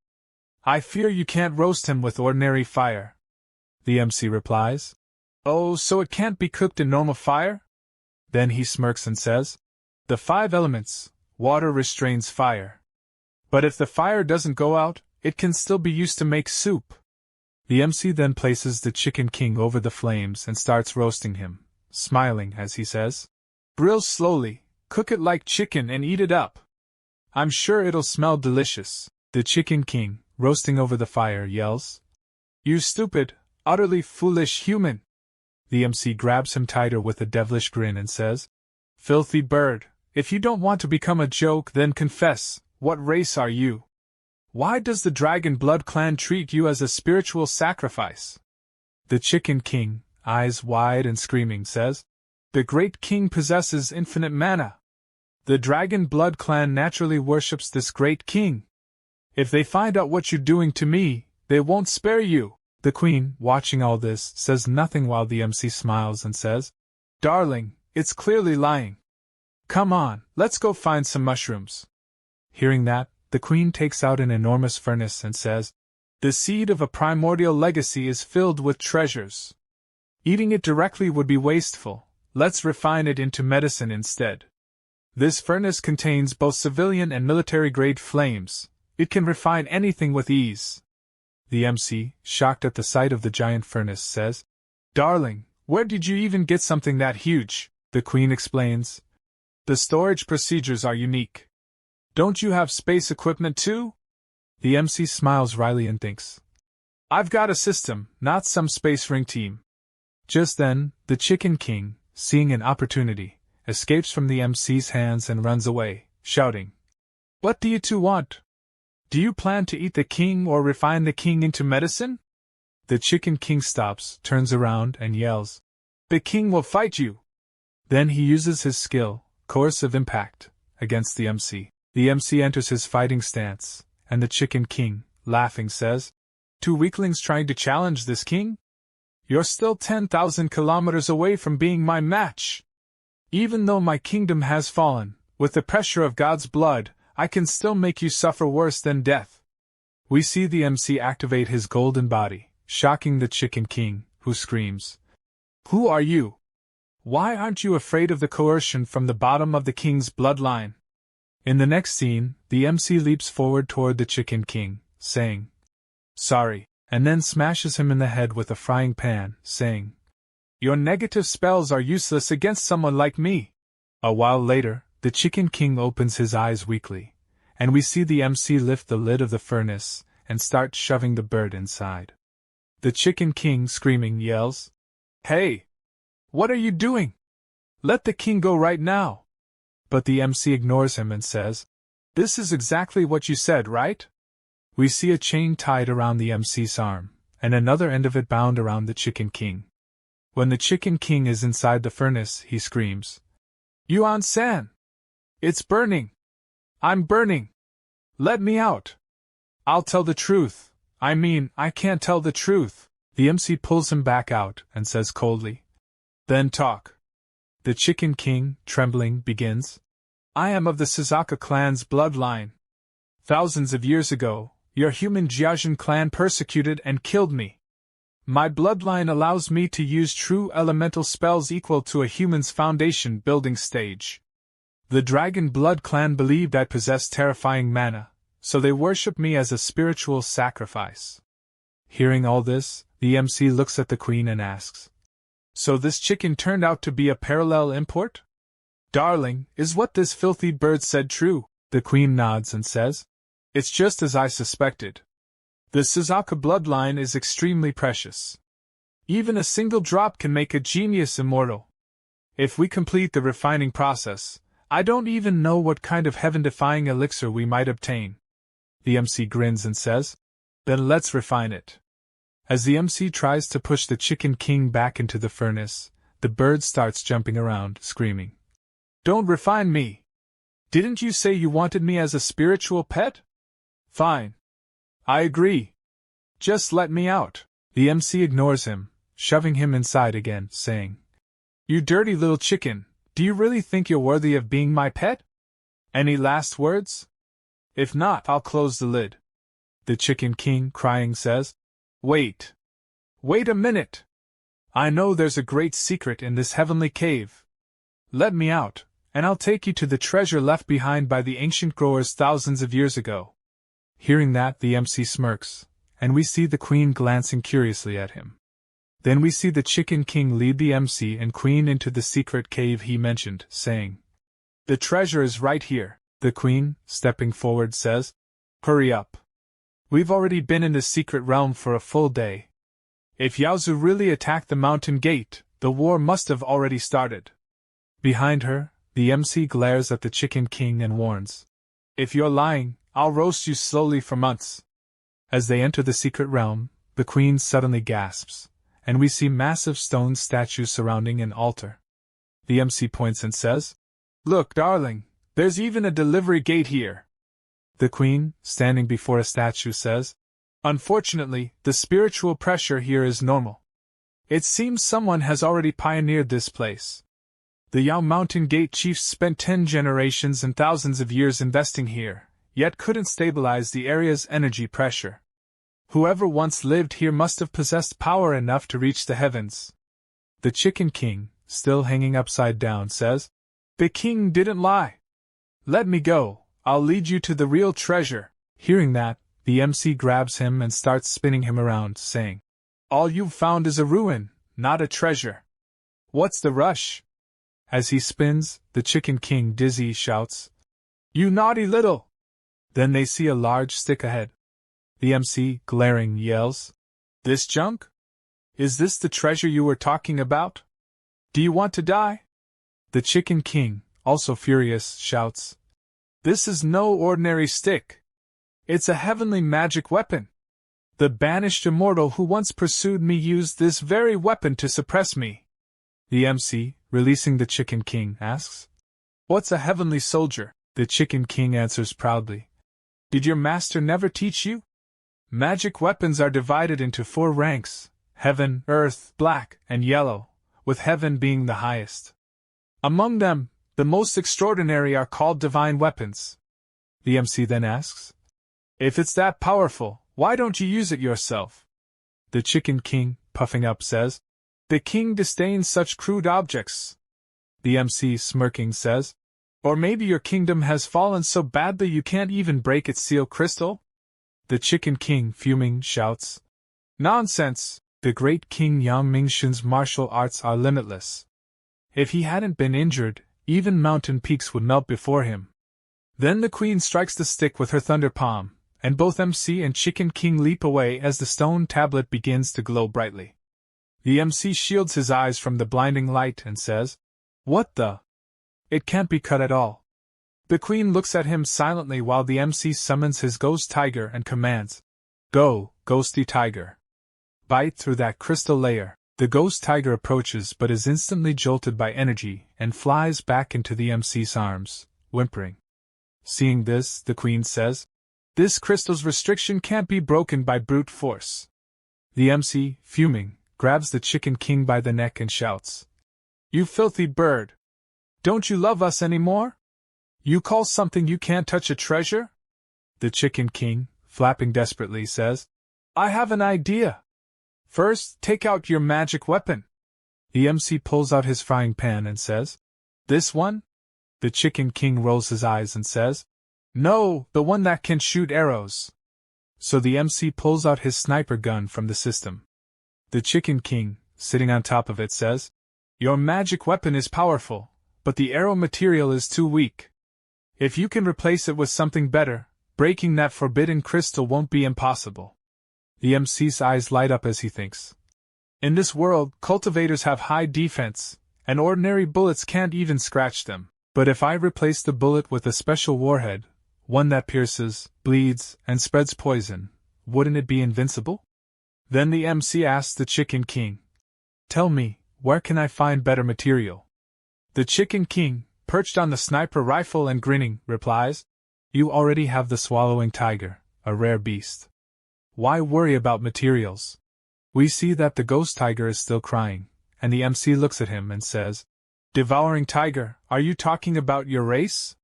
I fear you can't roast him with ordinary fire." The MC replies, "Oh, so it can't be cooked in normal fire?" Then he smirks and says, "The 5 elements, water restrains fire. But if the fire doesn't go out, it can still be used to make soup." The MC then places the Chicken King over the flames and starts roasting him, smiling as he says, "Grill slowly, cook it like chicken and eat it up. I'm sure it'll smell delicious." The Chicken King, roasting over the fire, yells, "You stupid, utterly foolish human!" The MC grabs him tighter with a devilish grin and says, "Filthy bird, if you don't want to become a joke, then confess, what race are you? Why does the Dragon Blood clan treat you as a spiritual sacrifice?" The Chicken King, eyes wide and screaming, says, "The great king possesses infinite mana. The Dragon Blood clan naturally worships this great king. If they find out what you're doing to me, they won't spare you." The Queen, watching all this, says nothing while the MC smiles and says, "Darling, it's clearly lying. Come on, let's go find some mushrooms." Hearing that, the Queen takes out an enormous furnace and says, "The seed of a primordial legacy is filled with treasures. Eating it directly would be wasteful, let's refine it into medicine instead. This furnace contains both civilian and military-grade flames. It can refine anything with ease." The MC, shocked at the sight of the giant furnace, says, "Darling, where did you even get something that huge?" The Queen explains, "The storage procedures are unique. Don't you have space equipment too?" The MC smiles wryly and thinks, "I've got a system, not some space ring team." Just then, the Chicken King, seeing an opportunity, escapes from the MC's hands and runs away, shouting, "What do you two want? Do you plan to eat the king or refine the king into medicine?" The Chicken King stops, turns around, and yells, "The king will fight you!" Then he uses his skill, Coercive Impact, against the MC. The MC enters his fighting stance, and the Chicken King, laughing, says, "Two weaklings trying to challenge this king? You're still 10,000 kilometers away from being my match. Even though my kingdom has fallen, with the pressure of God's blood, I can still make you suffer worse than death." We see the MC activate his golden body, shocking the Chicken King, who screams, "Who are you? Why aren't you afraid of the coercion from the bottom of the king's bloodline?" In the next scene, the MC leaps forward toward the Chicken King, saying, "Sorry," and then smashes him in the head with a frying pan, saying, "Your negative spells are useless against someone like me." A while later, the Chicken King opens his eyes weakly, and we see the MC lift the lid of the furnace and start shoving the bird inside. The Chicken King, screaming, yells, "Hey! What are you doing? Let the king go right now!" But the MC ignores him and says, "This is exactly what you said, right?" We see a chain tied around the MC's arm, and another end of it bound around the Chicken King. When the Chicken King is inside the furnace, he screams, "Yuan-san! It's burning! I'm burning! Let me out! I'll tell the truth. I can't tell the truth." The MC pulls him back out and says coldly, "Then talk." The Chicken King, trembling, begins. "I am of the Suzaka clan's bloodline. Thousands of years ago, your human Jiaozhen clan persecuted and killed me. My bloodline allows me to use true elemental spells equal to a human's foundation building stage. The Dragon Blood clan believed I possessed terrifying mana, so they worship me as a spiritual sacrifice." Hearing all this, the MC looks at the Queen and asks, "So this chicken turned out to be a parallel import? Darling, is what this filthy bird said true?" The Queen nods and says, "It's just as I suspected. The Suzaka bloodline is extremely precious. Even a single drop can make a genius immortal. If we complete the refining process, I don't even know what kind of heaven-defying elixir we might obtain." The MC grins and says, "Then let's refine it." As the MC tries to push the Chicken King back into the furnace, the bird starts jumping around, screaming, "Don't refine me! Didn't you say you wanted me as a spiritual pet? Fine. I agree. Just let me out." The MC ignores him, shoving him inside again, saying, "You dirty little chicken, do you really think you're worthy of being my pet? Any last words? If not, I'll close the lid." The Chicken King, crying, says, Wait a minute! I know there's a great secret in this heavenly cave. Let me out, and I'll take you to the treasure left behind by the ancient growers thousands of years ago." Hearing that, the MC smirks, and we see the Queen glancing curiously at him. Then we see the Chicken King lead the MC and Queen into the secret cave he mentioned, saying, "The treasure is right here." The Queen, stepping forward, says, "Hurry up. We've already been in the secret realm for a full day. If Yao Ji really attacked the mountain gate, the war must have already started." Behind her, the MC glares at the Chicken King and warns, "If you're lying, I'll roast you slowly for months." As they enter the secret realm, the Queen suddenly gasps, and we see massive stone statues surrounding an altar. The MC points and says, "Look, darling, there's even a delivery gate here." The Queen, standing before a statue, says, "Unfortunately, the spiritual pressure here is normal. It seems someone has already pioneered this place. The Yao Mountain Gate chiefs spent 10 generations and thousands of years investing here, yet couldn't stabilize the area's energy pressure. Whoever once lived here must have possessed power enough to reach the heavens." The Chicken King, still hanging upside down, says, "The king didn't lie. Let me go. I'll lead you to the real treasure." Hearing that, the MC grabs him and starts spinning him around, saying, "All you've found is a ruin, not a treasure. What's the rush?" As he spins, the Chicken King, dizzy, shouts, "You naughty little!" Then they see a large stick ahead. The MC, glaring, yells, "This junk? Is this the treasure you were talking about? Do you want to die?" The Chicken King, also furious, shouts, "This is no ordinary stick. It's a heavenly magic weapon. The banished immortal who once pursued me used this very weapon to suppress me." The MC, releasing the Chicken King, asks, "What's a heavenly soldier?" The Chicken King answers proudly, "Did your master never teach you? Magic weapons are divided into 4 ranks: heaven, earth, black, and yellow, with heaven being the highest. Among them, the most extraordinary are called divine weapons." The MC then asks, "If it's that powerful, why don't you use it yourself?" The Chicken King, puffing up, says, "The king disdains such crude objects." The MC, smirking, says, "Or maybe your kingdom has fallen so badly you can't even break its seal crystal?" The Chicken King, fuming, shouts, "Nonsense! The great King Yang Mingxun's martial arts are limitless. If he hadn't been injured, even mountain peaks would melt before him." Then the Queen strikes the stick with her thunder palm, and both MC and Chicken King leap away as the stone tablet begins to glow brightly. The MC shields his eyes from the blinding light and says, "What the? It can't be cut at all." The Queen looks at him silently while the MC summons his ghost tiger and commands, "Go, ghosty tiger. Bite through that crystal layer." The ghost tiger approaches but is instantly jolted by energy and flies back into the MC's arms, whimpering. Seeing this, the Queen says, "This crystal's restriction can't be broken by brute force. The MC, fuming, grabs the Chicken King by the neck and shouts, "You filthy bird! Don't you love us anymore? You call something you can't touch a treasure?" The Chicken King, flapping desperately, says, "I have an idea. First, take out your magic weapon." The MC pulls out his frying pan and says, "This one?" The Chicken King rolls his eyes and says, "No, the one that can shoot arrows." So the MC pulls out his sniper gun from the system. The Chicken King, sitting on top of it, says, "Your magic weapon is powerful, but the arrow material is too weak. If you can replace it with something better, breaking that forbidden crystal won't be impossible." The MC's eyes light up as he thinks. In this world, cultivators have high defense, and ordinary bullets can't even scratch them. But if I replace the bullet with a special warhead, one that pierces, bleeds, and spreads poison, wouldn't it be invincible? Then the MC asks the Chicken King, "Tell me, where can I find better material?" The Chicken King, perched on the sniper rifle and grinning, replies, "You already have the swallowing tiger, a rare beast. Why worry about materials?" We see that the ghost tiger is still crying, and the MC looks at him and says, "Devouring tiger, are you talking about your race?"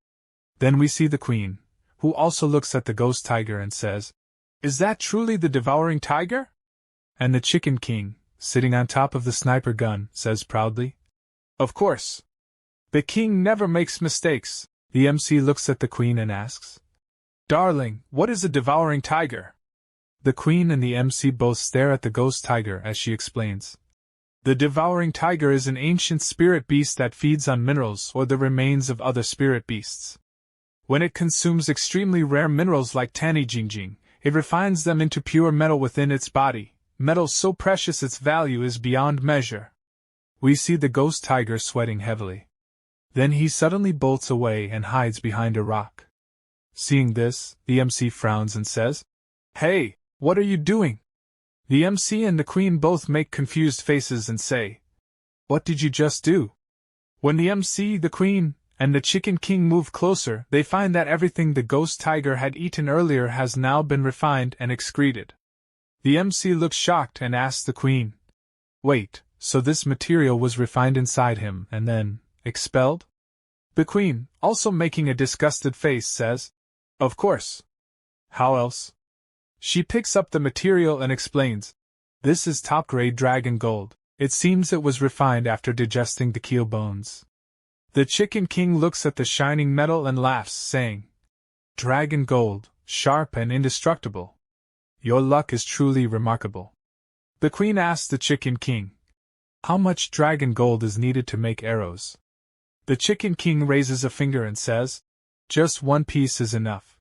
Then we see the queen, who also looks at the ghost tiger and says, "Is that truly the devouring tiger?" And the Chicken King, sitting on top of the sniper gun, says proudly, "Of course. The king never makes mistakes." The MC looks at the queen and asks, "Darling, what is a devouring tiger?" The queen and the MC both stare at the ghost tiger as she explains. The devouring tiger is an ancient spirit beast that feeds on minerals or the remains of other spirit beasts. When it consumes extremely rare minerals like Tanijingjing, it refines them into pure metal within its body, metal so precious its value is beyond measure. We see the ghost tiger sweating heavily. Then he suddenly bolts away and hides behind a rock. Seeing this, the MC frowns and says, "Hey, what are you doing?" The MC and the queen both make confused faces and say, "What did you just do?" When the MC, the queen, and the Chicken King move closer, they find that everything the ghost tiger had eaten earlier has now been refined and excreted. The MC looks shocked and asks the queen, "Wait, so this material was refined inside him and then expelled?" The queen, also making a disgusted face, says, "Of course. How else?" She picks up the material and explains, "This is top-grade dragon gold. It seems it was refined after digesting the keel bones." The Chicken King looks at the shining metal and laughs, saying, "Dragon gold, sharp and indestructible. Your luck is truly remarkable." The queen asks the Chicken King, "How much dragon gold is needed to make arrows?" The Chicken King raises a finger and says, "Just one piece is enough."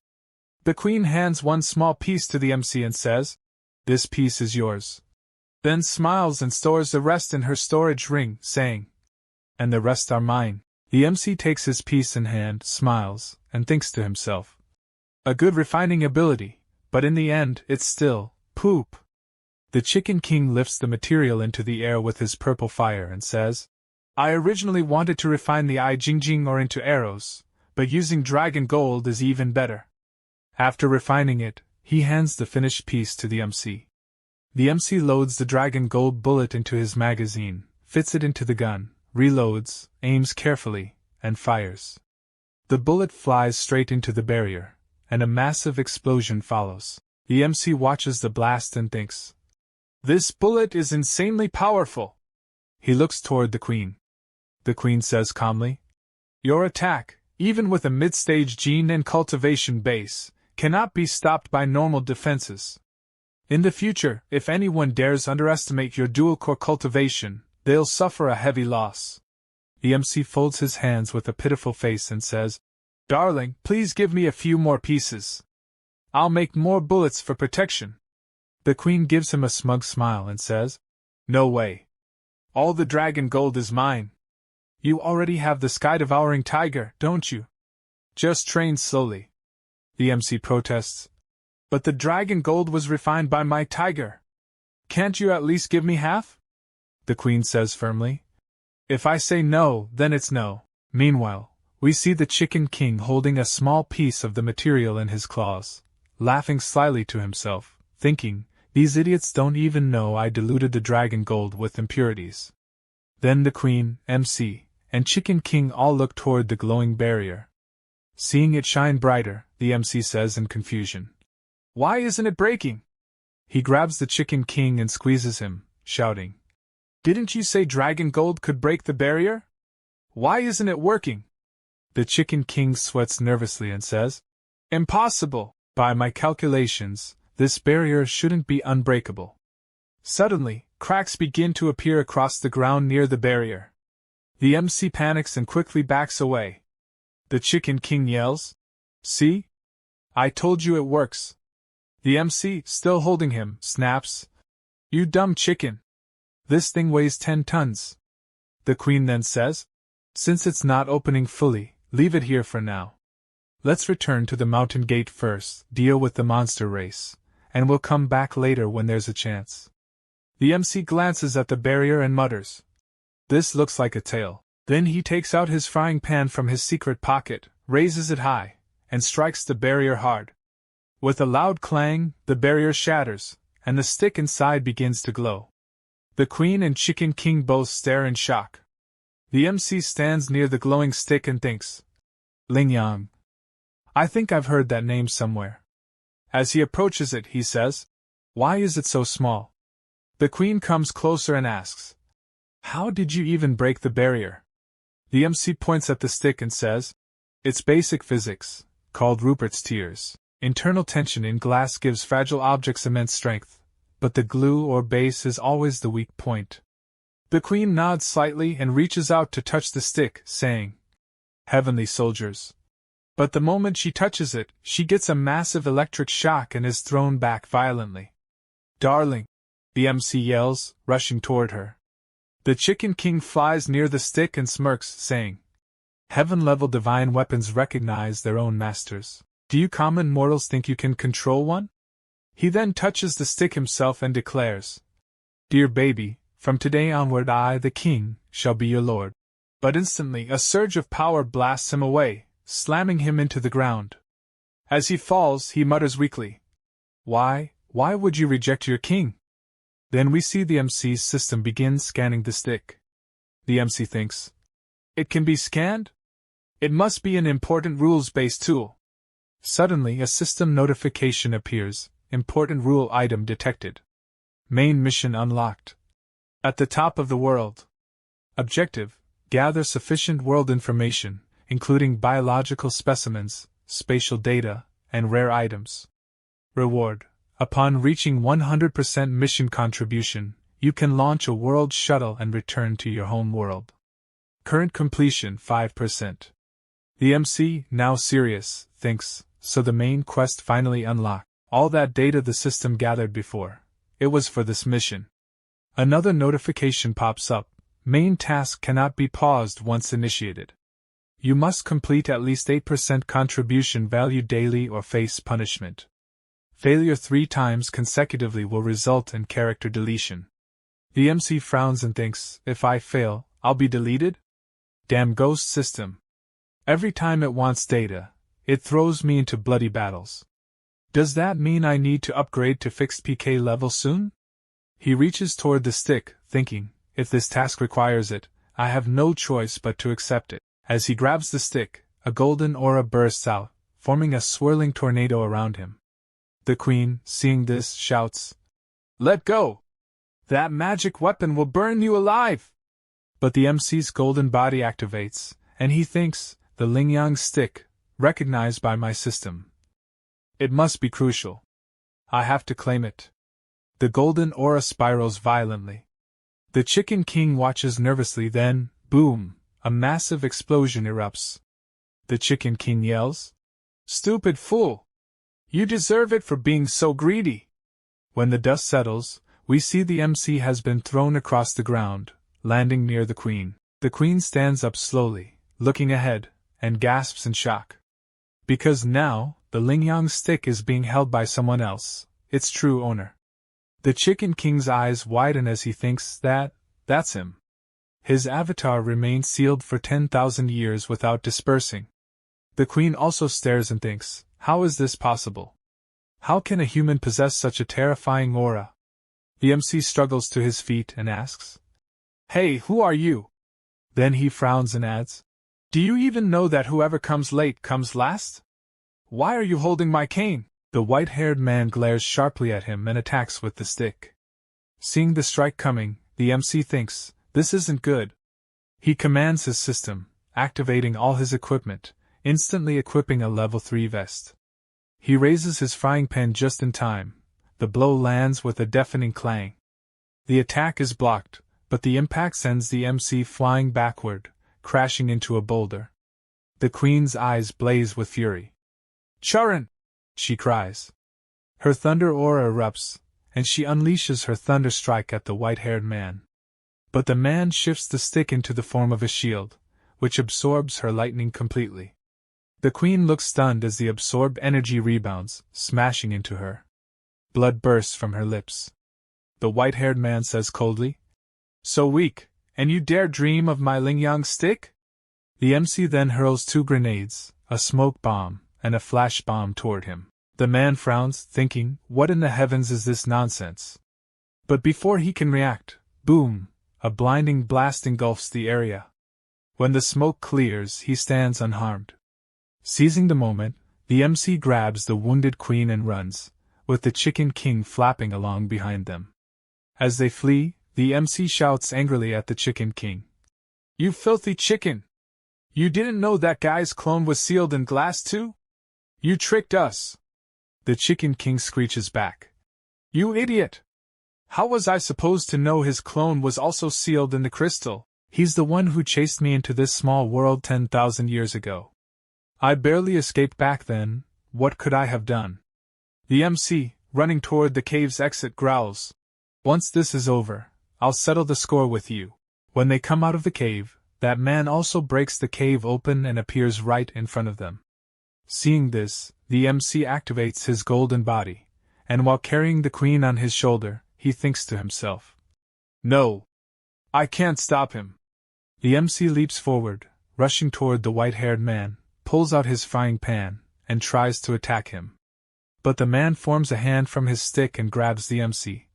The queen hands one small piece to the MC and says, "This piece is yours." Then smiles and stores the rest in her storage ring, saying, "And the rest are mine." The MC takes his piece in hand, smiles, and thinks to himself, "A good refining ability, but in the end it's still poop." The Chicken King lifts the material into the air with his purple fire and says, "I originally wanted to refine the Jingjing or into arrows, but using dragon gold is even better." After refining it, he hands the finished piece to the MC. The MC loads the dragon gold bullet into his magazine, fits it into the gun, reloads, aims carefully, and fires. The bullet flies straight into the barrier, and a massive explosion follows. The MC watches the blast and thinks, "This bullet is insanely powerful." He looks toward the queen. The queen says calmly, "Your attack, even with a mid-stage gene and cultivation base, cannot be stopped by normal defenses. In the future, if anyone dares underestimate your dual-core cultivation, they'll suffer a heavy loss." The MC folds his hands with a pitiful face and says, "Darling, please give me a few more pieces. I'll make more bullets for protection." The queen gives him a smug smile and says, "No way. All the dragon gold is mine. You already have the sky-devouring tiger, don't you? Just train slowly." The MC protests, "But the dragon gold was refined by my tiger. Can't you at least give me half?" The queen says firmly, "If I say no, then it's no." Meanwhile, we see the Chicken King holding a small piece of the material in his claws, laughing slyly to himself, thinking, These idiots don't even know I diluted the dragon gold with impurities. Then the Queen, MC, and Chicken King all look toward the glowing barrier. Seeing it shine brighter, the MC says in confusion, "Why isn't it breaking?" He grabs the Chicken King and squeezes him, shouting, "Didn't you say dragon gold could break the barrier? Why isn't it working?" The Chicken King sweats nervously and says, "Impossible! By my calculations, this barrier shouldn't be unbreakable." Suddenly, cracks begin to appear across the ground near the barrier. The MC panics and quickly backs away. The Chicken King yells, "See? I told you it works." The MC, still holding him, snaps, "You dumb chicken! This thing weighs 10 tons. The Queen then says, "Since it's not opening fully, leave it here for now. Let's return to the mountain gate first, deal with the monster race, and we'll come back later when there's a chance." The MC glances at the barrier and mutters, "This looks like a tail." Then he takes out his frying pan from his secret pocket, raises it high, and strikes the barrier hard. With a loud clang, the barrier shatters, and the stick inside begins to glow. The Queen and Chicken King both stare in shock. The MC stands near the glowing stick and thinks, "Lingyang. I think I've heard that name somewhere." As he approaches it, he says, "Why is it so small?" The Queen comes closer and asks, "How did you even break the barrier?" The MC points at the stick and says, "It's basic physics, called Rupert's tears. Internal tension in glass gives fragile objects immense strength, but the glue or base is always the weak point." The Queen nods slightly and reaches out to touch the stick, saying, "Heavenly soldiers." But the moment she touches it, she gets a massive electric shock and is thrown back violently. "Darling!" the MC yells, rushing toward her. The Chicken King flies near the stick and smirks, saying, "Heaven-level divine weapons recognize their own masters. Do you common mortals think you can control one?" He then touches the stick himself and declares, "Dear baby, from today onward I, the king, shall be your lord." But instantly a surge of power blasts him away, slamming him into the ground. As he falls, he mutters weakly, Why would you reject your king?" Then we see the MC's system begin scanning the stick. The MC thinks, "It can be scanned? It must be an important rules-based tool." Suddenly a system notification appears, "Important rule item detected. Main mission unlocked." At the top of the world. Objective: gather sufficient world information, including biological specimens, spatial data, and rare items. Reward: upon reaching 100% mission contribution, you can launch a world shuttle and return to your home world. Current completion 5%. The MC, now serious, thinks, so the main quest finally unlocked. All that data the system gathered before, it was for this mission. Another notification pops up: main task cannot be paused once initiated. You must complete at least 8% contribution value daily or face punishment. Failure 3 times consecutively will result in character deletion. The MC frowns and thinks, if I fail, I'll be deleted? Damn ghost system. Every time it wants data, it throws me into bloody battles. Does that mean I need to upgrade to fixed PK level soon? He reaches toward the stick, thinking, if this task requires it, I have no choice but to accept it. As he grabs the stick, a golden aura bursts out, forming a swirling tornado around him. The Queen, seeing this, shouts, "Let go! That magic weapon will burn you alive!" But the MC's golden body activates, and he thinks, the Lingyang stick, recognized by my system. It must be crucial. I have to claim it. The golden aura spirals violently. The Chicken King watches nervously, then, boom, a massive explosion erupts. The Chicken King yells, "Stupid fool! You deserve it for being so greedy!" When the dust settles, we see the MC has been thrown across the ground, landing near the Queen. The Queen stands up slowly, looking ahead, and gasps in shock. Because now, the Lingyang stick is being held by someone else, its true owner. The Chicken King's eyes widen as he thinks that's him. His avatar remains sealed for 10,000 years without dispersing. The Queen also stares and thinks, how is this possible? How can a human possess such a terrifying aura? The MC struggles to his feet and asks, "Hey, who are you?" Then he frowns and adds, "Do you even know that whoever comes late comes last? Why are you holding my cane?" The white-haired man glares sharply at him and attacks with the stick. Seeing the strike coming, the MC thinks, this isn't good. He commands his system, activating all his equipment, instantly equipping a level 3 vest. He raises his frying pan just in time. The blow lands with a deafening clang. The attack is blocked, but the impact sends the MC flying backward, crashing into a boulder. The queen's eyes blaze with fury. "Chu Ran!" she cries. Her thunder aura erupts, and she unleashes her thunder strike at the white-haired man. But the man shifts the stick into the form of a shield, which absorbs her lightning completely. The queen looks stunned as the absorbed energy rebounds, smashing into her. Blood bursts from her lips. The white-haired man says coldly, "So weak, and you dare dream of my Lingyang stick?" The MC then hurls 2 grenades, a smoke bomb, and a flash bomb toward him. The man frowns, thinking, what in the heavens is this nonsense? But before he can react, boom, a blinding blast engulfs the area. When the smoke clears, he stands unharmed. Seizing the moment, the MC grabs the wounded queen and runs, with the Chicken King flapping along behind them. As they flee, the MC shouts angrily at the Chicken King. "You filthy chicken! You didn't know that guy's clone was sealed in glass too? You tricked us!" The Chicken King screeches back. "You idiot! How was I supposed to know his clone was also sealed in the crystal? He's the one who chased me into this small world 10,000 years ago. I barely escaped back then, what could I have done?" The MC, running toward the cave's exit, growls, "Once this is over, I'll settle the score with you." When they come out of the cave, that man also breaks the cave open and appears right in front of them. Seeing this, the MC activates his golden body, and while carrying the queen on his shoulder, he thinks to himself, "No! I can't stop him." The MC leaps forward, rushing toward the white-haired man, pulls out his frying pan, and tries to attack him. But the man forms a hand from his stick and grabs the MC.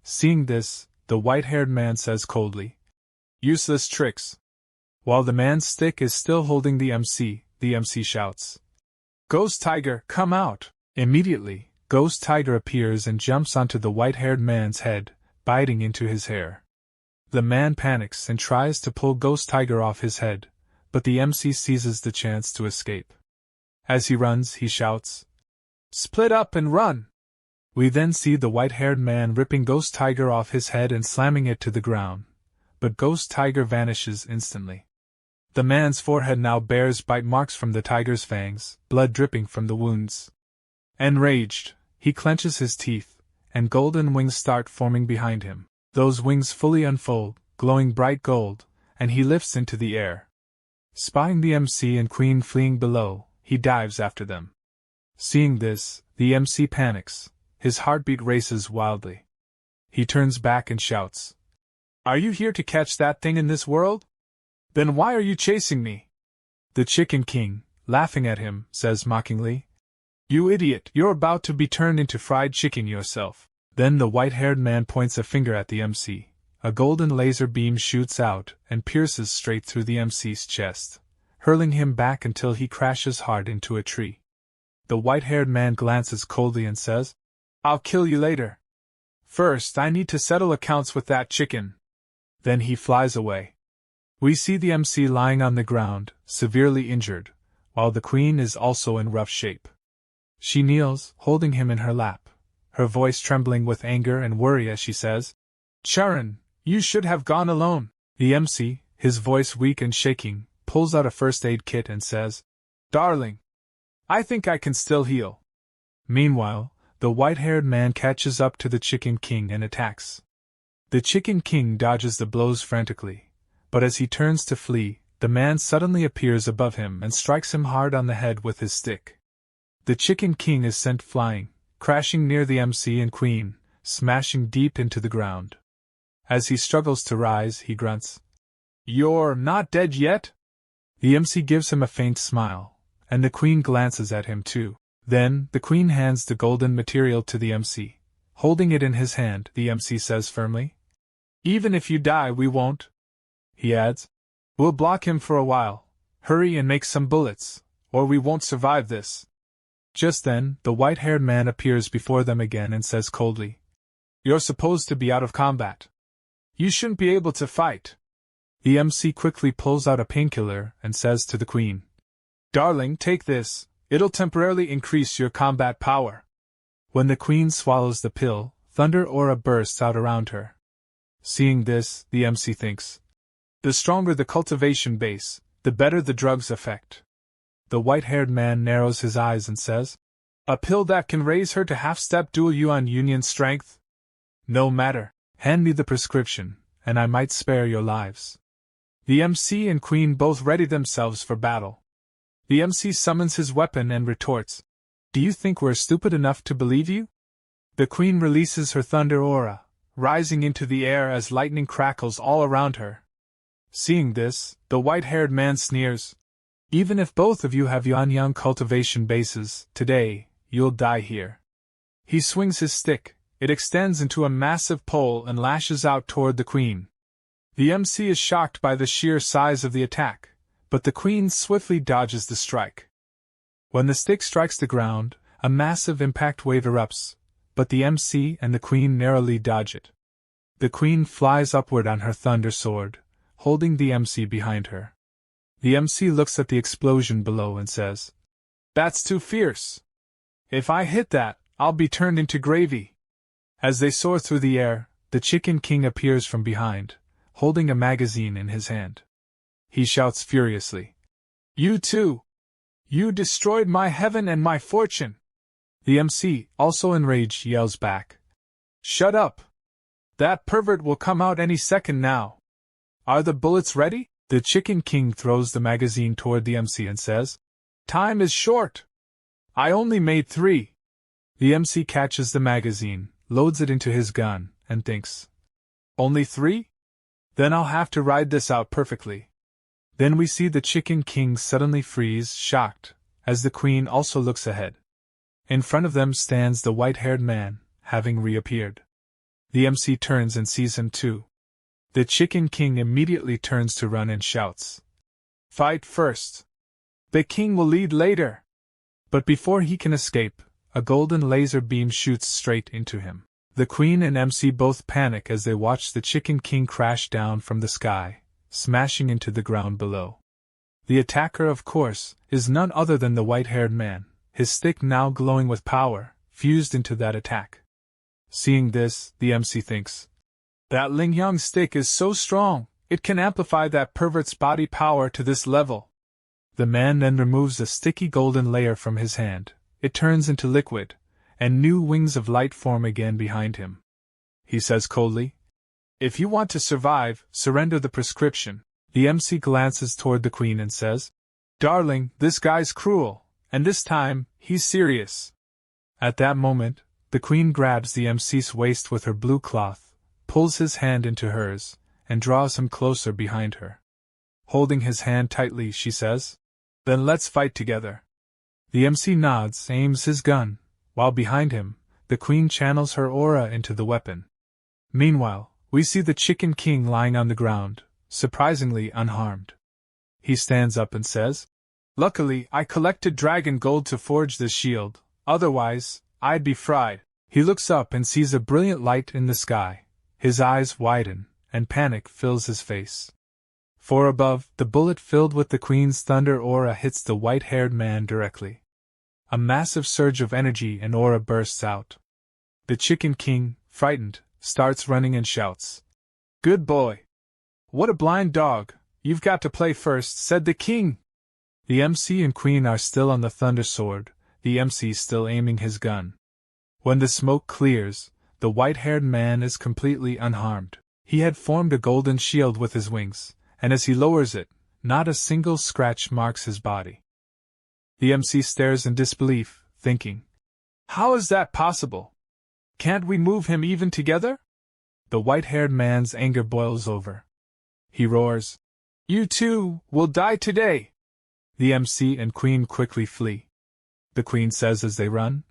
Seeing this, the white-haired man says coldly, "Useless tricks." While the man's stick is still holding the MC shouts, "Ghost Tiger, come out!" Immediately, Ghost Tiger appears and jumps onto the white-haired man's head, biting into his hair. The man panics and tries to pull Ghost Tiger off his head, but the MC seizes the chance to escape. As he runs, he shouts, "Split up and run!" We then see the white-haired man ripping Ghost Tiger off his head and slamming it to the ground, but Ghost Tiger vanishes instantly. The man's forehead now bears bite marks from the tiger's fangs, blood dripping from the wounds. Enraged, he clenches his teeth, and golden wings start forming behind him. Those wings fully unfold, glowing bright gold, and he lifts into the air. Spying the MC and queen fleeing below, he dives after them. Seeing this, the MC panics, his heartbeat races wildly. He turns back and shouts, "Are you here to catch that thing in this world? Then why are you chasing me?" The Chicken King, laughing at him, says mockingly, "You idiot, you're about to be turned into fried chicken yourself." Then the white-haired man points a finger at the MC. A golden laser beam shoots out and pierces straight through the MC's chest, hurling him back until he crashes hard into a tree. The white-haired man glances coldly and says, "I'll kill you later. First, I need to settle accounts with that chicken." Then he flies away. We see the MC lying on the ground, severely injured, while the queen is also in rough shape. She kneels, holding him in her lap, her voice trembling with anger and worry as she says, "Chu Ran, you should have gone alone." The MC, his voice weak and shaking, pulls out a first aid kit and says, "Darling, I think I can still heal." Meanwhile, the white-haired man catches up to the Chicken King and attacks. The Chicken King dodges the blows frantically, but as he turns to flee, the man suddenly appears above him and strikes him hard on the head with his stick. The Chicken King is sent flying, crashing near the MC and queen, smashing deep into the ground. As he struggles to rise, he grunts, "You're not dead yet?" The MC gives him a faint smile, and the queen glances at him too. Then, the Queen hands the golden material to the MC. Holding it in his hand, the MC says firmly, "Even if you die, we won't." He adds, "We'll block him for a while. Hurry and make some bullets, or we won't survive this." Just then, the white-haired man appears before them again and says coldly, "You're supposed to be out of combat. You shouldn't be able to fight." The MC quickly pulls out a painkiller and says to the Queen, "Darling, take this. It'll temporarily increase your combat power." When the Queen swallows the pill, thunder aura bursts out around her. Seeing this, the MC thinks, the stronger the cultivation base, the better the drug's effect. The white-haired man narrows his eyes and says, "A pill that can raise her to half-step dual yuan union strength? No matter, hand me the prescription, and I might spare your lives." The MC and Queen both ready themselves for battle. The MC summons his weapon and retorts, "Do you think we're stupid enough to believe you?" The Queen releases her thunder aura, rising into the air as lightning crackles all around her. Seeing this, the white-haired man sneers, "Even if both of you have Yuanyang cultivation bases, today, you'll die here." He swings his stick, it extends into a massive pole and lashes out toward the Queen. The MC is shocked by the sheer size of the attack, but the Queen swiftly dodges the strike. When the stick strikes the ground, a massive impact wave erupts, but the MC and the Queen narrowly dodge it. The Queen flies upward on her thunder sword, holding the MC behind her. The MC looks at the explosion below and says, "That's too fierce. If I hit that, I'll be turned into gravy." As they soar through the air, the Chicken King appears from behind, holding a magazine in his hand. He shouts furiously, "You too! You destroyed my heaven and my fortune!" The MC, also enraged, yells back, "Shut up! That pervert will come out any second now. Are the bullets ready?" The Chicken King throws the magazine toward the MC and says, "Time is short. I only made 3. The MC catches the magazine, loads it into his gun, and thinks, "Only 3? Then I'll have to ride this out perfectly." Then we see the Chicken King suddenly freeze, shocked, as the Queen also looks ahead. In front of them stands the white-haired man, having reappeared. The MC turns and sees him too. The Chicken King immediately turns to run and shouts, "Fight first! The king will lead later!" But before he can escape, a golden laser beam shoots straight into him. The Queen and MC both panic as they watch the Chicken King crash down from the sky, smashing into the ground below. The attacker, of course, is none other than the white-haired man, his stick now glowing with power, fused into that attack. Seeing this, the MC thinks, "That Lingyang stick is so strong, it can amplify that pervert's body power to this level." The man then removes a sticky golden layer from his hand, it turns into liquid, and new wings of light form again behind him. He says coldly, "If you want to survive, surrender the prescription." The MC glances toward the Queen and says, "Darling, this guy's cruel, and this time, he's serious." At that moment, the Queen grabs the MC's waist with her blue cloth, pulls his hand into hers, and draws him closer behind her. Holding his hand tightly, she says, "Then let's fight together." The MC nods, aims his gun, while behind him, the Queen channels her aura into the weapon. Meanwhile, we see the Chicken King lying on the ground, surprisingly unharmed. He stands up and says, "Luckily, I collected dragon gold to forge this shield, otherwise, I'd be fried." He looks up and sees a brilliant light in the sky. His eyes widen, and panic fills his face. For above, the bullet filled with the Queen's thunder aura hits the white-haired man directly. A massive surge of energy and aura bursts out. The Chicken King, frightened, starts running and shouts, "Good boy! What a blind dog! You've got to play first," said the king. The MC and Queen are still on the thunder sword, the MC still aiming his gun. When the smoke clears, the white-haired man is completely unharmed. He had formed a golden shield with his wings, and as he lowers it, not a single scratch marks his body. The MC stares in disbelief, thinking, "How is that possible? Can't we move him even together?" The white-haired man's anger boils over. He roars, "You too will die today!" The MC and Queen quickly flee. the Queen says as they run.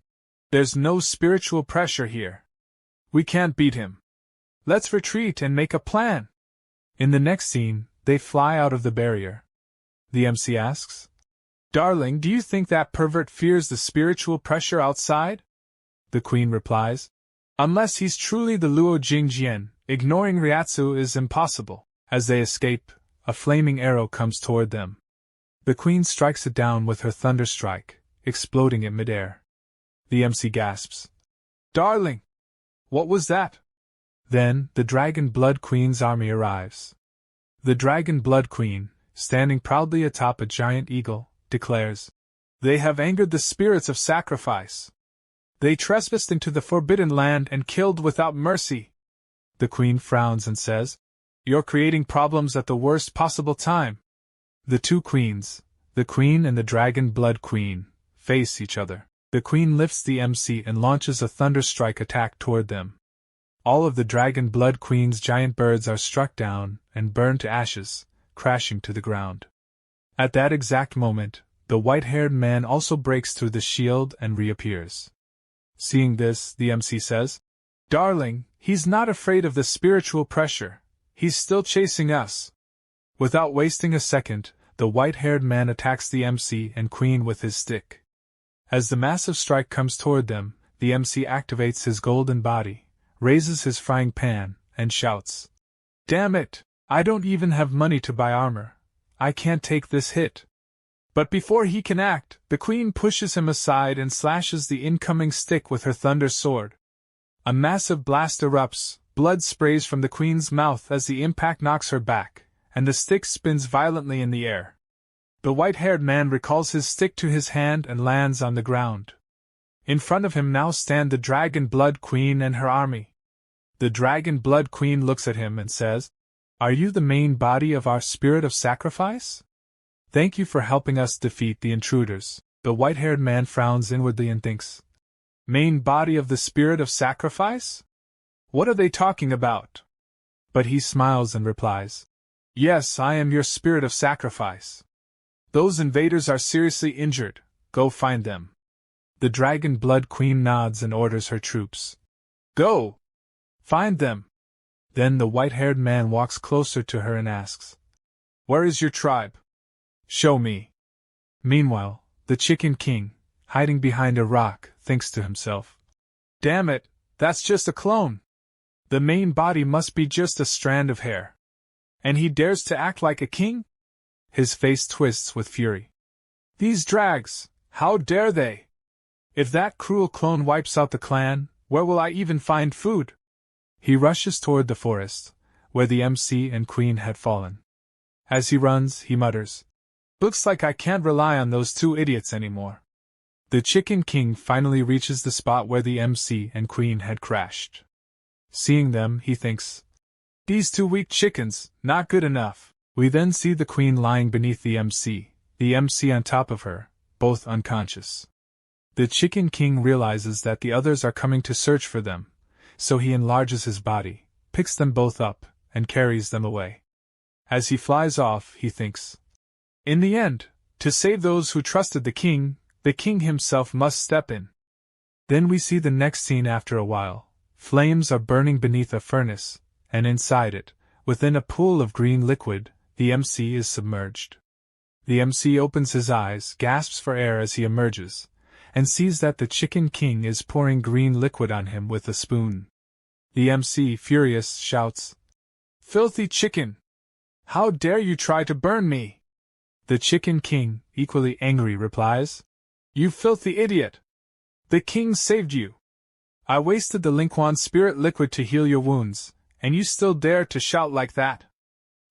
There's no spiritual pressure here. We can't beat him. Let's retreat and make a plan. In the next scene, they fly out of the barrier. The MC asks, Darling, do you think that pervert fears the spiritual pressure outside? The Queen replies, Unless he's truly the Luo Jingjian, ignoring Ryatsu is impossible. As they escape, a flaming arrow comes toward them. The Queen strikes it down with her thunder strike, exploding it midair. The MC gasps, Darling! What was that? Then, the Dragon Blood Queen's army arrives. The Dragon Blood Queen, standing proudly atop a giant eagle, declares, They have angered the spirits of sacrifice. They trespassed into the Forbidden Land and killed without mercy. The Queen frowns and says, You're creating problems at the worst possible time. The two queens, the Queen and the Dragon Blood Queen, face each other. The Queen lifts the MC and launches a thunderstrike attack toward them. All of the Dragon Blood Queen's giant birds are struck down and burned to ashes, crashing to the ground. At that exact moment, the white-haired man also breaks through the shield and reappears. Seeing this, the MC says, Darling, he's not afraid of the spiritual pressure. He's still chasing us. Without wasting a second, the white-haired man attacks the MC and Queen with his stick. As the massive strike comes toward them, the MC activates his golden body, raises his frying pan, and shouts, Damn it! I don't even have money to buy armor. I can't take this hit. But before he can act, the Queen pushes him aside and slashes the incoming stick with her thunder sword. A massive blast erupts, blood sprays from the Queen's mouth as the impact knocks her back, and the stick spins violently in the air. The white-haired man recalls his stick to his hand and lands on the ground. In front of him now stand the Dragon Blood Queen and her army. The Dragon Blood Queen looks at him and says, Are you the main body of our spirit of sacrifice? Thank you for helping us defeat the intruders. The white-haired man frowns inwardly and thinks, Main body of the spirit of sacrifice? What are they talking about? But he smiles and replies, Yes, I am your spirit of sacrifice. Those invaders are seriously injured. Go find them. The Dragon Blood Queen nods and orders her troops. Go! Find them! Then the white-haired man walks closer to her and asks, Where is your tribe? Show me. Meanwhile, the Chicken King, hiding behind a rock, thinks to himself, Damn it, that's just a clone. The main body must be just a strand of hair. And he dares to act like a king? His face twists with fury. These drags, how dare they? If that cruel clone wipes out the clan, where will I even find food? He rushes toward the forest, where the MC and Queen had fallen. As he runs, he mutters, Looks like I can't rely on those two idiots anymore. The Chicken King finally reaches the spot where the MC and Queen had crashed. Seeing them, he thinks, These two weak chickens, not good enough. We then see the Queen lying beneath the MC on top of her, both unconscious. The Chicken King realizes that the others are coming to search for them, so he enlarges his body, picks them both up, and carries them away. As he flies off, he thinks, In the end, to save those who trusted the king himself must step in. Then we see the next scene after a while. Flames are burning beneath a furnace, and inside it, within a pool of green liquid, the MC is submerged. The MC opens his eyes, gasps for air as he emerges, and sees that the Chicken King is pouring green liquid on him with a spoon. The MC, furious, shouts, Filthy chicken! How dare you try to burn me? The Chicken King, equally angry, replies, You filthy idiot! The king saved you. I wasted the Lingyang spirit liquid to heal your wounds, and you still dare to shout like that?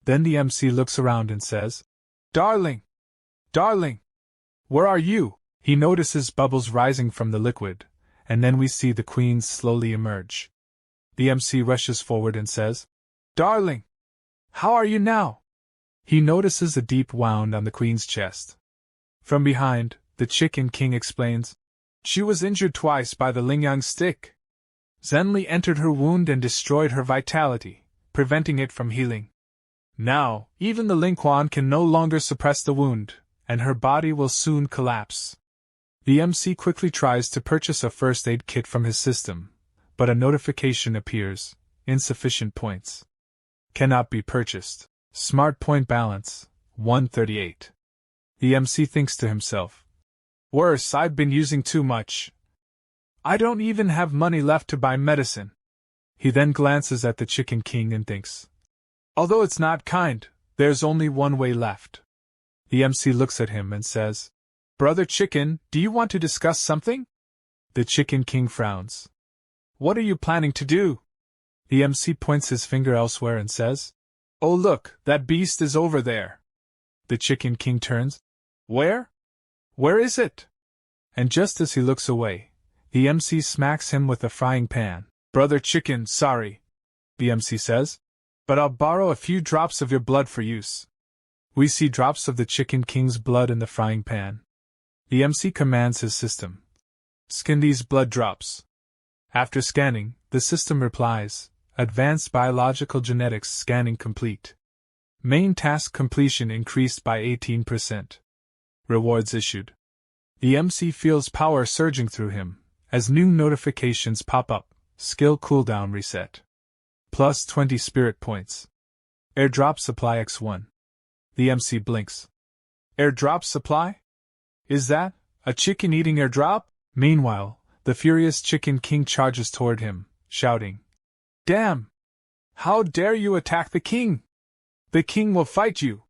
Then the MC looks around and says, Darling! Darling! Where are you? He notices bubbles rising from the liquid, and then we see the Queen slowly emerge. The MC rushes forward and says, Darling! How are you now? He notices a deep wound on the Queen's chest. From behind, the Chicken King explains, She was injured twice by the Lingyang stick. Zenli entered her wound and destroyed her vitality, preventing it from healing. Now, even the Lingyang can no longer suppress the wound, and her body will soon collapse. The MC quickly tries to purchase a first aid kit from his system, but a notification appears, insufficient points. Cannot be purchased. Smart point balance, 138. The MC thinks to himself. Worse, I've been using too much. I don't even have money left to buy medicine. He then glances at the Chicken King and thinks. Although it's not kind, there's only one way left. The MC looks at him and says, Brother Chicken, do you want to discuss something? The Chicken King frowns. What are you planning to do? The MC points his finger elsewhere and says, Oh look, that beast is over there. The Chicken King turns. Where? Where is it? And just as he looks away, the MC smacks him with a frying pan. Brother Chicken, sorry, the MC says, but I'll borrow a few drops of your blood for use. We see drops of the Chicken King's blood in the frying pan. The MC commands his system. Scan these blood drops. After scanning, the system replies, Advanced Biological Genetics scanning complete. Main task completion increased by 18%. Rewards issued. The MC feels power surging through him, as new notifications pop up. Skill cooldown reset. Plus 20 spirit points. Airdrop supply X1. The MC blinks. Airdrop supply? Is that a chicken eating airdrop? Meanwhile, the furious Chicken King charges toward him, shouting, Damn! How dare you attack the king? The king will fight you!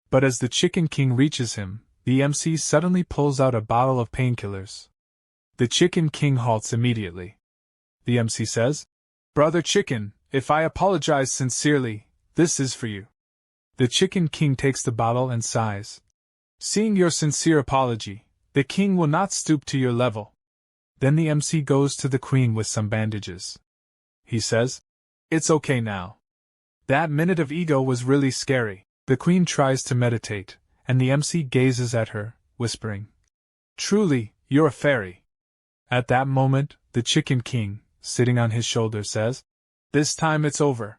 But as the Chicken King reaches him, the MC suddenly pulls out a bottle of painkillers. The Chicken King halts immediately. The MC says, Brother Chicken, if I apologize sincerely, this is for you. The Chicken King takes the bottle and sighs. Seeing your sincere apology, the king will not stoop to your level. Then the MC goes to the queen with some bandages. He says, It's okay now. That minute of ego was really scary. The queen tries to meditate, and the MC gazes at her, whispering, Truly, you're a fairy. At that moment, the Chicken King, sitting on his shoulder, says, This time it's over.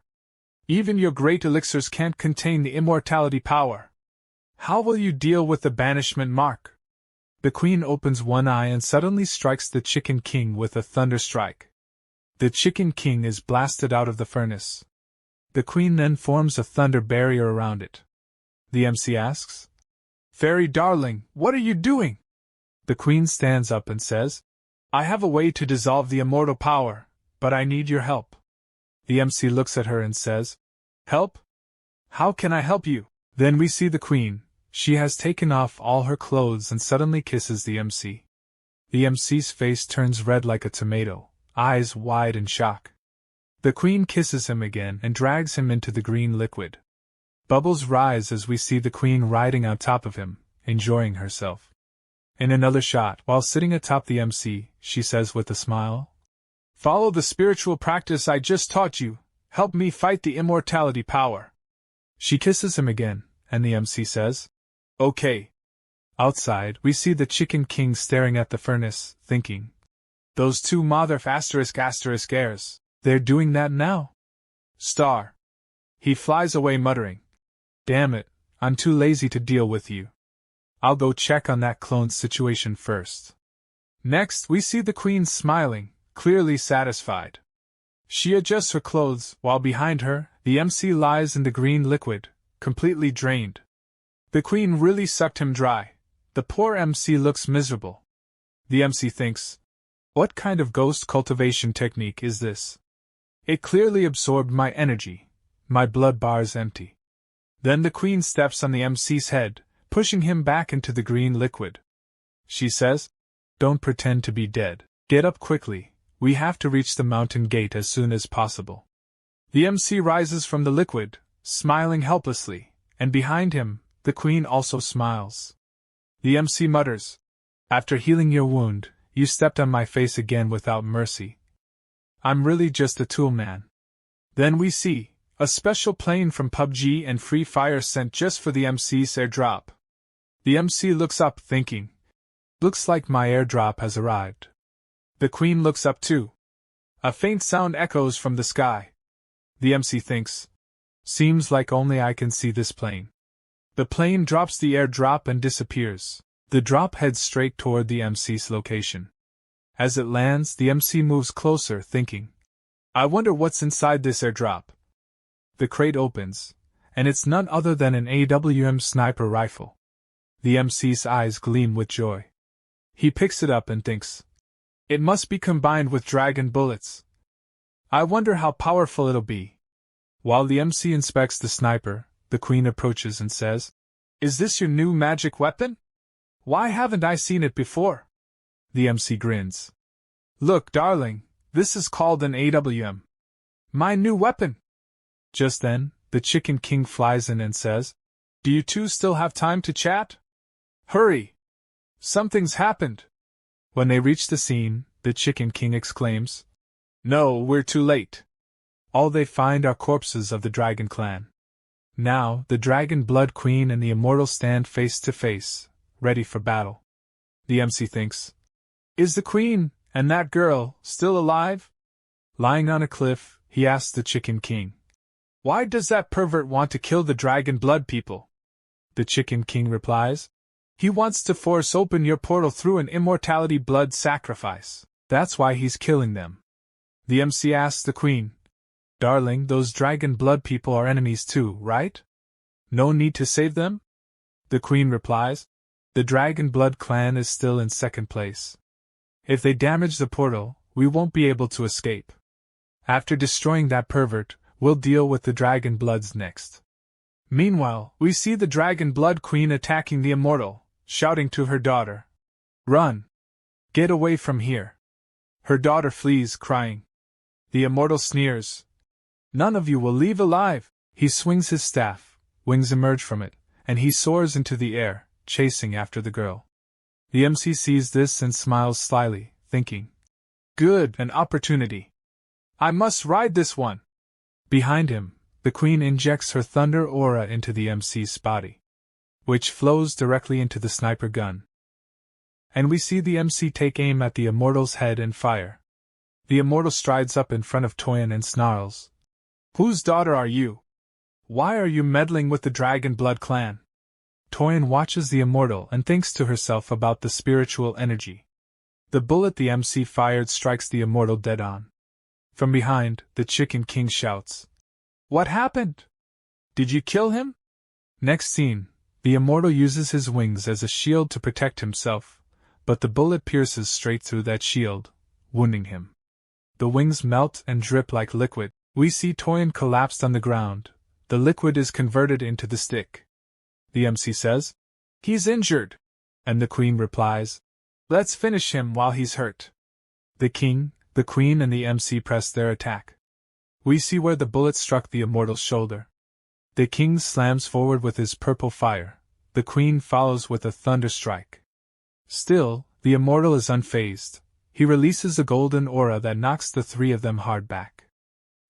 Even your great elixirs can't contain the immortality power. How will you deal with the banishment mark? The queen opens one eye and suddenly strikes the Chicken King with a thunder strike. The Chicken King is blasted out of the furnace. The queen then forms a thunder barrier around it. The MC asks, Fairy darling, what are you doing? The queen stands up and says, I have a way to dissolve the immortal power, but I need your help. The MC looks at her and says, Help? How can I help you? Then we see the queen. She has taken off all her clothes and suddenly kisses the MC. The MC's face turns red like a tomato, eyes wide in shock. The queen kisses him again and drags him into the green liquid. Bubbles rise as we see the queen riding on top of him, enjoying herself. In another shot, while sitting atop the MC, she says with a smile, Follow the spiritual practice I just taught you. Help me fight the immortality power. She kisses him again, and the MC says, Okay. Outside, we see the Chicken King staring at the furnace, thinking, Those two mother ****airs, they're doing that now? Star. He flies away muttering, Damn it, I'm too lazy to deal with you. I'll go check on that clone situation first. Next, we see the queen smiling, clearly satisfied. She adjusts her clothes, while behind her, the MC lies in the green liquid, completely drained. The queen really sucked him dry. The poor MC looks miserable. The MC thinks, What kind of ghost cultivation technique is this? It clearly absorbed my energy. My blood bar's empty. Then the queen steps on the MC's head, pushing him back into the green liquid. She says, Don't pretend to be dead. Get up quickly. We have to reach the mountain gate as soon as possible. The MC rises from the liquid, smiling helplessly, and behind him, the queen also smiles. The MC mutters, After healing your wound, you stepped on my face again without mercy. I'm really just a tool man. Then we see a special plane from PUBG and Free Fire sent just for the MC's airdrop. The MC looks up thinking, Looks like my airdrop has arrived. The queen looks up too. A faint sound echoes from the sky. The MC thinks, Seems like only I can see this plane. The plane drops the airdrop and disappears. The drop heads straight toward the MC's location. As it lands, the MC moves closer, thinking, I wonder what's inside this airdrop. The crate opens, and it's none other than an AWM sniper rifle. The MC's eyes gleam with joy. He picks it up and thinks, it must be combined with dragon bullets. I wonder how powerful it'll be. While the MC inspects the sniper, the Queen approaches and says, Is this your new magic weapon? Why haven't I seen it before? The MC grins. Look, darling, this is called an AWM. My new weapon. Just then, the Chicken King flies in and says, Do you two still have time to chat? Hurry! Something's happened. When they reach the scene, the Chicken King exclaims, No, we're too late. All they find are corpses of the Dragon Clan. Now, the Dragon Blood Queen and the Immortal stand face to face, ready for battle. The MC thinks, Is the Queen, and that girl, still alive? Lying on a cliff, he asks the Chicken King, Why does that pervert want to kill the Dragon Blood people? The Chicken King replies, He wants to force open your portal through an immortality blood sacrifice. That's why he's killing them. The MC asks the Queen, Darling, those Dragon Blood people are enemies too, right? No need to save them? The Queen replies, The Dragon Blood clan is still in second place. If they damage the portal, we won't be able to escape. After destroying that pervert, we'll deal with the Dragon Bloods next. Meanwhile, we see the Dragon Blood Queen attacking the Immortal, shouting to her daughter, Run! Get away from here! Her daughter flees, crying. The Immortal sneers. None of you will leave alive! He swings his staff, wings emerge from it, and he soars into the air, chasing after the girl. The MC sees this and smiles slyly, thinking, Good, an opportunity. I must ride this one. Behind him, the Queen injects her thunder aura into the MC's body, which flows directly into the sniper gun. And we see the MC take aim at the Immortal's head and fire. The Immortal strides up in front of Toyin and snarls, Whose daughter are you? Why are you meddling with the Dragon Blood clan? Toyin watches the Immortal and thinks to herself about the spiritual energy. The bullet the MC fired strikes the Immortal dead on. From behind, the Chicken King shouts, What happened? Did you kill him? Next scene, the Immortal uses his wings as a shield to protect himself, but the bullet pierces straight through that shield, wounding him. The wings melt and drip like liquid. We see Toyin collapsed on the ground. The liquid is converted into the stick. The MC says, He's injured. And the Queen replies, Let's finish him while he's hurt. The King, the Queen and the MC press their attack. We see where the bullet struck the Immortal's shoulder. The King slams forward with his purple fire. The Queen follows with a thunder strike. Still, the Immortal is unfazed. He releases a golden aura that knocks the three of them hard back.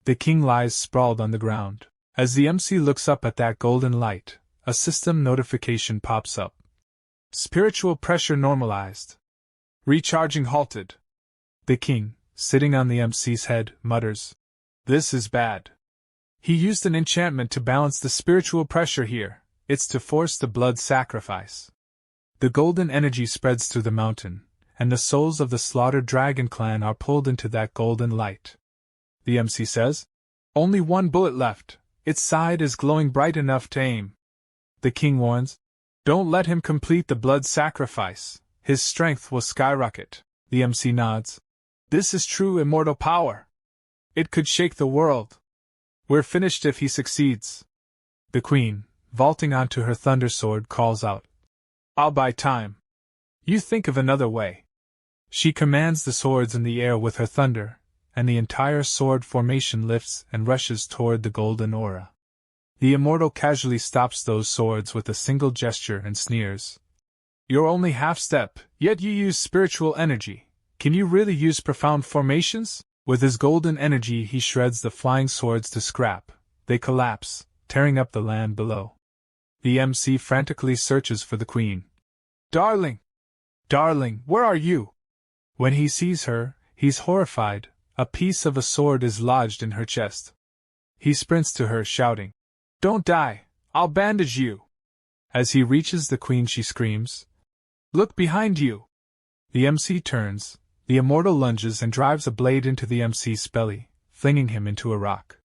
The King lies sprawled on the ground. As the MC looks up at that golden light, a system notification pops up. Spiritual pressure normalized. Recharging halted. The King, sitting on the MC's head, mutters, This is bad. He used an enchantment to balance the spiritual pressure here. It's to force the blood sacrifice. The golden energy spreads through the mountain, and the souls of the slaughtered Dragon Clan are pulled into that golden light. The MC says, Only one bullet left. Its side is glowing bright enough to aim. The King warns, Don't let him complete the blood sacrifice. His strength will skyrocket. The MC nods. This is true immortal power. It could shake the world. We're finished if he succeeds. The Queen, vaulting onto her thunder sword, calls out, I'll buy time. You think of another way. She commands the swords in the air with her thunder, and the entire sword formation lifts and rushes toward the golden aura. The Immortal casually stops those swords with a single gesture and sneers. You're only half-step, yet you use spiritual energy. Can you really use profound formations? With his golden energy he shreds the flying swords to scrap. They collapse, tearing up the land below. The MC frantically searches for the Queen. Darling! Darling, where are you? When he sees her, he's horrified. A piece of a sword is lodged in her chest. He sprints to her, shouting, Don't die! I'll bandage you! As he reaches the Queen she screams, Look behind you! The MC turns, the immortal lunges and drives a blade into the MC's belly, flinging him into a rock.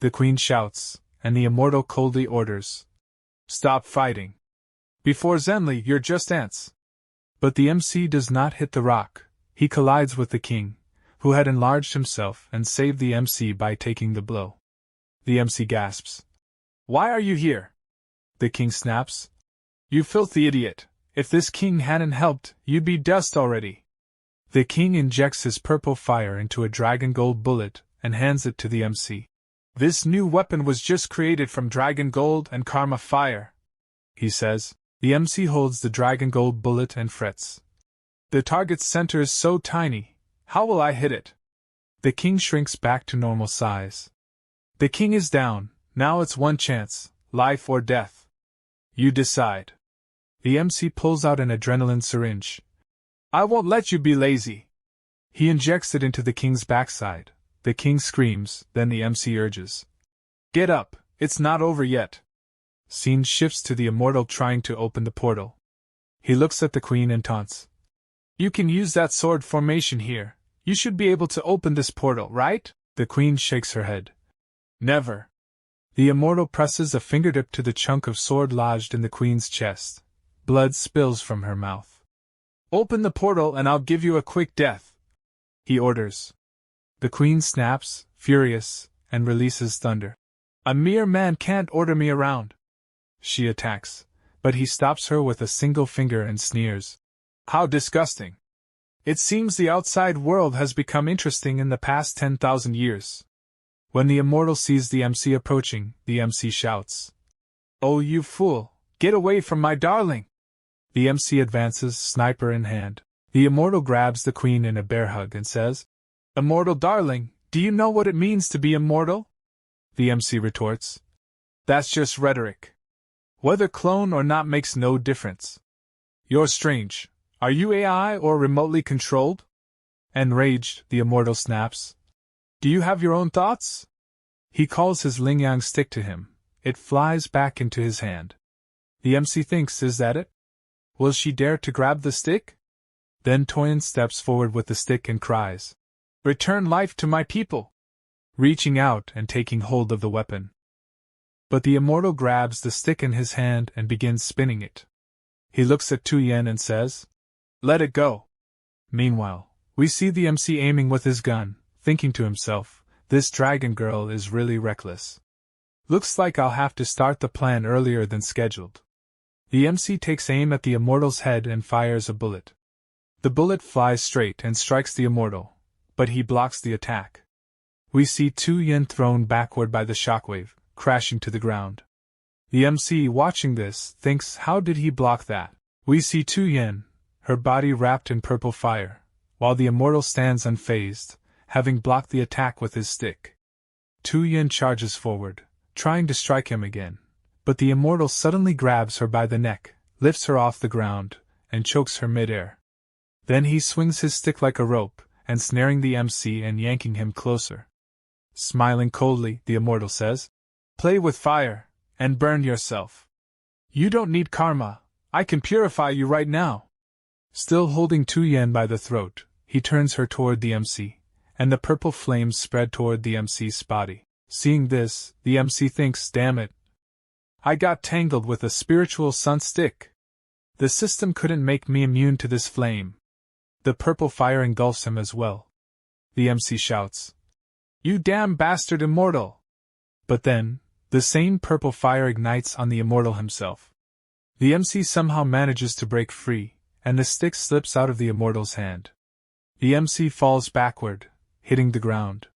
The queen shouts, and the immortal coldly orders, "Stop fighting! Before Zenli, you're just ants." But the MC does not hit the rock, he collides with the king, who had enlarged himself and saved the MC by taking the blow. The MC gasps. "Why are you here?" The king snaps. "You filthy idiot! If this king hadn't helped, you'd be dust already." The king injects his purple fire into a dragon gold bullet and hands it to the MC. "This new weapon was just created from dragon gold and karma fire," he says. The MC holds the dragon gold bullet and frets. "The target's center is so tiny, how will I hit it?" The king shrinks back to normal size. "The king is down, now it's one chance, life or death. You decide." The MC pulls out an adrenaline syringe. "I won't let you be lazy." He injects it into the king's backside. The king screams, then the MC urges, "Get up, it's not over yet." Scene shifts to the immortal trying to open the portal. He looks at the queen and taunts. "You can use that sword formation here. You should be able to open this portal, right?" The queen shakes her head. "Never." The immortal presses a fingertip to the chunk of sword lodged in the queen's chest. Blood spills from her mouth. "Open the portal and I'll give you a quick death," he orders. The queen snaps, furious, and releases thunder. "A mere man can't order me around." She attacks, but he stops her with a single finger and sneers. "How disgusting! It seems the outside world has become interesting in the past 10,000 years. When the immortal sees the MC approaching, the MC shouts, "Oh, you fool! Get away from my darling!" The MC advances, sniper in hand. The immortal grabs the queen in a bear hug and says, "Immortal darling, do you know what it means to be immortal?" The MC retorts, "That's just rhetoric. Whether clone or not makes no difference. You're strange. Are you AI or remotely controlled?" Enraged, the immortal snaps, "Do you have your own thoughts?" He calls his Lingyang stick to him. It flies back into his hand. The MC thinks, is that it? Will she dare to grab the stick? Then Toyin steps forward with the stick and cries, "Return life to my people!" reaching out and taking hold of the weapon. But the immortal grabs the stick in his hand and begins spinning it. He looks at Tu Yen and says, "Let it go." Meanwhile, we see the MC aiming with his gun, thinking to himself, this dragon girl is really reckless. Looks like I'll have to start the plan earlier than scheduled. The MC takes aim at the immortal's head and fires a bullet. The bullet flies straight and strikes the immortal, but he blocks the attack. We see Tu Yen thrown backward by the shockwave, crashing to the ground. The MC, watching this, thinks, how did he block that? We see Tu Yen, her body wrapped in purple fire, while the immortal stands unfazed, having blocked the attack with his stick. Tu Yen charges forward, trying to strike him again, but the immortal suddenly grabs her by the neck, lifts her off the ground, and chokes her mid-air. Then he swings his stick like a rope, ensnaring the MC and yanking him closer. Smiling coldly, the immortal says, "Play with fire, and burn yourself. You don't need karma, I can purify you right now." Still holding Tu Yen by the throat, he turns her toward the MC, and the purple flames spread toward the MC's body. Seeing this, the MC thinks, damn it. I got tangled with a spiritual sun stick. The system couldn't make me immune to this flame. The purple fire engulfs him as well. The MC shouts, "You damn bastard immortal!" But then, the same purple fire ignites on the immortal himself. The MC somehow manages to break free, and the stick slips out of the immortal's hand. The MC falls backward, hitting the ground.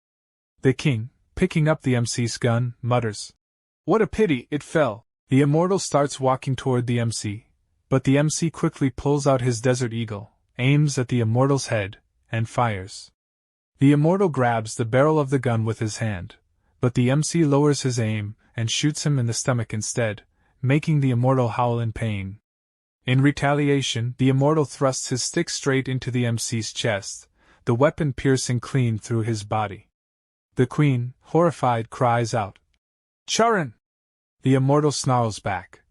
The king, picking up the MC's gun, mutters, "What a pity, it fell." The immortal starts walking toward the MC, but the MC quickly pulls out his Desert Eagle, aims at the immortal's head, and fires. The immortal grabs the barrel of the gun with his hand, but the MC lowers his aim and shoots him in the stomach instead, making the immortal howl in pain. In retaliation, the immortal thrusts his stick straight into the MC's chest, the weapon piercing clean through his body. The queen, horrified, cries out, "Chu Ran!" The immortal snarls back,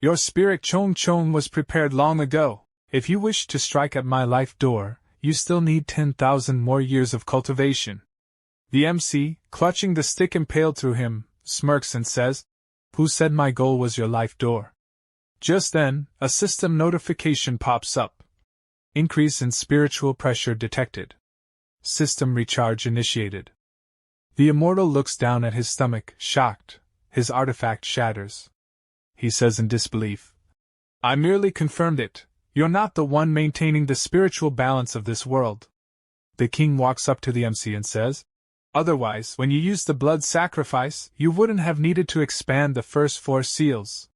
"Your spirit Chong Chong was prepared long ago. If you wish to strike at my life door, you still need 10,000 more years of cultivation. The MC, clutching the stick impaled through him, smirks and says, "Who said my goal was your life door?" Just then, a system notification pops up. Increase in spiritual pressure detected. System recharge initiated. The immortal looks down at his stomach, shocked. His artifact shatters. He says in disbelief, "I merely confirmed it. You're not the one maintaining the spiritual balance of this world." The king walks up to the MC and says, "Otherwise, when you used the blood sacrifice, you wouldn't have needed to expand the first 4 seals.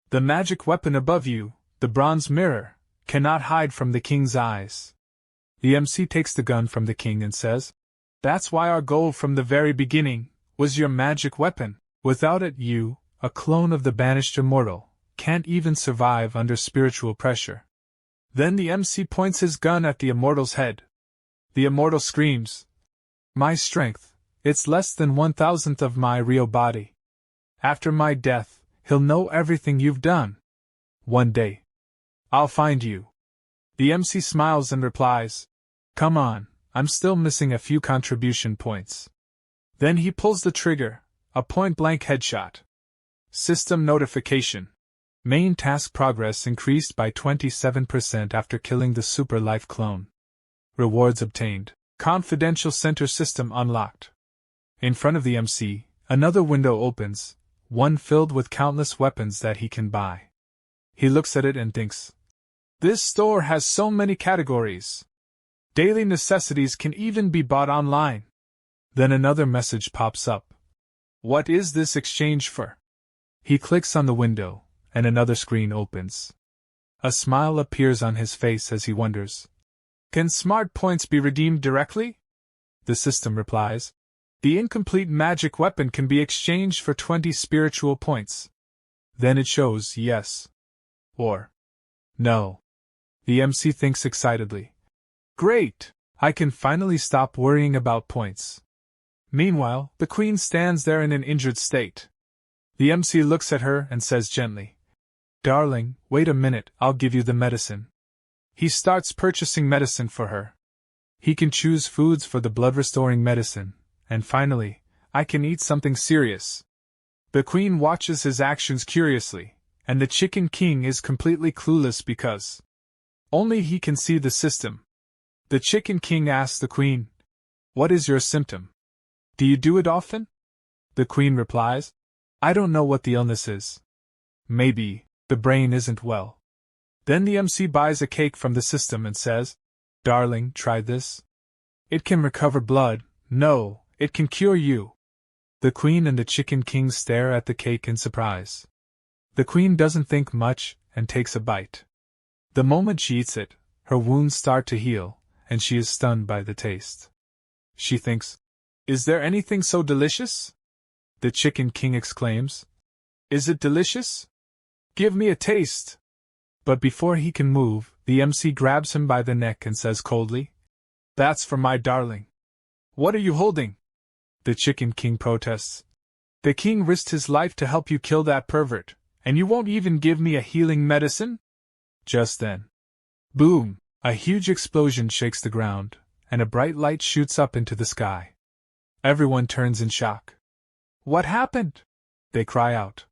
The magic weapon above you, the bronze mirror, cannot hide from the king's eyes." The MC takes the gun from the king and says, "That's why our goal from the very beginning was your magic weapon. Without it, you, a clone of the banished immortal, can't even survive under spiritual pressure." Then the MC points his gun at the immortal's head. The immortal screams, "My strength, it's less than 1,000th of my real body. After my death, he'll know everything you've done. One day, I'll find you." The MC smiles and replies, "Come on, I'm still missing a few contribution points." Then he pulls the trigger, a point-blank headshot. System notification. Main task progress increased by 27% after killing the super life clone. Rewards obtained. Confidential center system unlocked. In front of the MC, another window opens, one filled with countless weapons that he can buy. He looks at it and thinks, "This store has so many categories. Daily necessities can even be bought online." Then another message pops up. "What is this exchange for?" He clicks on the window, and another screen opens. A smile appears on his face as he wonders, "Can smart points be redeemed directly?" The system replies, "The incomplete magic weapon can be exchanged for 20 spiritual points." Then it shows yes or no. The MC thinks excitedly, "Great! I can finally stop worrying about points." Meanwhile, the queen stands there in an injured state. The MC looks at her and says gently, "Darling, wait a minute, I'll give you the medicine." He starts purchasing medicine for her. He can choose foods for the blood-restoring medicine, and finally, I can eat something serious. The queen watches his actions curiously, and the Chicken King is completely clueless because only he can see the system. The Chicken King asks the queen, "What is your symptom? Do you do it often?" The queen replies, "I don't know what the illness is. Maybe the brain isn't well." Then the MC buys a cake from the system and says, "Darling, try this. It can recover blood. No, it can cure you." The queen and the Chicken King stare at the cake in surprise. The queen doesn't think much and takes a bite. The moment she eats it, her wounds start to heal, and she is stunned by the taste. She thinks, "Is there anything so delicious?" The Chicken King exclaims, "Is it delicious? Give me a taste." But before he can move, the MC grabs him by the neck and says coldly, "That's for my darling." "What are you holding?" The Chicken King protests. "The king risked his life to help you kill that pervert, and you won't even give me a healing medicine?" Just then, boom! A huge explosion shakes the ground, and a bright light shoots up into the sky. Everyone turns in shock. "What happened?" they cry out.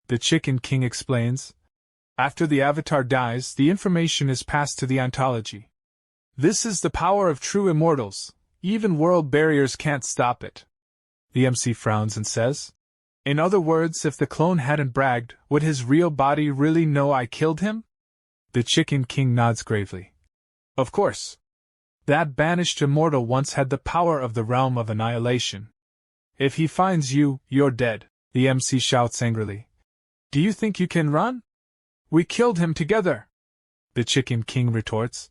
The Chicken King explains, "After the avatar dies, the information is passed to the ontology. This is the power of true immortals. Even world barriers can't stop it." The MC frowns and says, "In other words, if the clone hadn't bragged, would his real body really know I killed him?" The Chicken King nods gravely. "Of course. That banished immortal once had the power of the realm of annihilation. If he finds you, you're dead," the MC shouts angrily. "Do you think you can run?" "We killed him together," the Chicken King retorts.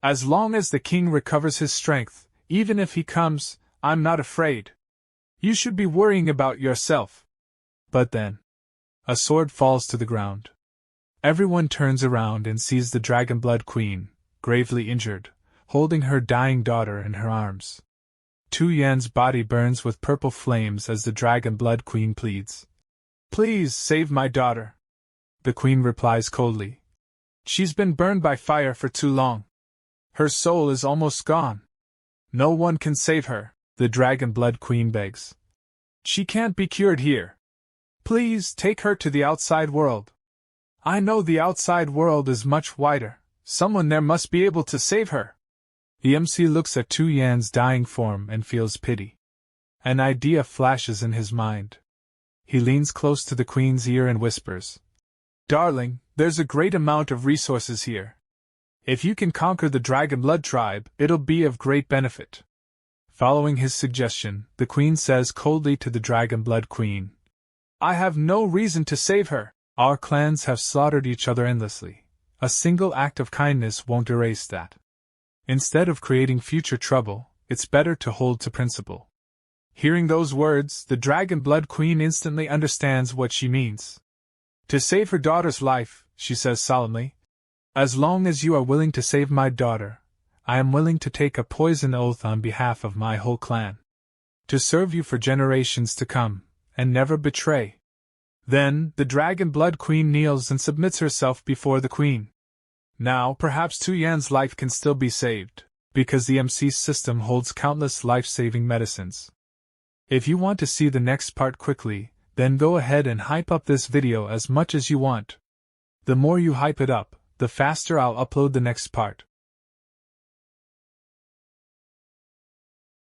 "As long as the king recovers his strength, even if he comes, I'm not afraid. You should be worrying about yourself." But then, a sword falls to the ground. Everyone turns around and sees the Dragonblood Queen, gravely injured, holding her dying daughter in her arms. Tu Yan's body burns with purple flames as the Dragonblood Queen pleads, "Please save my daughter." The queen replies coldly, She's been burned by fire for too long. Her soul is almost gone. No one can save her, the Dragon Blood Queen begs. She can't be cured here. Please take her to the outside world. I know the outside world is much wider. Someone there must be able to save her. The MC looks at Tu Yan's dying form and feels pity. An idea flashes in his mind. He leans close to the Queen's ear and whispers, Darling, there's a great amount of resources here. If you can conquer the Dragon Blood tribe, it'll be of great benefit. Following his suggestion, the Queen says coldly to the Dragon Blood Queen, I have no reason to save her. Our clans have slaughtered each other endlessly. A single act of kindness won't erase that. Instead of creating future trouble, it's better to hold to principle. Hearing those words, the Dragon Blood Queen instantly understands what she means. To save her daughter's life, she says solemnly, as long as you are willing to save my daughter, I am willing to take a poison oath on behalf of my whole clan. To serve you for generations to come, and never betray. Then, the Dragon Blood Queen kneels and submits herself before the Queen. Now, perhaps Tu Yan's life can still be saved, because the MC's system holds countless life-saving medicines. If you want to see the next part quickly, then go ahead and hype up this video as much as you want. The more you hype it up, the faster I'll upload the next part.